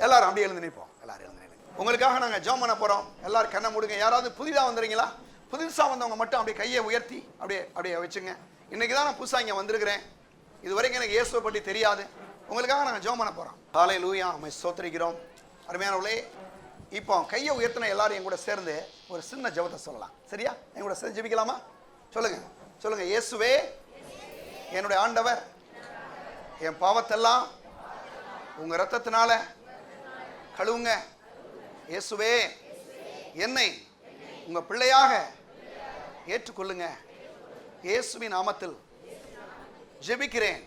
எல்லாரும் அப்படியே எழுந்து நிற்போம். எல்லாரும் எழுந்து நிற்போம். உங்களுக்காக நாங்கள் ஜெபம் பண்ண போகிறோம். எல்லாரும் கண்ணை மூடுங்க. யாராவது புதிதாக வந்துடுறீங்களா? புதுசாக வந்தவங்க மட்டும் அப்படியே கையை உயர்த்தி அப்படியே வச்சுங்க. இன்றைக்கி தான் நான் புதுசாக இங்கே வந்திருக்கிறேன், இது வரைக்கும் எனக்கு இயேசுவை பற்றி தெரியாது. உங்களுக்காக நாங்கள் ஜெபம் பண்ண போகிறோம். ஹல்லேலூயா, உம்மை ஸ்தோத்திரிக்கிறோம். அருமையானவர்களே, இப்போ கையை உயர்த்தின எல்லாரும் என் கூட சேர்ந்து ஒரு சின்ன ஜெபத்தை சொல்லலாம். சரியா? என் கூட சேர்ந்து ஜெபிக்கலாமா? சொல்லுங்க. இயேசுவே என்னுடைய ஆண்டவர், என் பாவத்தெல்லாம் உங்க இரத்தத்தினால கழுவுங்க. இயேசுவே என்னை உங்க பிள்ளையாக ஏற்றுக்கொள்ளுங்க. இயேசுவின் நாமத்தில் ஜெபிக்கிறேன்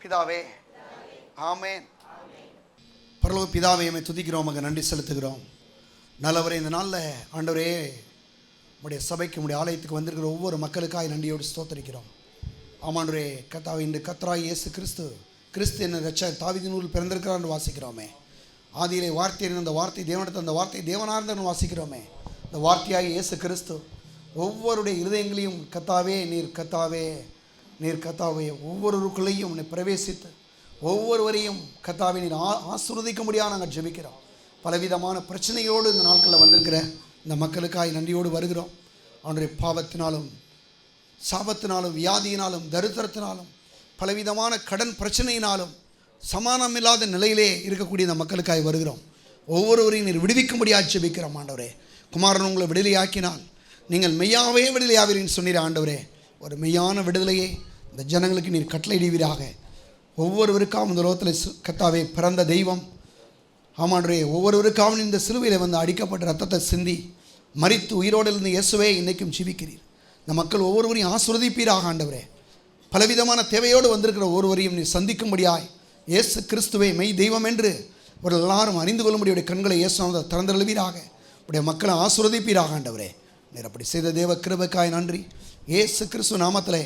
பிதாவே, ஆமென். பரலோக பிதாவே, உம்மை துதிக்கிறோம், உமக்கு நன்றி செலுத்துகிறோம். நல்லவரே, இந்த நாளில் ஆண்டவரே உம்முடைய சபைக்கு உம்முடைய ஆலயத்துக்கு வந்திருக்கிற ஒவ்வொரு மக்களுக்காக நன்றியோடு ஸ்தோத்தரிக்கிறோம். ஆமாண்டவரே, கர்த்தாவே, இன்று கர்த்தராய் இயேசு கிறிஸ்து என்ன ரட்சகர் தாவீதின் பிறந்திருக்கிறார் என்று வாசிக்கிறோமே. ஆதியிலே வார்த்தை இருந்த, அந்த வார்த்தை தேவனிடத்தில், அந்த வார்த்தை தேவனார்ந்தன்னு வாசிக்கிறோமே. இந்த வார்த்தையாகி இயேசு கிறிஸ்து ஒவ்வொருடைய இருதயங்களையும் கர்த்தாவே, நீர் கர்த்தாவே நீர் கர்த்தாவே ஒவ்வொருவருக்குள்ளேயும் நீ பிரவேசித்து ஒவ்வொருவரையும் கர்த்தாவே நீர் ஆசீர்வதிக்க முடியாது நாங்கள் ஜெபிக்கிறோம். பலவிதமான பிரச்சனையோடு இந்த நாட்களில் வந்திருக்கிற இந்த மக்களுக்காய் நன்றியோடு வருகிறோம். அவனுடைய பாவத்தினாலும் சாபத்தினாலும் வியாதியினாலும் தரித்திரத்தினாலும் பலவிதமான கடன் பிரச்சனையினாலும் சமானம் இல்லாத நிலையிலே இருக்கக்கூடிய இந்த மக்களுக்காய் வருகிறோம். ஒவ்வொருவரையும் நீர் விடுவிக்கும்படியாக ஜெபிக்கிறோம். ஆண்டவரே, குமாரன் உங்களை விடுதலையாக்கினால் நீங்கள் மெய்யாவே விடுதலையாவீர்கள் சொன்னீர். ஆண்டவரே, ஒரு மெய்யான விடுதலையை இந்த ஜனங்களுக்கு நீர் கட்டளையிடுவீராக. ஒவ்வொருவருக்காகவும் இந்த லோகத்தில் கர்த்தாவே பிறந்த தெய்வம் ஆமாண்டவரே, ஒவ்வொருவருக்காகவும் இந்த சிலுவையில் வந்து அடிக்கப்பட்ட ரத்தத்தை சிந்தி மரித்து உயிரோடு இருந்த இயேசுவே இன்றைக்கும் ஜீவிக்கிறீர். இந்த மக்கள் ஒவ்வொருவரையும் ஆசீர்வதிப்பீராக. ஆண்டவரே, பலவிதமான தேவையோடு வந்திருக்கிற ஒவ்வொருவரையும் நீ சந்திக்கும்படியாய் இயேசு கிறிஸ்துவை மெய் தெய்வம் என்று ஒரு எல்லாரும் அறிந்து கொள்ளும்படியுடைய கண்களை இயேசு திறந்தெழுவீராக. உடைய மக்களை ஆசீர்வதிப்பீராக. ஆண்டவரே, நீர் அப்படி செய்த தேவ கிருபைக்காய் நன்றி. இயேசு கிறிஸ்து நாமத்திலே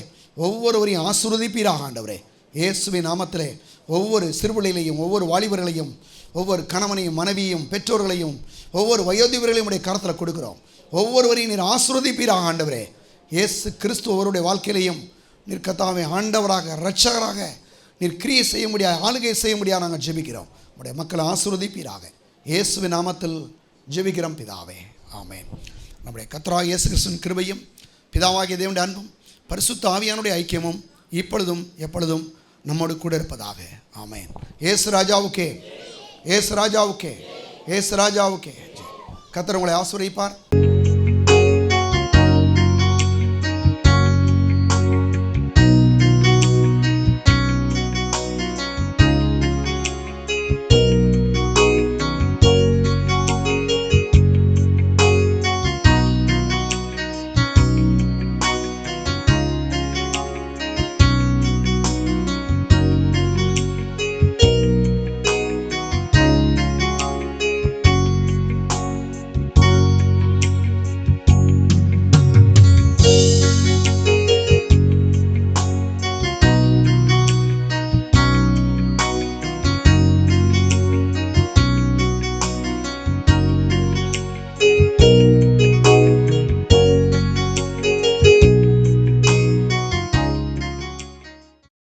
ஒவ்வொருவரையும் ஆசீர்வதிப்பீராக. ஆண்டவரே, இயேசுவின் நாமத்திலே ஒவ்வொரு சிறுபிள்ளைகளையும் ஒவ்வொரு வாலிபர்களையும் ஒவ்வொரு கணவனையும் மனைவியையும் பெற்றோர்களையும் ஒவ்வொரு வயோதிபர்களையும் உடைய கரத்தில் கொடுக்கிறோம். ஒவ்வொருவரையும் நீர் ஆசீர்வதிப்பீராக. ஆண்டவரே, இயேசு கிறிஸ்து ஒருவருடைய வாழ்க்கையிலையும் நீர் கர்த்தாவே ஆண்டவராக இரட்சகராக நீர் கிரியை செய்ய முடியாது, ஆளுகை செய்ய முடியாது நாங்கள் ஜெபிக்கிறோம். உடைய மக்களை ஆசீர்வதிப்பீராக. இயேசுவின் நாமத்தில் ஜெபிக்கிறோம் பிதாவே, ஆமென். நம்முடைய கர்த்தராகிய இயேசு கிறிஸ்துவின் கிருபையும் பிதாவாகிய தேவனுடைய அன்பும் பரிசுத்த ஆவியானுடைய ஐக்கியமும் இப்பொழுதும் எப்பொழுதும் நம்மோடு கூட இருப்பதாக. ஆமென். இயேசு ராஜாவுக்கே, இயேசு ராஜாவுக்கே, இயேசு ராஜாவுக்கே. கர்த்தர் உங்களை ஆசீர்வதிப்பார்.